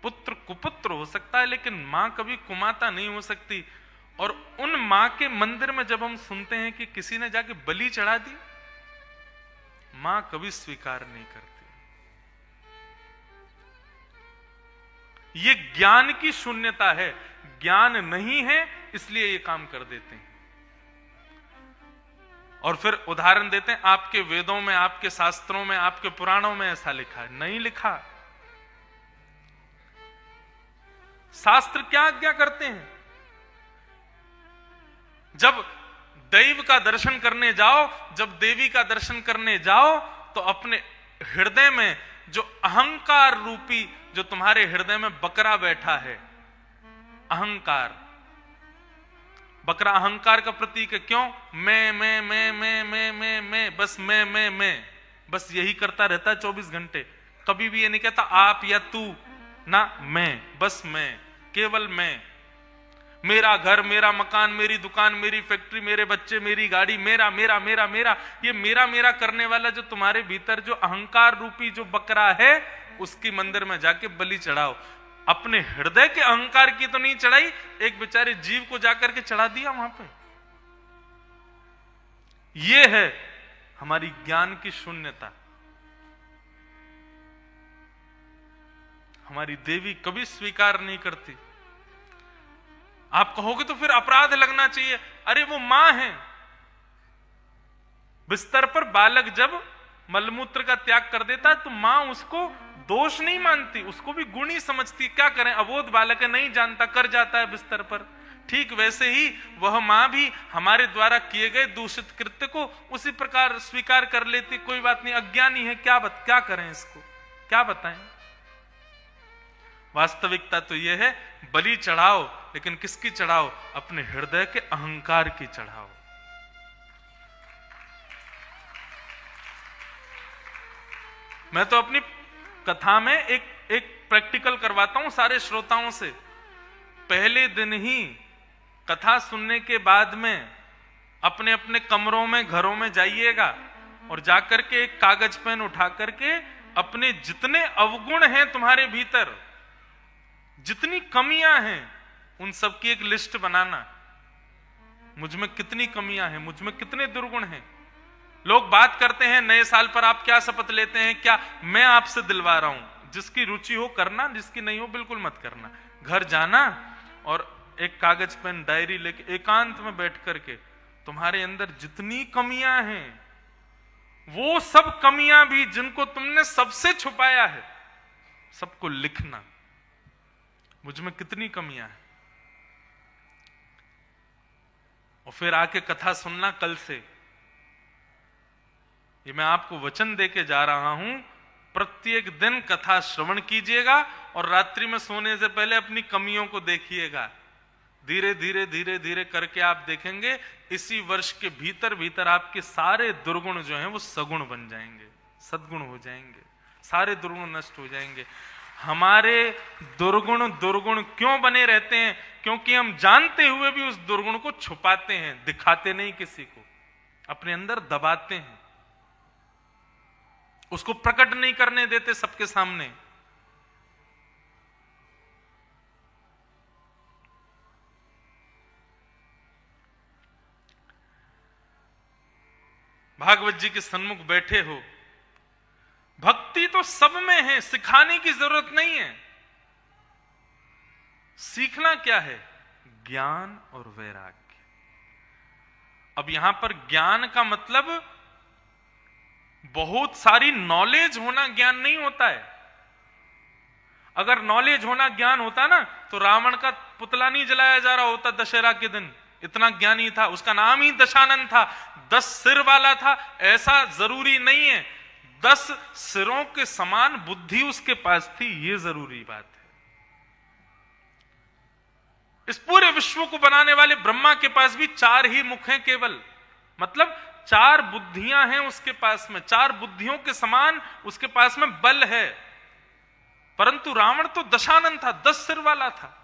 पुत्र कुपुत्र हो सकता है, लेकिन मां कभी कुमाता नहीं हो सकती। और उन मां के मंदिर में जब हम सुनते हैं कि किसी ने जाके बलि चढ़ा दी, मां कभी स्वीकार नहीं करती। ये ज्ञान की शून्यता है, ज्ञान नहीं है इसलिए ये काम कर देते हैं। और फिर उदाहरण देते हैं, आपके वेदों में, आपके शास्त्रों में, आपके पुराणों में ऐसा लिखा है, नहीं लिखा। शास्त्र क्या आज्ञा करते हैं? जब दैव का दर्शन करने जाओ, जब देवी का दर्शन करने जाओ, तो अपने हृदय में जो अहंकार रूपी, जो तुम्हारे हृदय में बकरा बैठा है, अहंकार, बकरा अहंकार का प्रतीक है। क्यों? मैं, बस मैं, बस यही करता रहता है 24 घंटे। कभी भी ये नहीं कहता आप या तू, ना, मैं, बस मैं, केवल मैं। मेरा घर, मेरा मकान, मेरी दुकान, मेरी फैक्ट्री, मेरे बच्चे, मेरी गाड़ी, मेरा मेरा मेरा मेरा। ये मेरा मेरा करने वाला जो तुम्हारे भीतर जो अहंकार रूपी जो बकरा है, उसकी मंदिर में जाके बलि चढ़ाओ। अपने हृदय के अहंकार की तो नहीं चढ़ाई, एक बेचारे जीव को जाकर के चढ़ा दिया वहां पे। ये है हमारी ज्ञान की शून्यता। हमारी देवी कभी स्वीकार नहीं करती। आप कहोगे तो फिर अपराध लगना चाहिए। अरे वो मां है। बिस्तर पर बालक जब मलमूत्र का त्याग कर देता है तो मां उसको दोष नहीं मानती, उसको भी गुण ही समझती। क्या करें, अबोध बालक है, नहीं जानता, कर जाता है बिस्तर पर। ठीक वैसे ही वह मां भी हमारे द्वारा किए गए दूषित कृत्य को उसी प्रकार स्वीकार कर लेती। कोई बात नहीं, अज्ञानी है, क्या करें इसको, क्या बताएं। वास्तविकता तो यह है, बलि चढ़ाओ, लेकिन किसकी चढ़ाओ? अपने हृदय के अहंकार की चढ़ाओ। मैं तो अपनी कथा में एक प्रैक्टिकल करवाता हूं सारे श्रोताओं से। पहले दिन ही कथा सुनने के बाद में अपने अपने कमरों में, घरों में जाइएगा और जाकर के एक कागज पेन उठा करके अपने जितने अवगुण हैं तुम्हारे भीतर, जितनी कमियां हैं, उन सब की एक लिस्ट बनाना। मुझ में कितनी कमियां हैं, मुझ में कितने दुर्गुण हैं। लोग बात करते हैं नए साल पर आप क्या शपथ लेते हैं, क्या? मैं आपसे दिलवा रहा हूं, जिसकी रुचि हो करना, जिसकी नहीं हो बिल्कुल मत करना। घर जाना और एक कागज पेन डायरी लेके एकांत में बैठ करके तुम्हारे अंदर जितनी कमियां हैं, वो सब कमियां भी जिनको तुमने सबसे छुपाया है, सबको लिखना। मुझ में कितनी कमियां हैं। और फिर आके कथा सुनना कल से। ये मैं आपको वचन देके जा रहा हूं, प्रत्येक दिन कथा श्रवण कीजिएगा और रात्रि में सोने से पहले अपनी कमियों को देखिएगा। धीरे धीरे धीरे धीरे करके आप देखेंगे इसी वर्ष के भीतर भीतर आपके सारे दुर्गुण जो हैं वो सगुण बन जाएंगे, सद्गुण हो जाएंगे, सारे दुर्गुण नष्ट हो जाएंगे। हमारे दुर्गुण क्यों बने रहते हैं? क्योंकि हम जानते हुए भी उस दुर्गुण को छुपाते हैं, दिखाते नहीं किसी को, अपने अंदर दबाते हैं, उसको प्रकट नहीं करने देते सबके सामने। भागवत जी के सन्मुख बैठे हो, भक्ति तो सब में है, सिखाने की जरूरत नहीं है। सीखना क्या है? ज्ञान और वैराग्य। अब यहां पर ज्ञान का मतलब बहुत सारी नॉलेज होना ज्ञान नहीं होता है। अगर नॉलेज होना ज्ञान होता ना तो रावण का पुतला नहीं जलाया जा रहा होता दशहरा के दिन। इतना ज्ञानी था, उसका नाम ही दशानन था, 10 सिर वाला था। ऐसा जरूरी नहीं है 10 सिरों के समान बुद्धि उसके पास थी, यह जरूरी बात है। इस पूरे विश्व को बनाने वाले ब्रह्मा के पास भी 4 ही मुख हैं केवल, मतलब 4 बुद्धियां हैं उसके पास में, 4 बुद्धियों के समान उसके पास में बल है। परंतु रावण तो दशानन था, 10 सिर वाला था।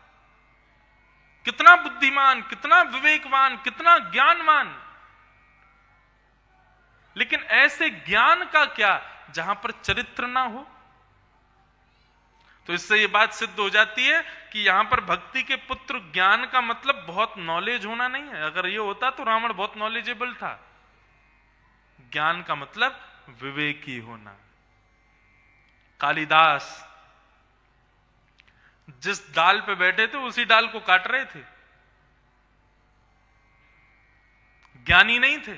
कितना बुद्धिमान, कितना विवेकवान, कितना ज्ञानवान। लेकिन ऐसे ज्ञान का क्या जहां पर चरित्र ना हो। तो इससे यह बात सिद्ध हो जाती है कि यहां पर भक्ति के पुत्र ज्ञान का मतलब बहुत नॉलेज होना नहीं है। अगर यह होता तो रावण बहुत नॉलेजेबल था। ज्ञान का मतलब विवेकी होना। कालिदास जिस डाल पे बैठे थे उसी डाल को काट रहे थे, ज्ञानी नहीं थे।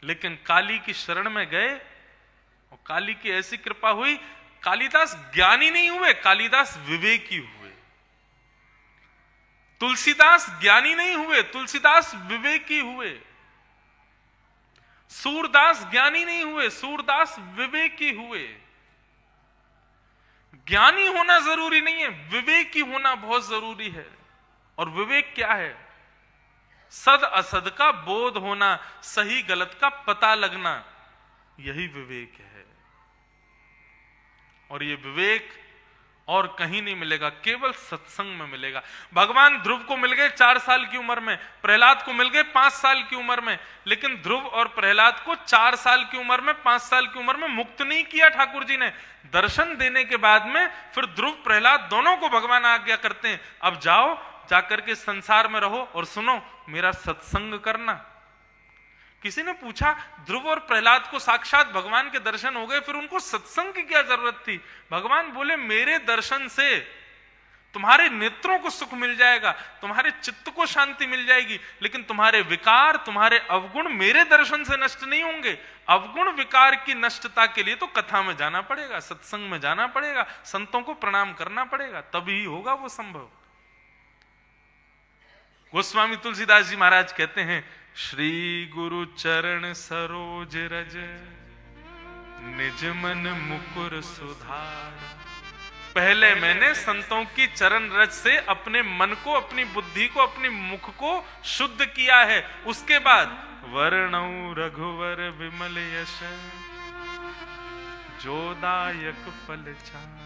लेकिन काली की शरण में गए और काली की ऐसी कृपा हुई, कालिदास ज्ञानी नहीं हुए, कालिदास विवेकी हुए। तुलसीदास ज्ञानी नहीं हुए, तुलसीदास विवेकी हुए। सूरदास ज्ञानी नहीं हुए, सूरदास विवेकी हुए। ज्ञानी होना जरूरी नहीं है, विवेकी होना बहुत जरूरी है। और विवेक क्या है? सद असद का बोध होना, सही गलत का पता लगना, यही विवेक है। और ये विवेक और कहीं नहीं मिलेगा, केवल सत्संग में मिलेगा। भगवान ध्रुव को मिल गए 4 साल की उम्र में, प्रहलाद को मिल गए 5 साल की उम्र में, लेकिन ध्रुव और प्रहलाद को 4 साल की उम्र में, 5 साल की उम्र में मुक्त नहीं किया ठाकुर जी ने। दर्शन देने के बाद में फिर ध्रुव प्रहलाद दोनों को भगवान आज्ञा करते हैं, अब जाओ, जाकर के संसार में रहो और सुनो, मेरा सत्संग करना। किसी ने पूछा, ध्रुव और प्रहलाद को साक्षात भगवान के दर्शन हो गए, फिर उनको सत्संग की क्या जरूरत थी? भगवान बोले, मेरे दर्शन से तुम्हारे नेत्रों को सुख मिल जाएगा, तुम्हारे चित्त को शांति मिल जाएगी, लेकिन तुम्हारे विकार, तुम्हारे अवगुण मेरे दर्शन से नष्ट नहीं होंगे। अवगुण विकार की नष्टता के लिए तो कथा में जाना पड़ेगा, सत्संग में जाना पड़ेगा, संतों को प्रणाम करना पड़ेगा, तभी होगा वो संभव। गोस्वामी तुलसीदास जी महाराज कहते हैं, श्री गुरु चरण सरोज रज, निज मन मुकुर सुधार। पहले मैंने संतों की चरण रज से अपने मन को, अपनी बुद्धि को, अपनी मुख को शुद्ध किया है। उसके बाद वर्णौ रघुवर विमल यश, जोदायक फल चार।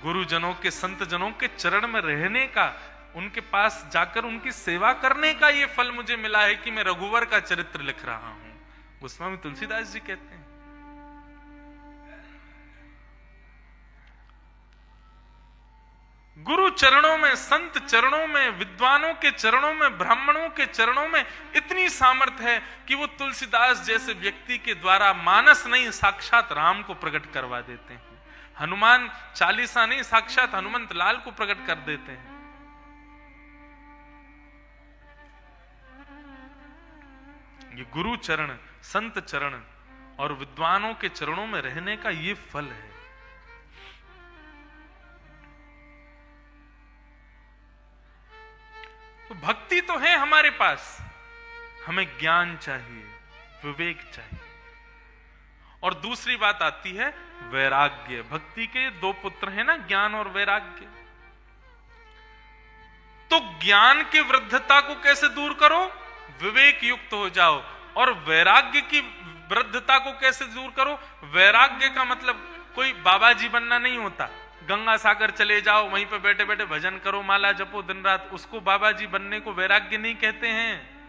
गुरुजनों के, संत जनों के चरण में रहने का, उनके पास जाकर उनकी सेवा करने का ये फल मुझे मिला है कि मैं रघुवर का चरित्र लिख रहा हूं। गोस्वामी तुलसीदास जी कहते हैं। गुरु चरणों में, संत चरणों में, विद्वानों के चरणों में, ब्राह्मणों के चरणों में इतनी सामर्थ्य है कि वो तुलसीदास जैसे व्यक्ति के द्वारा मानस नहीं, साक्षात राम को प्रकट करवा देते हैं। हनुमान चालीसा नहीं, साक्षात हनुमंत लाल को प्रकट कर देते हैं। ये गुरु चरण, संत चरण और विद्वानों के चरणों में रहने का ये फल है। तो भक्ति तो है हमारे पास, हमें ज्ञान चाहिए, विवेक चाहिए। और दूसरी बात आती है वैराग्य। भक्ति के 2 पुत्र हैं ना, ज्ञान और वैराग्य। तो ज्ञान की वृद्धता को कैसे दूर करो? विवेक युक्त हो जाओ। और वैराग्य की वृद्धता को कैसे दूर करो? वैराग्य का मतलब कोई बाबा जी बनना नहीं होता, गंगा सागर चले जाओ, वहीं पे बैठे बैठे भजन करो, माला जपो दिन रात, उसको बाबा जी बनने को वैराग्य नहीं कहते हैं।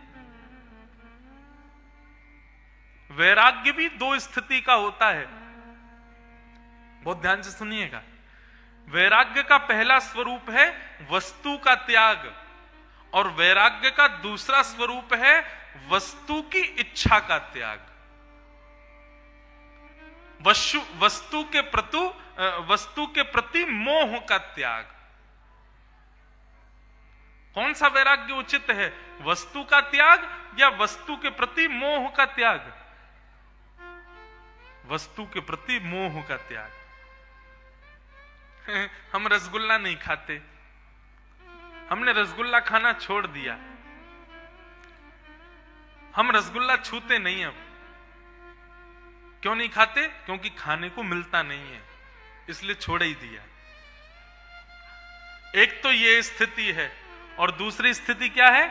वैराग्य भी 2 स्थिति का होता है, बहुत ध्यान से सुनिएगा। वैराग्य का पहला स्वरूप है वस्तु का त्याग, और वैराग्य का दूसरा स्वरूप है वस्तु की इच्छा का त्याग। वस्तु के प्रति मोह का त्याग। कौन सा वैराग्य उचित है? वस्तु का त्याग या वस्तु के प्रति मोह का त्याग? वस्तु के प्रति मोह का त्याग। हम रसगुल्ला नहीं खाते, हमने रसगुल्ला खाना छोड़ दिया, हम रसगुल्ला छूते नहीं। अब क्यों नहीं खाते? क्योंकि खाने को मिलता नहीं है, इसलिए छोड़ ही दिया। एक तो ये स्थिति है, और दूसरी स्थिति क्या है?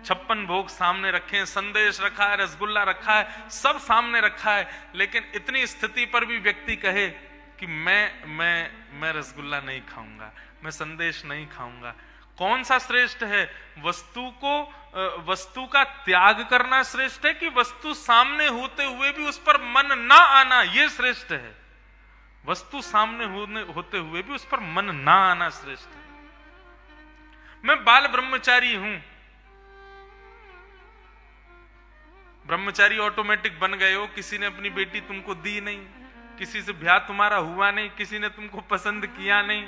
56 भोग सामने रखे हैं, संदेश रखा है, रसगुल्ला रखा है, सब सामने रखा है, लेकिन इतनी स्थिति पर भी व्यक्ति कहे कि मैं रसगुल्ला नहीं खाऊंगा, मैं संदेश नहीं खाऊंगा। कौन सा श्रेष्ठ है? वस्तु का त्याग करना श्रेष्ठ है कि वस्तु सामने होते हुए भी उस पर मन ना आना, यह श्रेष्ठ है? वस्तु सामने होते हुए भी उस पर मन ना आना श्रेष्ठ है। मैं बाल ब्रह्मचारी हूं, ब्रह्मचारी ऑटोमेटिक बन गए हो, किसी ने अपनी बेटी तुमको दी नहीं, किसी से ब्याह तुम्हारा हुआ नहीं, किसी ने तुमको पसंद किया नहीं,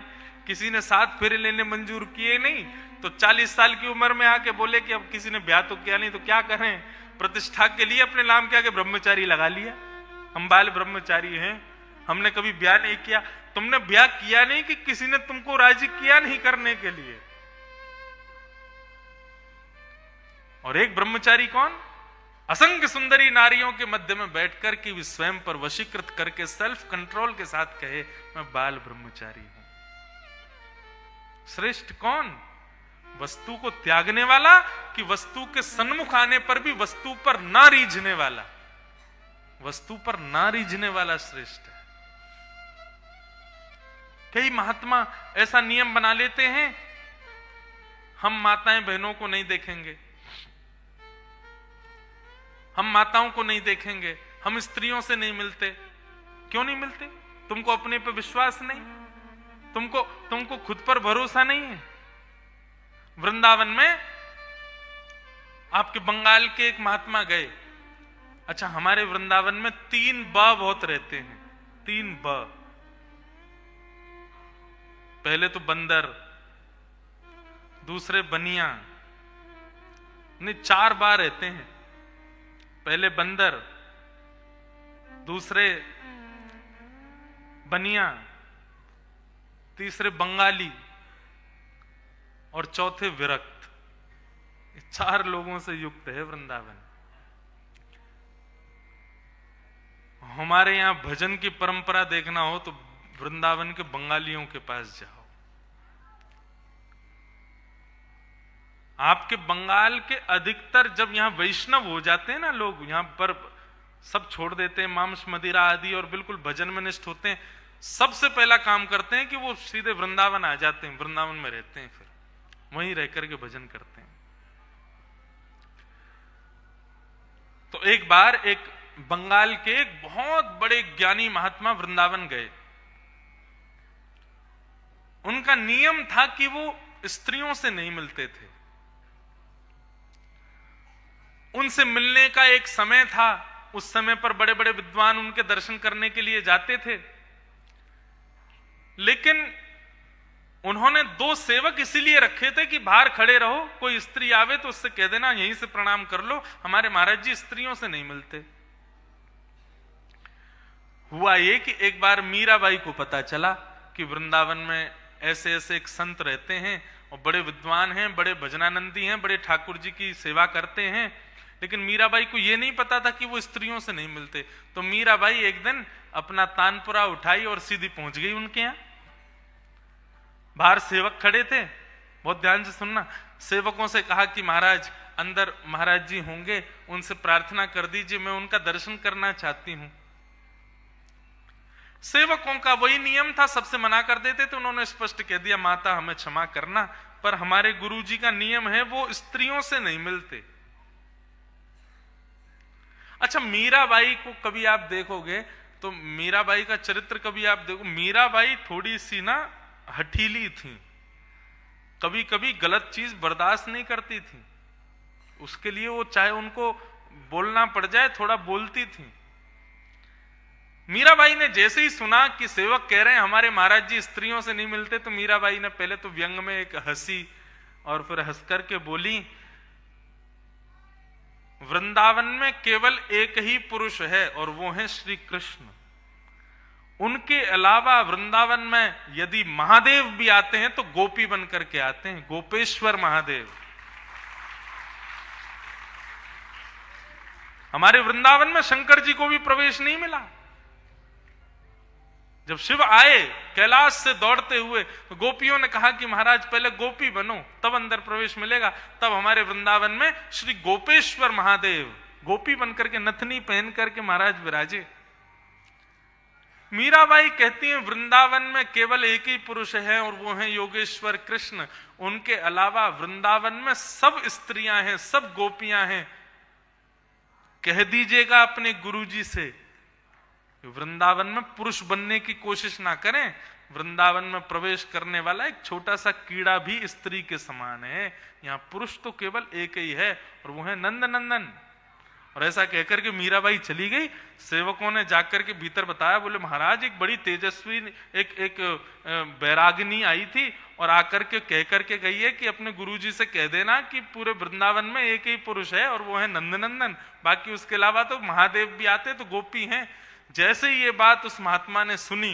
किसी ने 7 फेरे लेने मंजूर किए नहीं, तो 40 साल की उम्र में आके बोले कि अब किसी ने ब्याह तो किया नहीं, तो क्या करें? प्रतिष्ठा के लिए अपने नाम के आगे ब्रह्मचारी लगा लिया। हम बाल ब्रह्मचारी हैं, हमने कभी ब्याह नहीं किया। तुमने ब्याह किया नहीं कि किसी ने तुमको राजी किया नहीं करने के लिए। और एक ब्रह्मचारी कौन? असंख्य सुंदरी नारियों के मध्य में बैठकर के भी स्वयं पर वशीकृत करके सेल्फ कंट्रोल के साथ कहे मैं बाल ब्रह्मचारी हूं। श्रेष्ठ कौन? वस्तु को त्यागने वाला कि वस्तु के सन्मुख आने पर भी वस्तु पर ना रीझने वाला? वस्तु पर ना रीझने वाला श्रेष्ठ है। कई महात्मा ऐसा नियम बना लेते हैं, हम माताएं बहनों को नहीं देखेंगे, हम माताओं को नहीं देखेंगे, हम स्त्रियों से नहीं मिलते। क्यों नहीं मिलते? तुमको अपने पे विश्वास नहीं, तुमको खुद पर भरोसा नहीं है। वृंदावन में आपके बंगाल के एक महात्मा गए। अच्छा, हमारे वृंदावन में 3 ब बहुत रहते हैं, 3 ब। पहले तो बंदर, दूसरे बनिया, नहीं 4 बार रहते हैं। पहले बंदर, दूसरे बनिया, तीसरे बंगाली और चौथे विरक्त। 4 लोगों से युक्त है वृंदावन। हमारे यहां भजन की परंपरा देखना हो तो वृंदावन के बंगालियों के पास जाओ। आपके बंगाल के अधिकतर जब यहां वैष्णव हो जाते हैं ना लोग, यहां पर सब छोड़ देते हैं, मांस मदिरा आदि, और बिल्कुल भजन में निष्ठ होते हैं, सबसे पहला काम करते हैं कि वो सीधे वृंदावन आ जाते हैं, वृंदावन में रहते हैं, फिर वहीं रह करके भजन करते हैं। तो एक बार एक बंगाल के एक बहुत बड़े ज्ञानी महात्मा वृंदावन गए। उनका नियम था कि वो स्त्रियों से नहीं मिलते थे। उनसे मिलने का एक समय था, उस समय पर बड़े बड़े विद्वान उनके दर्शन करने के लिए जाते थे। लेकिन उन्होंने 2 सेवक इसीलिए रखे थे कि बाहर खड़े रहो, कोई स्त्री आवे तो उससे कह देना यहीं से प्रणाम कर लो, हमारे महाराज जी स्त्रियों से नहीं मिलते। हुआ ये कि एक बार मीराबाई को पता चला कि वृंदावन में ऐसे ऐसे एक संत रहते हैं और बड़े विद्वान हैं, बड़े भजनानंदी हैं, बड़े ठाकुर जी की सेवा करते हैं। लेकिन मीराबाई को यह नहीं पता था कि वो स्त्रियों से नहीं मिलते। तो मीराबाई एक दिन अपना तानपुरा उठाई और सीधी पहुंच गई उनके यहां। बाहर सेवक खड़े थे, बहुत ध्यान से सुनना। सेवकों से कहा कि महाराज अंदर महाराज जी होंगे, उनसे प्रार्थना कर दीजिए, मैं उनका दर्शन करना चाहती हूं। सेवकों का वही नियम था, सबसे मना कर देते थे। उन्होंने स्पष्ट कह दिया, माता हमें क्षमा करना, पर हमारे गुरुजी का नियम है वो स्त्रियों से नहीं मिलते। अच्छा, मीराबाई को कभी आप देखोगे तो मीराबाई का चरित्र कभी आप देखो, मीराबाई थोड़ी सी ना हठीली थी, कभी कभी गलत चीज बर्दाश्त नहीं करती थी। उसके लिए वो चाहे उनको बोलना पड़ जाए, थोड़ा बोलती थी। मीराबाई ने जैसे ही सुना कि सेवक कह रहे हैं हमारे महाराज जी स्त्रियों से नहीं मिलते, तो मीराबाई ने पहले तो व्यंग में एक हंसी और फिर हंस करके बोली, वृंदावन में केवल एक ही पुरुष है और वो है श्री कृष्ण। उनके अलावा वृंदावन में यदि महादेव भी आते हैं तो गोपी बन करके आते हैं, गोपेश्वर महादेव। हमारे वृंदावन में शंकर जी को भी प्रवेश नहीं मिला। जब शिव आए कैलाश से दौड़ते हुए तो गोपियों ने कहा कि महाराज पहले गोपी बनो तब अंदर प्रवेश मिलेगा। तब हमारे वृंदावन में श्री गोपेश्वर महादेव गोपी बनकर के नथनी पहन करके महाराज विराजे। मीराबाई कहती हैं वृंदावन में केवल एक ही पुरुष है और वो है योगेश्वर कृष्ण। उनके अलावा वृंदावन में सब स्त्रियां हैं, सब गोपियां हैं। कह दीजिएगा अपने गुरुजी से वृंदावन में पुरुष बनने की कोशिश ना करें। वृंदावन में प्रवेश करने वाला एक छोटा सा कीड़ा भी स्त्री के समान है। यहां पुरुष तो केवल एक ही है और वो है नंद नंदन। और ऐसा कहकर के मीराबाई चली गई। सेवकों ने जाकर के भीतर बताया, बोले महाराज एक बड़ी तेजस्वी एक बैरागिनी आई थी और आकर के कहकर के गई है कि अपने गुरुजी से कह देना कि पूरे वृंदावन में एक ही पुरुष है और वो है नंदनंदन, बाकी उसके अलावा तो महादेव भी आते तो गोपी हैं। जैसे ही ये बात उस महात्मा ने सुनी,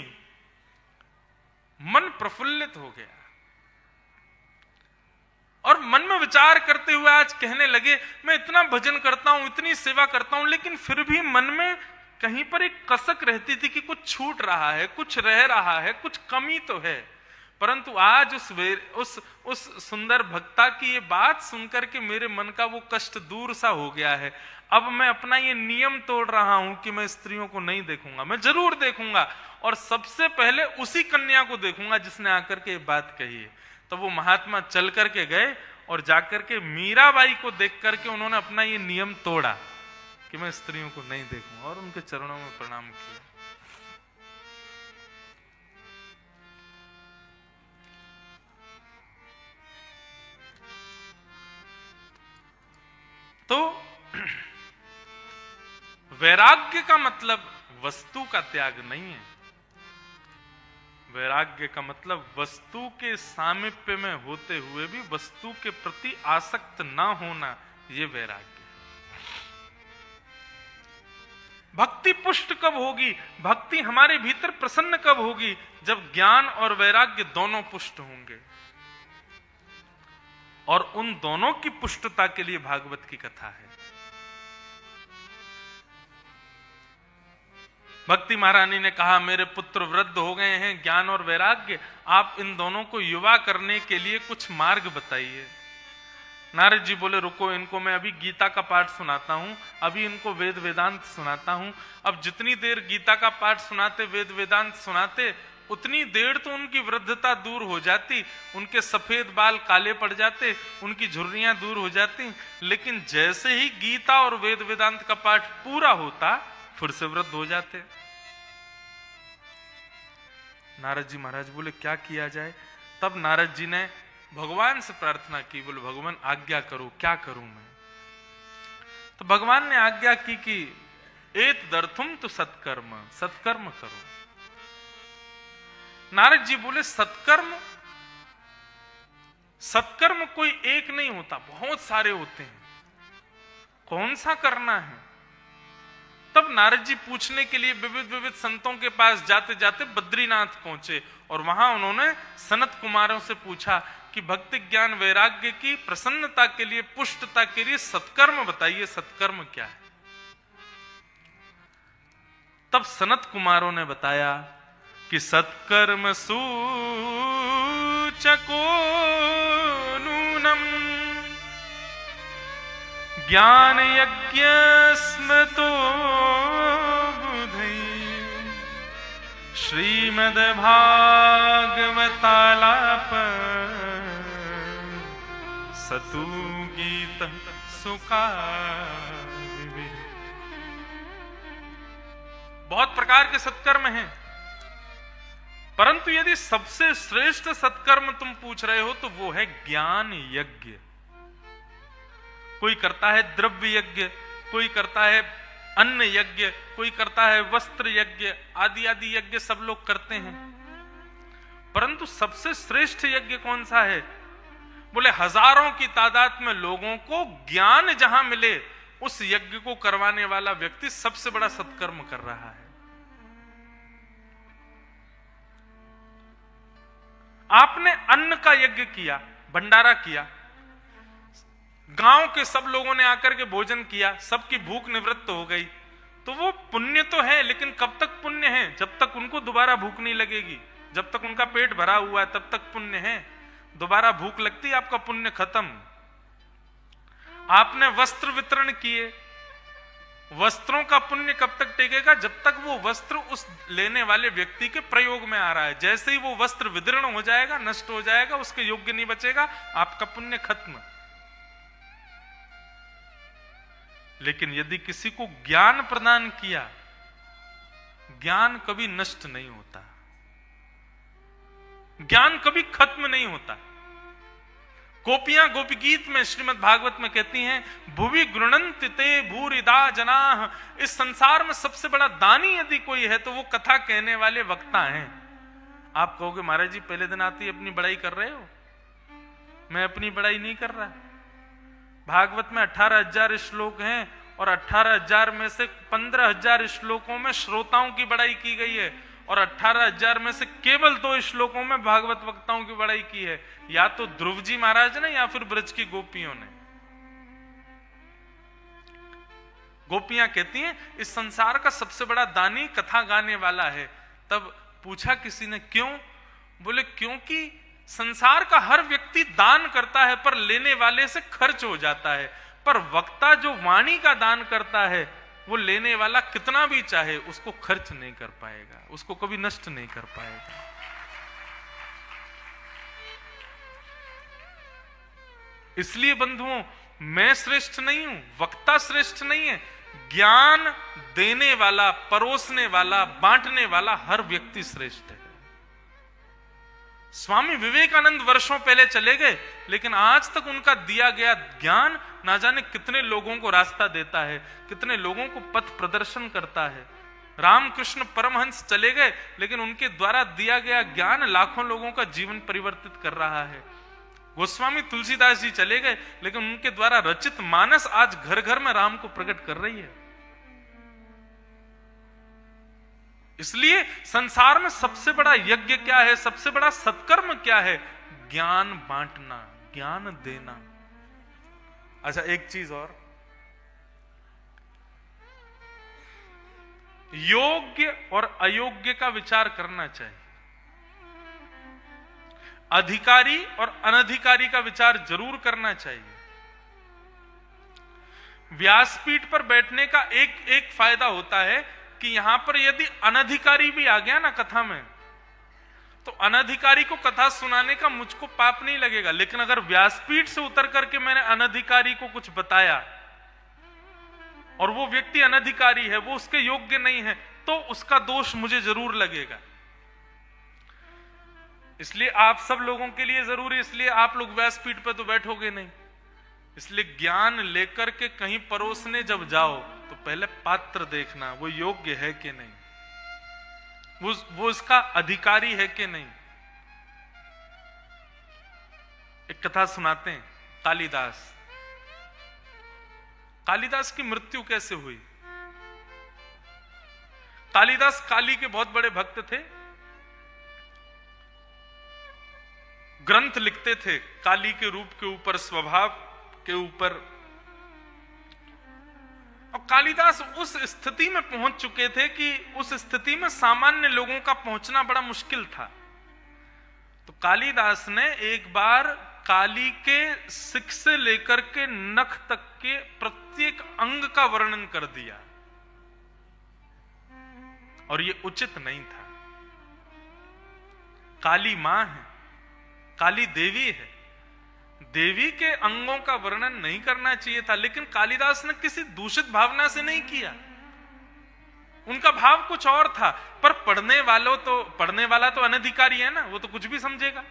मन प्रफुल्लित हो गया और मन में विचार करते हुए आज कहने लगे, मैं इतना भजन करता हूं, इतनी सेवा करता हूं, लेकिन फिर भी मन में कहीं पर एक कसक रहती थी कि कुछ छूट रहा है, कुछ रह रहा है, कुछ कमी तो है। परंतु आज उस सुंदर भक्ता की ये बात सुनकर के मेरे मन का वो कष्ट दूर सा हो गया है। अब मैं अपना ये नियम तोड़ रहा हूं कि मैं स्त्रियों को नहीं देखूंगा। मैं जरूर देखूंगा और सबसे पहले उसी कन्या को देखूंगा जिसने आकर के ये बात कही है। तो वो महात्मा चल करके गए और जाकर के मीराबाई को देख करके उन्होंने अपना ये नियम तोड़ा कि मैं स्त्रियों को नहीं देखूंगा और उनके चरणों में प्रणाम किया। तो वैराग्य का मतलब वस्तु का त्याग नहीं है। वैराग्य का मतलब वस्तु के सामीप्य में होते हुए भी वस्तु के प्रति आसक्त ना होना, ये वैराग्य। भक्ति पुष्ट कब होगी, भक्ति हमारे भीतर प्रसन्न कब होगी? जब ज्ञान और वैराग्य दोनों पुष्ट होंगे। और उन दोनों की पुष्टता के लिए भागवत की कथा है। भक्ति महारानी ने कहा, मेरे पुत्र वृद्ध हो गए हैं, ज्ञान और वैराग्य, आप इन दोनों को युवा करने के लिए कुछ मार्ग बताइए। नारद जी बोले, रुको, इनको मैं अभी गीता का पाठ सुनाता हूं, अभी इनको वेद वेदांत सुनाता हूं। अब जितनी देर गीता का पाठ सुनाते, वेद वेदांत सुनाते, उतनी देर तो उनकी वृद्धता दूर हो जाती, उनके सफेद बाल काले पड़ जाते, उनकी झुर्रियां दूर हो जाती। लेकिन जैसे ही गीता और वेद वेदांत का पाठ पूरा होता, फिर से वृद्ध हो जाते। नारद जी महाराज बोले, क्या किया जाए? तब नारद जी ने भगवान से प्रार्थना की, बोले, भगवान आज्ञा करो, क्या करूं मैं? तो भगवान ने आज्ञा की कि एत दर्थुम तो सत्कर्म, सत्कर्म करो। नारद जी बोले, सत्कर्म, सत्कर्म कोई एक नहीं होता, बहुत सारे होते हैं, कौन सा करना है? तब नारद जी पूछने के लिए विविध विविध संतों के पास जाते जाते बद्रीनाथ पहुंचे और वहां उन्होंने सनत कुमारों से पूछा कि भक्ति ज्ञान वैराग्य की प्रसन्नता के लिए, पुष्टता के लिए सत्कर्म बताइए, सत्कर्म क्या है? तब सनत कुमारों ने बताया कि सत्कर्म सूचको नूनम ज्ञान यज्ञ स्मृतो बुधै श्रीमद् भागवतालाप सतु गीत सुखा। बहुत प्रकार के सत्कर्म हैं, परंतु यदि सबसे श्रेष्ठ सत्कर्म तुम पूछ रहे हो तो वो है ज्ञान यज्ञ। कोई करता है द्रव्य यज्ञ, कोई करता है अन्न यज्ञ, कोई करता है वस्त्र यज्ञ, आदि आदि यज्ञ सब लोग करते हैं। परंतु सबसे श्रेष्ठ यज्ञ कौन सा है? बोले, हजारों की तादाद में लोगों को ज्ञान जहां मिले, उस यज्ञ को करवाने वाला व्यक्ति सबसे बड़ा सत्कर्म कर रहा है। आपने अन्न का यज्ञ किया, भंडारा किया, गांव के सब लोगों ने आकर के भोजन किया, सबकी भूख निवृत्त हो गई, तो वो पुण्य तो है, लेकिन कब तक पुण्य है? जब तक उनको दोबारा भूख नहीं लगेगी, जब तक उनका पेट भरा हुआ है तब तक पुण्य है। दोबारा भूख लगती है, आपका पुण्य खत्म। आपने वस्त्र वितरण किए, वस्त्रों का पुण्य कब तक टेकेगा? जब तक वो वस्त्र उस लेने वाले व्यक्ति के प्रयोग में आ रहा है। जैसे ही वो वस्त्र विदीर्ण हो जाएगा, नष्ट हो जाएगा, उसके योग्य नहीं बचेगा, आपका पुण्य खत्म। लेकिन यदि किसी को ज्ञान प्रदान किया, ज्ञान कभी नष्ट नहीं होता, ज्ञान कभी खत्म नहीं होता। गोपियां गोपी गीत में श्रीमद् भागवत में कहती हैं, भुवि गृणन्ति ते भूरिदा जनाः। इस संसार में सबसे बड़ा दानी यदि कोई है तो वो कथा कहने वाले वक्ता हैं। आप कहोगे, महाराज जी पहले दिन आती अपनी बड़ाई कर रहे हो। मैं अपनी बड़ाई नहीं कर रहा। भागवत में 18,000 श्लोक हैं और 18,000 में से 15,000 श्लोकों में श्रोताओं की बड़ाई की गई है और 18,000 में से केवल 2 श्लोकों में भागवत वक्ताओं की बड़ाई की है, या तो ध्रुव जी महाराज ने या फिर ब्रज की गोपियों ने। गोपियां कहती हैं इस संसार का सबसे बड़ा दानी कथा गाने वाला है। तब पूछा किसी ने, क्यों? बोले क्योंकि संसार का हर व्यक्ति दान करता है पर लेने वाले से खर्च हो जाता है, पर वक्ता जो वाणी का दान करता है वो लेने वाला कितना भी चाहे उसको खर्च नहीं कर पाएगा, उसको कभी नष्ट नहीं कर पाएगा। इसलिए बंधुओं, मैं श्रेष्ठ नहीं हूं, वक्ता श्रेष्ठ नहीं है, ज्ञान देने वाला, परोसने वाला, बांटने वाला हर व्यक्ति श्रेष्ठ है। स्वामी विवेकानंद वर्षों पहले चले गए, लेकिन आज तक उनका दिया गया ज्ञान ना जाने कितने लोगों को रास्ता देता है, कितने लोगों को पथ प्रदर्शन करता है। रामकृष्ण परमहंस चले गए, लेकिन उनके द्वारा दिया गया ज्ञान लाखों लोगों का जीवन परिवर्तित कर रहा है। गोस्वामी तुलसीदास जी चले गए, लेकिन उनके द्वारा रचित मानस आज घर घर में राम को प्रकट कर रही है। इसलिए संसार में सबसे बड़ा यज्ञ क्या है, सबसे बड़ा सत्कर्म क्या है? ज्ञान बांटना, ज्ञान देना। अच्छा, एक चीज और, योग्य और अयोग्य का विचार करना चाहिए। अधिकारी और अनधिकारी का विचार जरूर करना चाहिए। व्यासपीठ पर बैठने का एक फायदा होता है कि यहां पर यदि अनधिकारी भी आ गया ना कथा में, तो अनधिकारी को कथा सुनाने का मुझको पाप नहीं लगेगा। लेकिन अगर व्यासपीठ से उतर करके मैंने अनधिकारी को कुछ बताया और वो व्यक्ति अनधिकारी है, वो उसके योग्य नहीं है, तो उसका दोष मुझे जरूर लगेगा। इसलिए आप सब लोगों के लिए जरूरी, इसलिए आप लोग व्यासपीठ पे तो बैठोगे नहीं, इसलिए ज्ञान लेकर के कहीं परोसने जब जाओ तो पहले पात्र देखना, वो योग्य है कि नहीं, वो इसका अधिकारी है कि नहीं। एक कथा सुनाते हैं, कालिदास। कालिदास की मृत्यु कैसे हुई? कालिदास काली के बहुत बड़े भक्त थे, ग्रंथ लिखते थे काली के रूप के ऊपर, स्वभाव के ऊपर। और कालिदास उस स्थिति में पहुंच चुके थे कि उस स्थिति में सामान्य लोगों का पहुंचना बड़ा मुश्किल था। तो कालिदास ने एक बार काली के सिक से लेकर के नख तक के प्रत्येक अंग का वर्णन कर दिया, और यह उचित नहीं था। काली मां है, काली देवी है, देवी के अंगों का वर्णन नहीं करना चाहिए था, लेकिन कालिदास ने किसी दूषित भावना से नहीं किया। उनका भाव कुछ और था, पर पढ़ने वाला तो अनधिकारी है ना, वो तो कुछ भी समझेगा।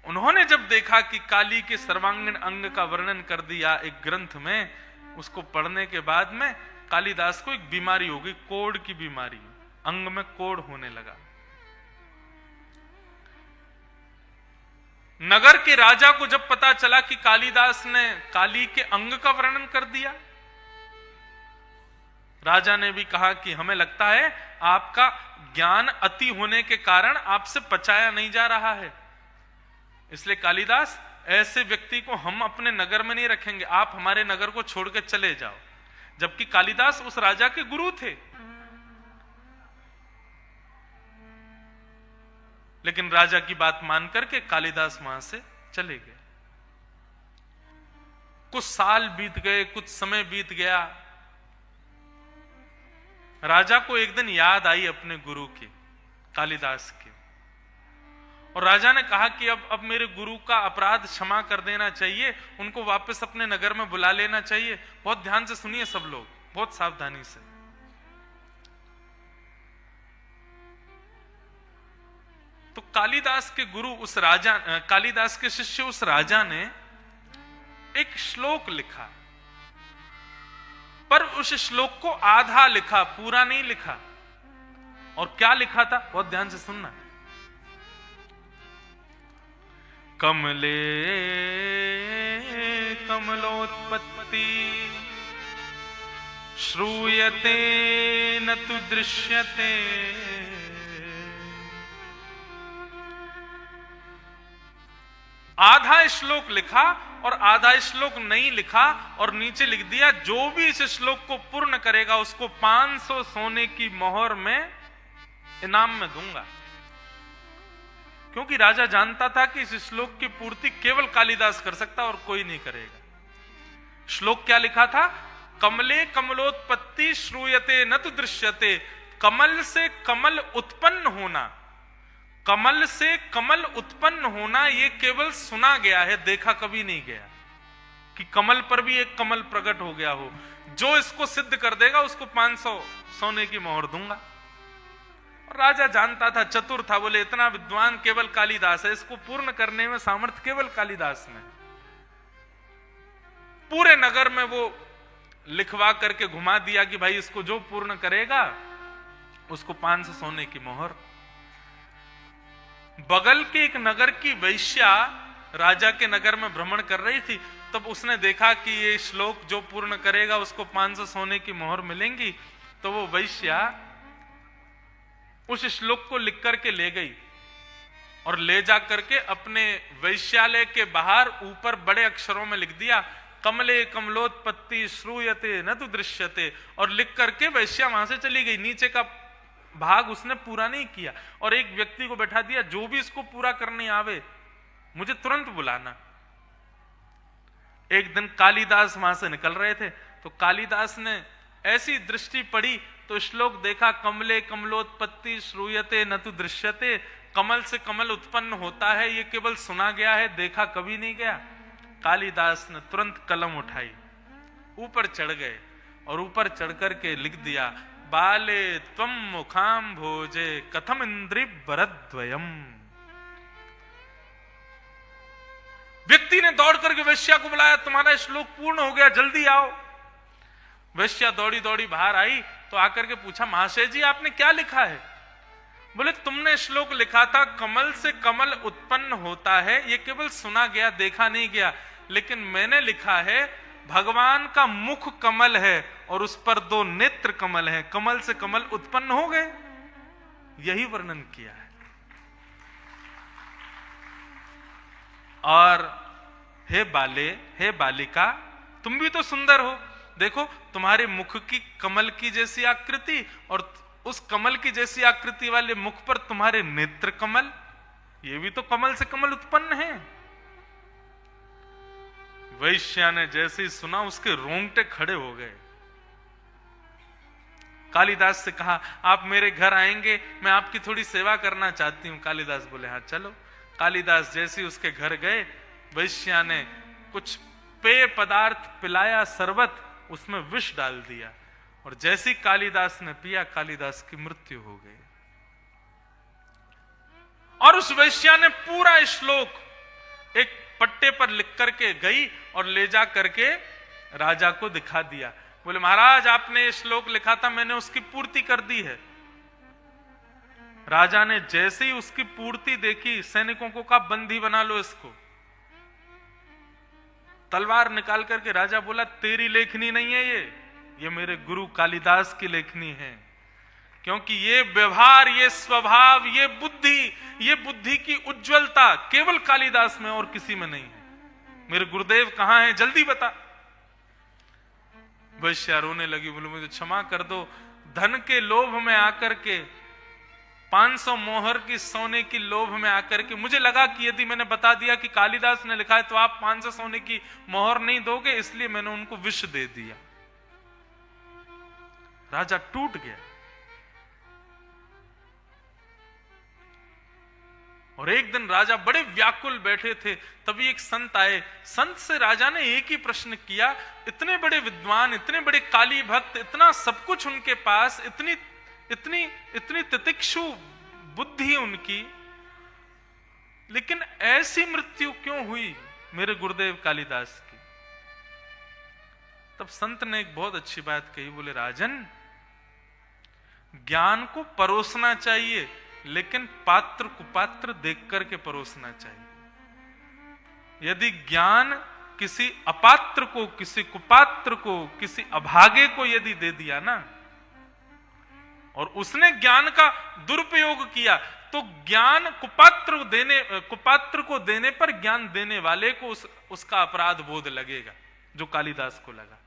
उन्होंने जब देखा कि काली के सर्वांगीण अंग का वर्णन कर दिया एक ग्रंथ में, उसको पढ़ने के बाद में कालिदास को एक बीमारी हो गई, कोढ़ की बीमारी, अंग में कोढ़ होने लगा। नगर के राजा को जब पता चला कि कालिदास ने काली के अंग का वर्णन कर दिया, राजा ने भी कहा कि हमें लगता है आपका ज्ञान अति होने के कारण आपसे पचाया नहीं जा रहा है, इसलिए कालिदास ऐसे व्यक्ति को हम अपने नगर में नहीं रखेंगे, आप हमारे नगर को छोड़ के चले जाओ। जबकि कालिदास उस राजा के गुरु थे, लेकिन राजा की बात मान करके कालिदास वहां से चले गए। कुछ साल बीत गए, कुछ समय बीत गया। राजा को एक दिन याद आई अपने गुरु की, कालिदास की, और राजा ने कहा कि अब मेरे गुरु का अपराध क्षमा कर देना चाहिए, उनको वापस अपने नगर में बुला लेना चाहिए। बहुत ध्यान से सुनिए सब लोग, बहुत सावधानी से। तो कालिदास के गुरु उस राजा, कालिदास के शिष्य उस राजा ने एक श्लोक लिखा, पर उस श्लोक को आधा लिखा, पूरा नहीं लिखा। और क्या लिखा था, बहुत ध्यान से सुनना। कमले कमलोत्पत्ति श्रूयते न तु दृश्यते, आधा श्लोक लिखा और आधा श्लोक नहीं लिखा, और नीचे लिख दिया जो भी इस श्लोक को पूर्ण करेगा उसको 500 सोने की मोहर में इनाम में दूंगा। क्योंकि राजा जानता था कि इस श्लोक की पूर्ति केवल कालिदास कर सकता और कोई नहीं करेगा। श्लोक क्या लिखा था? कमले कमलोत्पत्ति श्रूयते न तु दृश्यते। कमल से कमल उत्पन्न होना, कमल से कमल उत्पन्न होना ये केवल सुना गया है, देखा कभी नहीं गया कि कमल पर भी एक कमल प्रकट हो गया हो। जो इसको सिद्ध कर देगा उसको 500 सोने की मोहर दूंगा। और राजा जानता था, चतुर था, बोले इतना विद्वान केवल कालिदास है, इसको पूर्ण करने में सामर्थ्य केवल कालिदास में। पूरे नगर में वो लिखवा करके घुमा दिया कि भाई इसको जो पूर्ण करेगा उसको 500 सोने की मोहर। बगल के एक नगर की वैश्या राजा के नगर में भ्रमण कर रही थी, तब उसने देखा कि ये श्लोक जो पूर्ण करेगा उसको 500 सोने की मोहर मिलेंगी। तो वो वैश्या उस श्लोक को लिख करके ले गई और ले जा करके अपने वैश्यालय के बाहर ऊपर बड़े अक्षरों में लिख दिया, कमले कमलोत्पत्ति श्रूयते न तु दृश्यते, और लिख करके वैश्या वहां से चली गई। नीचे का भाग उसने पूरा नहीं किया और एक व्यक्ति को बैठा दिया, जो भी इसको पूरा करने आवे मुझे तुरंत बुलाना। एक दिन कालिदास वहां से निकल रहे थे, तो कालिदास ने ऐसी दृष्टि पड़ी तो श्लोक देखा, कमले कमलोत्पत्ति श्रूयते न तु दृश्यते। कमल से कमल उत्पन्न होता है ये केवल सुना गया है, देखा कभी नहीं गया। कालिदास ने तुरंत कलम उठाई, ऊपर चढ़ गए और ऊपर चढ़ करके लिख दिया, बाले त्वम मुखाम भोजे कथम इंद्रि वरद्वयम। व्यक्ति ने दौड़ करके वैश्या को बुलाया, तुम्हारा श्लोक पूर्ण हो गया, जल्दी आओ। वैश्या दौड़ी दौड़ी बाहर आई तो आकर के पूछा, महाशय जी आपने क्या लिखा है? बोले तुमने श्लोक लिखा था कमल से कमल उत्पन्न होता है, ये केवल सुना गया देखा नहीं गया, लेकिन मैंने लिखा है भगवान का मुख कमल है और उस पर 2 नेत्र कमल हैं, कमल से कमल उत्पन्न हो गए, यही वर्णन किया है। और हे बाले, हे बालिका, तुम भी तो सुंदर हो, देखो तुम्हारे मुख की कमल की जैसी आकृति और उस कमल की जैसी आकृति वाले मुख पर तुम्हारे नेत्र कमल, ये भी तो कमल से कमल उत्पन्न है। वैश्या ने जैसे ही सुना उसके रोंगटे खड़े हो गए। कालिदास से कहा, आप मेरे घर आएंगे, मैं आपकी थोड़ी सेवा करना चाहती हूं। कालिदास बोले, हाँ चलो। कालिदास जैसे ही उसके घर गए, वैश्या ने कुछ पेय पदार्थ पिलाया, शरबत, उसमें विष डाल दिया और जैसे ही कालिदास ने पिया, कालिदास की मृत्यु हो गई। और उस वैश्या ने पूरा श्लोक एक पट्टे पर लिख करके गई और ले जा करके राजा को दिखा दिया। बोले महाराज आपने ये श्लोक लिखा था, मैंने उसकी पूर्ति कर दी है। राजा ने जैसे ही उसकी पूर्ति देखी, सैनिकों को कहा बंदी बना लो इसको। तलवार निकाल करके राजा बोला, तेरी लेखनी नहीं है ये मेरे गुरु कालिदास की लेखनी है, क्योंकि ये व्यवहार, ये स्वभाव, ये बुद्धि की उज्जवलता केवल कालिदास में और किसी में नहीं है। मेरे गुरुदेव कहां हैं, जल्दी बता। वैश्या रोने लगी, बोले मुझे क्षमा कर दो, धन के लोभ में आकर के, 500 मोहर की सोने की लोभ में आकर के मुझे लगा कि यदि मैंने बता दिया कि कालिदास ने लिखा है तो आप 500 सोने की मोहर नहीं दोगे, इसलिए मैंने उनको विष दे दिया। राजा टूट गया। और एक दिन राजा बड़े व्याकुल बैठे थे, तभी एक संत आए। संत से राजा ने एक ही प्रश्न किया, इतने बड़े विद्वान, इतने बड़े काली भक्त, इतना सब कुछ उनके पास, इतनी तितिक्षु बुद्धि उनकी, लेकिन ऐसी मृत्यु क्यों हुई मेरे गुरुदेव कालिदास की? तब संत ने एक बहुत अच्छी बात कही, बोले राजन, ज्ञान को परोसना चाहिए, लेकिन पात्र कुपात्र देख करके परोसना चाहिए। यदि ज्ञान किसी अपात्र को, किसी कुपात्र को, किसी अभागे को यदि दे दिया ना, और उसने ज्ञान का दुरुपयोग किया, तो ज्ञान कुपात्र को देने पर ज्ञान देने वाले को उसका अपराध बोध लगेगा, जो कालिदास को लगा।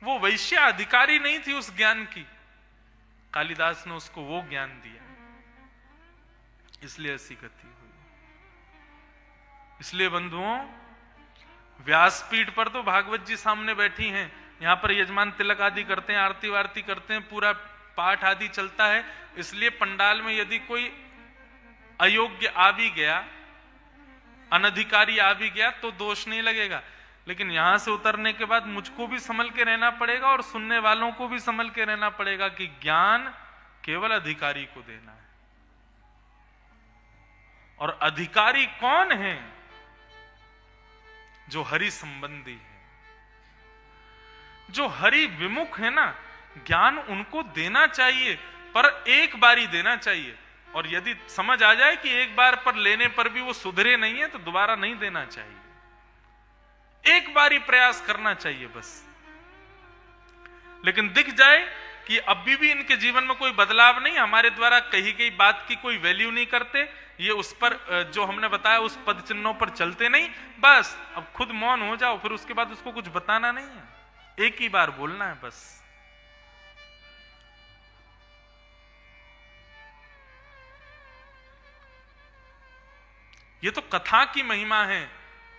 वो वैश्या अधिकारी नहीं थी उस ज्ञान की, कालिदास ने उसको वो ज्ञान दिया, इसलिए ऐसी गति हुई। इसलिए बंधुओं, व्यासपीठ पर तो भागवत जी सामने बैठी हैं, यहां पर यजमान तिलक आदि करते हैं, आरती वारती करते हैं, पूरा पाठ आदि चलता है। इसलिए पंडाल में यदि कोई अयोग्य आ भी गया, अनधिकारी आ भी गया, तो दोष नहीं लगेगा। लेकिन यहां से उतरने के बाद मुझको भी संभल के रहना पड़ेगा और सुनने वालों को भी संभल के रहना पड़ेगा कि ज्ञान केवल अधिकारी को देना है। और अधिकारी कौन है? जो हरि संबंधी है, जो हरि विमुख है ना, ज्ञान उनको देना चाहिए, पर एक बार ही देना चाहिए। और यदि समझ आ जाए कि एक बार पर लेने पर भी वो सुधरे नहीं है, तो दोबारा नहीं देना चाहिए। एक बार ही प्रयास करना चाहिए बस। लेकिन दिख जाए कि अभी भी इनके जीवन में कोई बदलाव नहीं, हमारे द्वारा कही गई बात की कोई वैल्यू नहीं करते, ये उस पर जो हमने बताया उस पद चिन्हों पर चलते नहीं, बस अब खुद मौन हो जाओ, फिर उसके बाद उसको कुछ बताना नहीं है, एक ही बार बोलना है बस। ये तो कथा की महिमा है,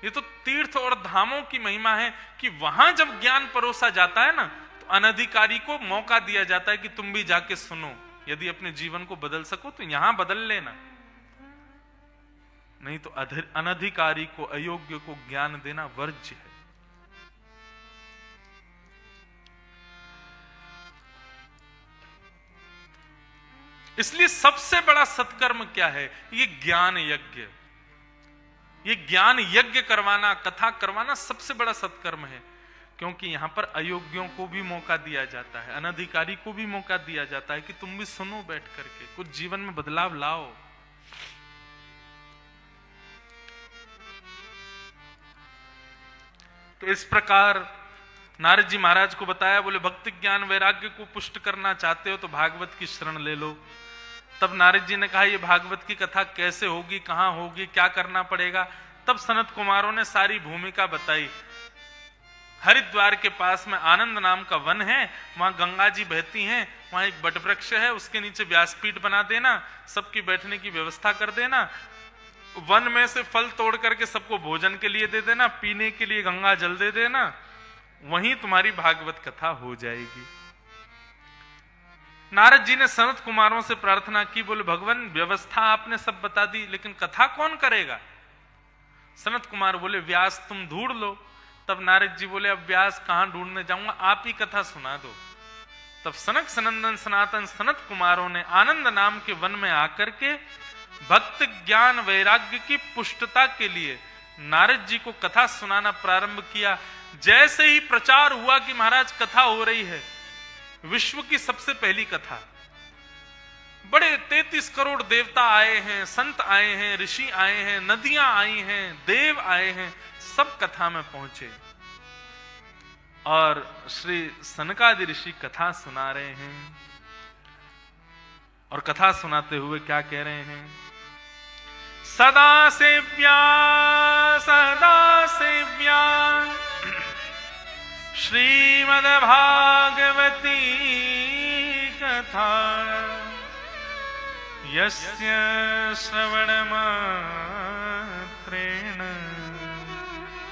ये तो तीर्थ और धामों की महिमा है कि वहां जब ज्ञान परोसा जाता है ना, तो अनधिकारी को मौका दिया जाता है कि तुम भी जाके सुनो। यदि अपने जीवन को बदल सको तो यहां बदल लेना, नहीं तो अनधिकारी को, अयोग्य को ज्ञान देना वर्ज्य है। इसलिए सबसे बड़ा सत्कर्म क्या है? ये ज्ञान यज्ञ। ये ज्ञान यज्ञ करवाना, कथा करवाना सबसे बड़ा सत्कर्म है, क्योंकि यहां पर अयोग्यों को भी मौका दिया जाता है, अनधिकारी को भी मौका दिया जाता है कि तुम भी सुनो बैठ करके, कुछ जीवन में बदलाव लाओ। तो इस प्रकार नारद जी महाराज को बताया, बोले भक्ति ज्ञान वैराग्य को पुष्ट करना चाहते हो तो भागवत की शरण ले लो। तब नारद जी ने कहा ये भागवत की कथा कैसे होगी, कहां होगी, क्या करना पड़ेगा? तब सनत कुमारों ने सारी भूमिका बताई। हरिद्वार के पास में आनंद नाम का वन है, वहां गंगा जी बहती हैं, वहां एक बटवृक्ष है, उसके नीचे व्यासपीठ बना देना, सबकी बैठने की व्यवस्था कर देना, वन में से फल तोड़ करके सबको भोजन के लिए दे देना, पीने के लिए गंगा जल दे देना, वहीं तुम्हारी भागवत कथा हो जाएगी। नारद जी ने सनत कुमारों से प्रार्थना की, बोले भगवान व्यवस्था आपने सब बता दी, लेकिन कथा कौन करेगा? सनत कुमार बोले व्यास तुम ढूंढ लो। तब नारद जी बोले अब व्यास कहां ढूंढने जाऊंगा, आप ही कथा सुना दो। तब सनक सनंदन सनातन सनत कुमारों ने आनंद नाम के वन में आकर के भक्त ज्ञान वैराग्य की पुष्टता के लिए नारद जी को कथा सुनाना प्रारंभ किया। जैसे ही प्रचार हुआ कि महाराज कथा हो रही है, विश्व की सबसे पहली कथा, बड़े 33 करोड़ देवता आए हैं, संत आए हैं, ऋषि आए हैं, नदियां आई हैं, देव आए हैं, सब कथा में पहुंचे और श्री सनकादि ऋषि कथा सुना रहे हैं। और कथा सुनाते हुए क्या कह रहे हैं? सदा सेव्या सदा सेव्या श्रीमद्भागवती कथा यस्य श्रवणमात्रेण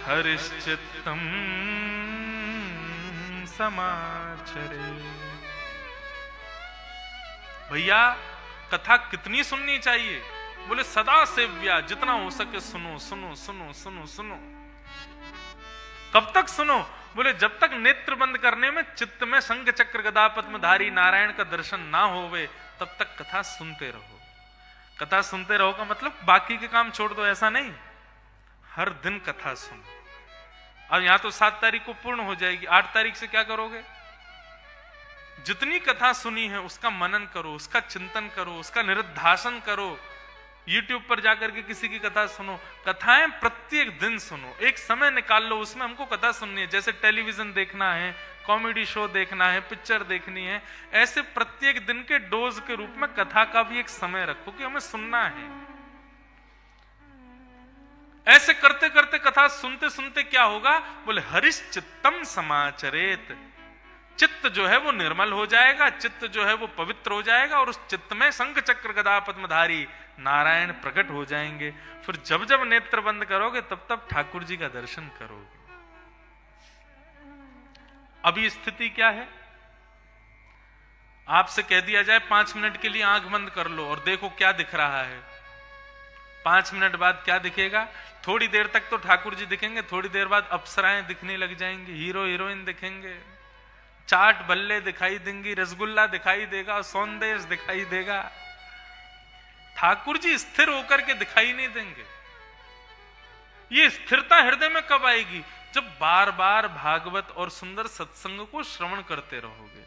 हरिश्चित्तं समाचरे। भैया कथा कितनी सुननी चाहिए? बोले सदा सेव्या, जितना हो सके सुनो सुनो सुनो सुनो सुनो। कब तक सुनो? बोले जब तक नेत्र बंद करने में चित्त में शंख चक्र गदा पद्मधारी नारायण का दर्शन ना होवे, तब तक कथा सुनते रहो। कथा सुनते रहो का मतलब बाकी के काम छोड़ दो ऐसा नहीं, हर दिन कथा सुनो। अब यहां तो 7 तारीख को पूर्ण हो जाएगी, 8 तारीख से क्या करोगे? जितनी कथा सुनी है उसका मनन करो, उसका चिंतन करो, उसका निरुद्धासन करो। YouTube पर जाकर के किसी की कथा सुनो, कथाएं प्रत्येक दिन सुनो, एक समय निकाल लो, उसमें हमको कथा सुननी है। जैसे टेलीविजन देखना है, कॉमेडी शो देखना है, पिक्चर देखनी है, ऐसे प्रत्येक दिन के डोज के रूप में कथा का भी एक समय रखो कि हमें सुनना है। ऐसे करते करते कथा सुनते सुनते क्या होगा? बोले हरिश्चित्तम समाचरेत, चित्त जो है वो निर्मल हो जाएगा, चित्त जो है वो पवित्र हो जाएगा और उस चित्त में शंख चक्र गदा पद्मधारी नारायण प्रकट हो जाएंगे। फिर जब जब नेत्र बंद करोगे तब तब ठाकुर जी का दर्शन करोगे। अभी स्थिति क्या है? आपसे कह दिया जाए 5 मिनट के लिए आंख बंद कर लो और देखो क्या दिख रहा है। 5 मिनट बाद क्या दिखेगा? थोड़ी देर तक तो ठाकुर जी दिखेंगे, थोड़ी देर बाद अप्सराएं दिखने लग जाएंगी, हीरो हीरोइन दिखेंगे, चाट बल्ले दिखाई देंगी, रसगुल्ला दिखाई देगा, सौंदेश दिखाई देगा। ठाकुर जी स्थिर होकर के दिखाई नहीं देंगे। ये स्थिरता हृदय में कब आएगी? जब बार बार भागवत और सुंदर सत्संग को श्रवण करते रहोगे,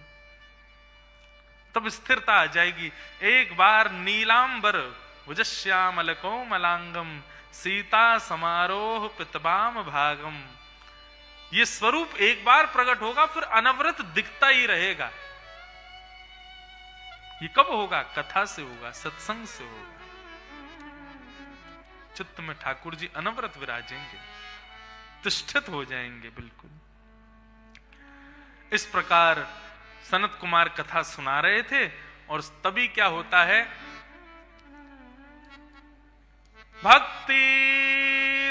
तब स्थिरता आ जाएगी। एक बार नीलांबर भुजश्यामल कोमलांगम सीता समारोह पितबाम भागम, ये स्वरूप एक बार प्रकट होगा, फिर अनवरत दिखता ही रहेगा। ये कब होगा? कथा से होगा, सत्संग से होगा। चित्त में ठाकुर जी अनवरत विराजेंगे, तिष्ठित हो जाएंगे बिल्कुल। इस प्रकार सनत कुमार कथा सुना रहे थे और तभी क्या होता है? भक्ति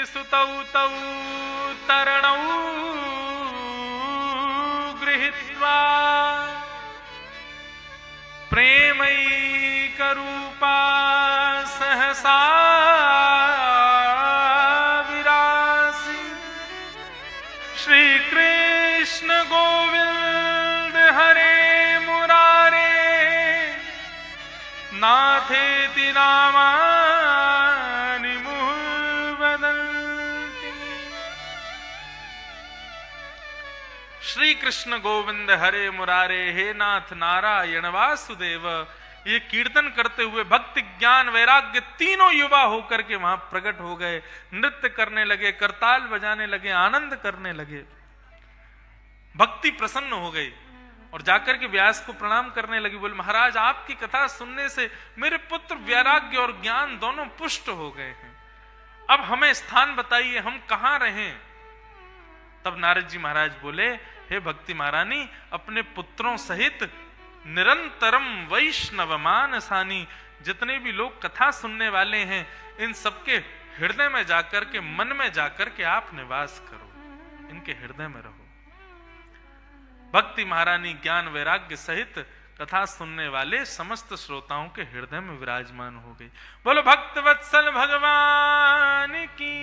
सुतौ तौ तरणौ गृहीत्वा प्रेमैकरूपा सहसा विरासी श्री कृष्ण गोविंद हरे मुरारे नाथेति नामानि मुहुर्वदन्ति। श्री कृष्ण गोविंद हरे मुरारे, हे नाथ नारायण वासुदेव, ये कीर्तन करते हुए भक्ति ज्ञान वैराग्य तीनों युवा होकर के वहां प्रकट हो गए, नृत्य करने लगे, करताल बजाने लगे, आनंद करने लगे। भक्ति प्रसन्न हो गई और जाकर के व्यास को प्रणाम करने लगी। बोले महाराज, आपकी कथा सुनने से मेरे पुत्र वैराग्य और ज्ञान दोनों पुष्ट हो गए हैं। अब हमें स्थान बताइए, हम कहां रहें? तब नारद जी महाराज बोले, हे भक्ति महारानी, अपने पुत्रों सहित निरंतरम वैष्णव मानसानी, जितने भी लोग कथा सुनने वाले हैं, इन सबके हृदय में जाकर के, मन में जाकर के आप निवास करो, इनके हृदय में रहो। भक्ति महारानी ज्ञान वैराग्य सहित कथा सुनने वाले समस्त श्रोताओं के हृदय में विराजमान हो गई। बोलो भक्त वत्सल भगवान की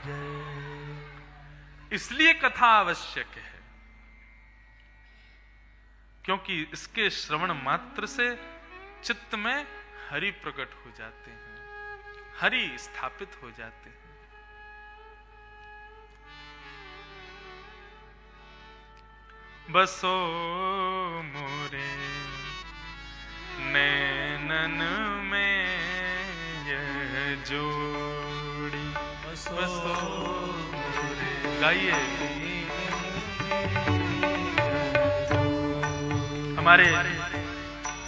जय। इसलिए कथा आवश्यक है, क्योंकि इसके श्रवण मात्र से चित्त में हरि प्रकट हो जाते हैं, हरि स्थापित हो जाते हैं। बसो मोरे नैनन में यह जोड़ी, बसो मोरे। गाइए। हमारे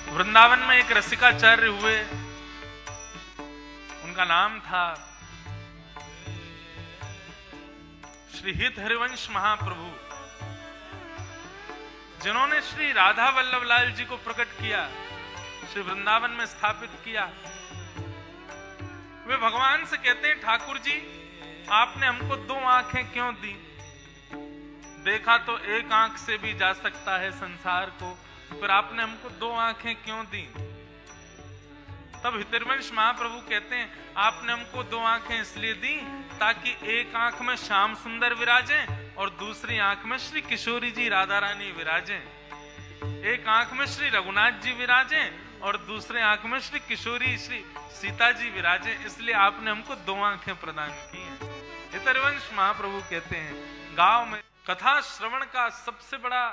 वृंदावन में एक रसिकाचार्य हुए, उनका नाम था श्री हित हरिवंश महाप्रभु, जिन्होंने श्री राधा वल्लभ लाल जी को प्रकट किया, श्री वृंदावन में स्थापित किया। वे भगवान से कहते हैं, ठाकुर जी आपने हमको 2 आंखें क्यों दी? देखा तो एक आंख से भी जा सकता है संसार को, फिर आपने हमको 2 आंखें क्यों दी? तब हितरवंश महाप्रभु कहते हैं, आपने हमको 2 आंखें इसलिए दी ताकि एक आंख में श्याम सुंदर विराजे और दूसरी आंख में श्री किशोरी जी राधा रानी विराजे। एक आंख में श्री रघुनाथ जी विराजे और दूसरे आंख में श्री किशोरी श्री सीता जी विराजे, इसलिए आपने हमको 2 आंखें प्रदान की हैं। हितरवंश महाप्रभु कहते हैं, गांव में कथा श्रवण का सबसे बड़ा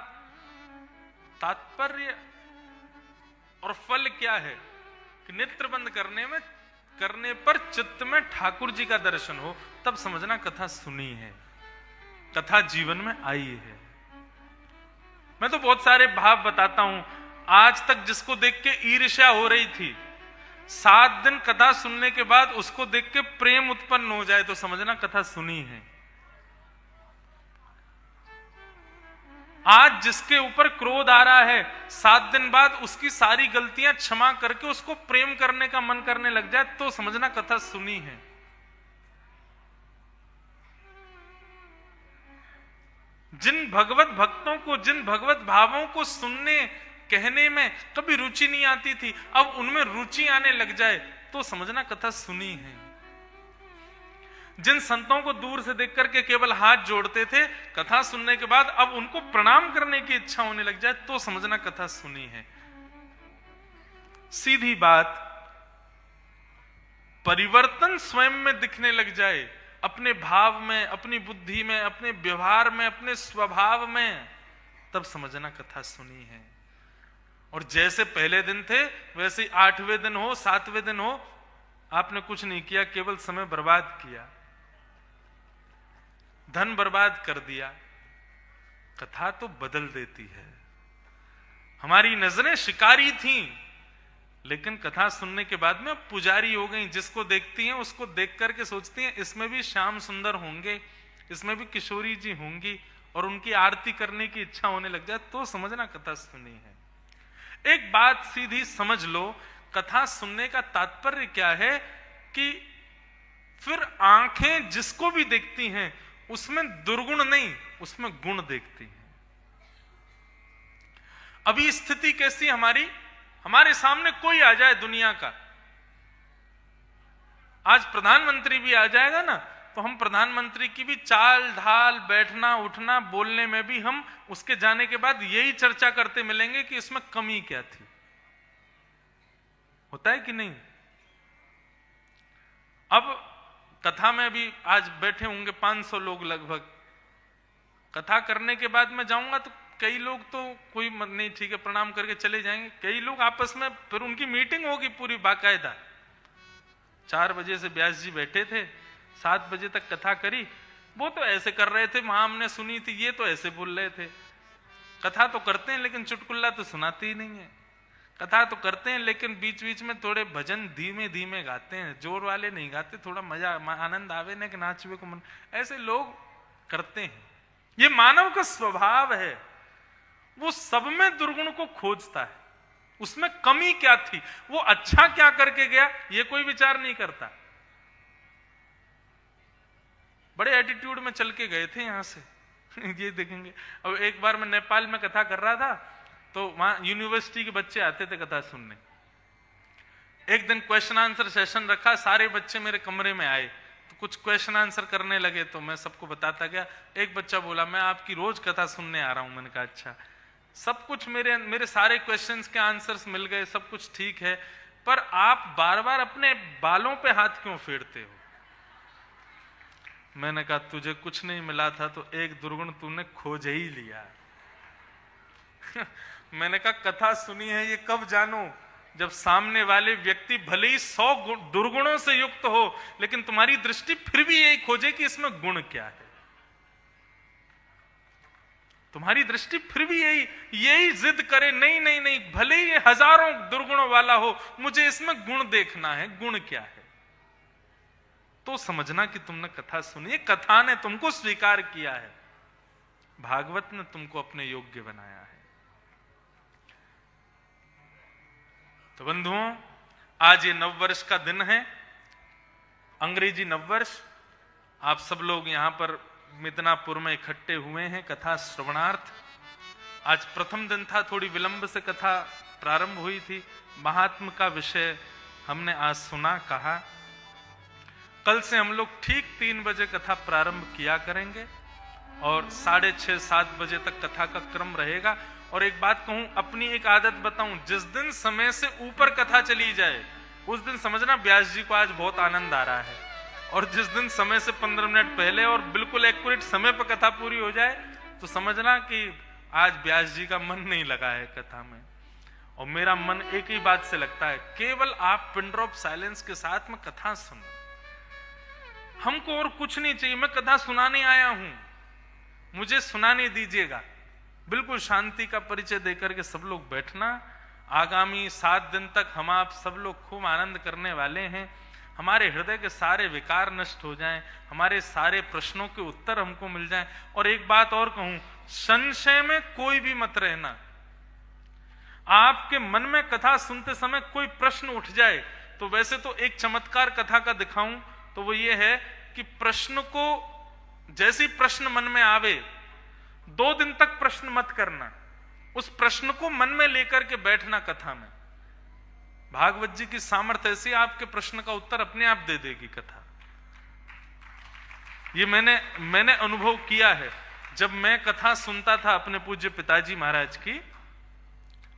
तात्पर्य और फल क्या है कि नेत्र बंद करने पर चित्त में ठाकुर जी का दर्शन हो, तब समझना कथा सुनी है, कथा जीवन में आई है। मैं तो बहुत सारे भाव बताता हूं, आज तक जिसको देख के ईर्ष्या हो रही थी, 7 दिन कथा सुनने के बाद उसको देख के प्रेम उत्पन्न हो जाए तो समझना कथा सुनी है। आज जिसके ऊपर क्रोध आ रहा है, 7 दिन बाद उसकी सारी गलतियां क्षमा करके उसको प्रेम करने का मन करने लग जाए, तो समझना कथा सुनी है। जिन भगवत भक्तों को, जिन भगवत भावों को सुनने कहने में कभी रुचि नहीं आती थी, अब उनमें रुचि आने लग जाए तो समझना कथा सुनी है। जिन संतों को दूर से देख करके केवल हाथ जोड़ते थे, कथा सुनने के बाद अब उनको प्रणाम करने की इच्छा होने लग जाए तो समझना कथा सुनी है। सीधी बात, परिवर्तन स्वयं में दिखने लग जाए, अपने भाव में, अपनी बुद्धि में, अपने व्यवहार में, अपने स्वभाव में, तब समझना कथा सुनी है। और जैसे पहले दिन थे वैसे 8वें दिन हो, 7वें दिन हो, आपने कुछ नहीं किया, केवल समय बर्बाद किया, धन बर्बाद कर दिया, कथा तो बदल देती है। हमारी नजरें शिकारी थीं, लेकिन कथा सुनने के बाद में पुजारी हो गई। जिसको देखती हैं उसको देख करके सोचती हैं इसमें भी श्याम सुंदर होंगे, इसमें भी किशोरी जी होंगी, और उनकी आरती करने की इच्छा होने लग जाए तो समझना कथा सुनी है। एक बात सीधी समझ लो, कथा सुनने का तात्पर्य क्या है कि फिर आंखें जिसको भी देखती हैं उसमें दुर्गुण नहीं, उसमें गुण देखती हैं। अभी स्थिति कैसी हमारी, हमारे सामने कोई आ जाए दुनिया का, आज प्रधानमंत्री भी आ जाएगा ना, तो हम प्रधानमंत्री की भी चाल ढाल, बैठना उठना, बोलने में भी हम उसके जाने के बाद यही चर्चा करते मिलेंगे कि इसमें कमी क्या थी। होता है कि नहीं? अब कथा में भी आज बैठे होंगे 500 लोग लगभग, कथा करने के बाद मैं जाऊंगा तो कई लोग तो कोई नहीं, ठीक है प्रणाम करके चले जाएंगे, कई लोग आपस में फिर उनकी मीटिंग होगी पूरी बाकायदा। 4 बजे से व्यास जी बैठे थे, 7 बजे तक कथा करी, वो तो ऐसे कर रहे थे, वहां हमने सुनी थी, ये तो ऐसे बोल रहे थे। कथा तो करते हैं लेकिन चुटकुल्ला तो सुनाते ही नहीं है। कथा तो करते हैं लेकिन बीच बीच में थोड़े भजन धीमे धीमे गाते हैं, जोर वाले नहीं गाते, थोड़ा मजा आनंद आवे ना कि नाचवे को मन, ऐसे लोग करते हैं। ये मानव का स्वभाव है, वो सब में दुर्गुण को खोजता है, उसमें कमी क्या थी, वो अच्छा क्या करके गया, ये कोई विचार नहीं करता। बड़े एटीट्यूड में चल के गए थे यहां से ये देखेंगे। अब एक बार मैं नेपाल में कथा कर रहा था, तो वहां यूनिवर्सिटी के बच्चे आते थे कथा सुनने। एक दिन क्वेश्चन आंसर सेशन रखा, सारे बच्चे मेरे कमरे में आए, तो कुछ क्वेश्चन आंसर करने लगे, तो मैं सबको बताता गया। एक बच्चा बोला मैं आपकी रोज कथा सुनने आ रहा हूं। मैंने कहा अच्छा। सब कुछ मेरे सारे क्वेश्चंस के आंसर्स मिल गए, सब कुछ ठीक है, पर आप बार बार अपने बालों पे हाथ क्यों फेरते हो? मैंने कहा तुझे कुछ नहीं मिला था तो एक दुर्गुण तूने खोज ही लिया। मैंने कहा कथा सुनी है ये कब जानो, जब सामने वाले व्यक्ति भले ही 100 दुर्गुणों से युक्त हो, लेकिन तुम्हारी दृष्टि फिर भी यही खोजे कि इसमें गुण क्या है। तुम्हारी दृष्टि फिर भी यही जिद करे, नहीं नहीं नहीं, भले ही ये हजारों दुर्गुणों वाला हो, मुझे इसमें गुण देखना है, गुण क्या है। तो समझना कि तुमने कथा सुनी, कथा ने तुमको स्वीकार किया है, भागवत ने तुमको अपने योग्य बनाया है। तो बंधुओं, आज ये नववर्ष का दिन है, अंग्रेजी नववर्ष। आप सब लोग यहां पर मिदनापुर में इकट्ठे हुए हैं कथा श्रवणार्थ। आज प्रथम दिन था, थोड़ी विलंब से कथा प्रारंभ हुई थी। महात्म का विषय हमने आज सुना, कहा। कल से हम लोग ठीक 3 बजे कथा प्रारंभ किया करेंगे और 6:30-7 बजे तक कथा का क्रम रहेगा। और एक बात कहूं, अपनी एक आदत बताऊं, जिस दिन समय से ऊपर कथा चली जाए उस दिन समझना व्यास जी को आज बहुत आनंद आ रहा है, और जिस दिन समय से 15 मिनट पहले और बिल्कुल एक्यूरेट समय पर कथा पूरी हो जाए तो समझना कि आज व्यास जी का मन नहीं लगा है कथा में। और मेरा मन एक ही बात से लगता है, केवल आप पिन ड्रॉप साइलेंस के साथ में कथा सुनो। हमको और कुछ नहीं चाहिए, मैं कथा सुनाने आया हूं, मुझे सुनाने दीजिएगा। बिल्कुल शांति का परिचय देकर के सब लोग बैठना। आगामी 7 दिन तक हम आप सब लोग खूब आनंद करने वाले हैं। हमारे हृदय के सारे विकार नष्ट हो जाएं, हमारे सारे प्रश्नों के उत्तर हमको मिल जाएं। और एक बात और कहूं, संशय में कोई भी मत रहना। आपके मन में कथा सुनते समय कोई प्रश्न उठ जाए तो वैसे तो एक चमत्कार कथा का दिखाऊं तो वो ये है कि प्रश्न को, जैसी प्रश्न मन में आवे 2 दिन तक प्रश्न मत करना, उस प्रश्न को मन में लेकर के बैठना कथा में। भागवत जी की सामर्थ्य ऐसी, आपके प्रश्न का उत्तर अपने आप दे देगी कथा। ये मैंने अनुभव किया है। जब मैं कथा सुनता था अपने पूज्य पिताजी महाराज की,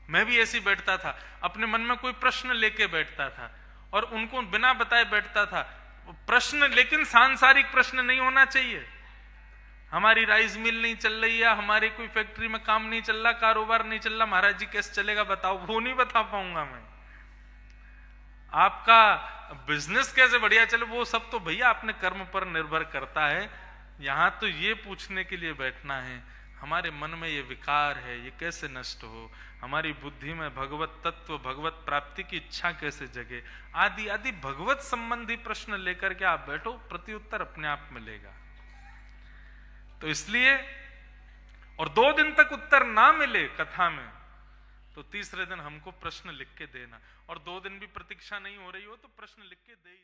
मैं भी ऐसे बैठता था, अपने मन में कोई प्रश्न लेके बैठता था और उनको बिना बताए बैठता था। प्रश्न लेकिन सांसारिक प्रश्न नहीं होना चाहिए। हमारी राइस मिल नहीं चल रही है, हमारी कोई फैक्ट्री में काम नहीं चल रहा, कारोबार नहीं चल रहा, महाराज जी कैसे चलेगा बताओ, वो नहीं बता पाऊंगा मैं। आपका बिजनेस कैसे बढ़िया चले, वो सब तो भैया अपने कर्म पर निर्भर करता है। यहां तो ये पूछने के लिए बैठना है, हमारे मन में ये विकार है, ये कैसे नष्ट हो, हमारी बुद्धि में भगवत तत्व, भगवत प्राप्ति की इच्छा कैसे जगे, आदि आदि भगवत संबंधी प्रश्न लेकर के आप बैठो, प्रत्युत्तर अपने आप मिलेगा। तो इसलिए, और 2 दिन तक उत्तर ना मिले कथा में तो तीसरे दिन हमको प्रश्न लिख के देना, और 2 दिन भी प्रतीक्षा नहीं हो रही हो तो प्रश्न लिख के दे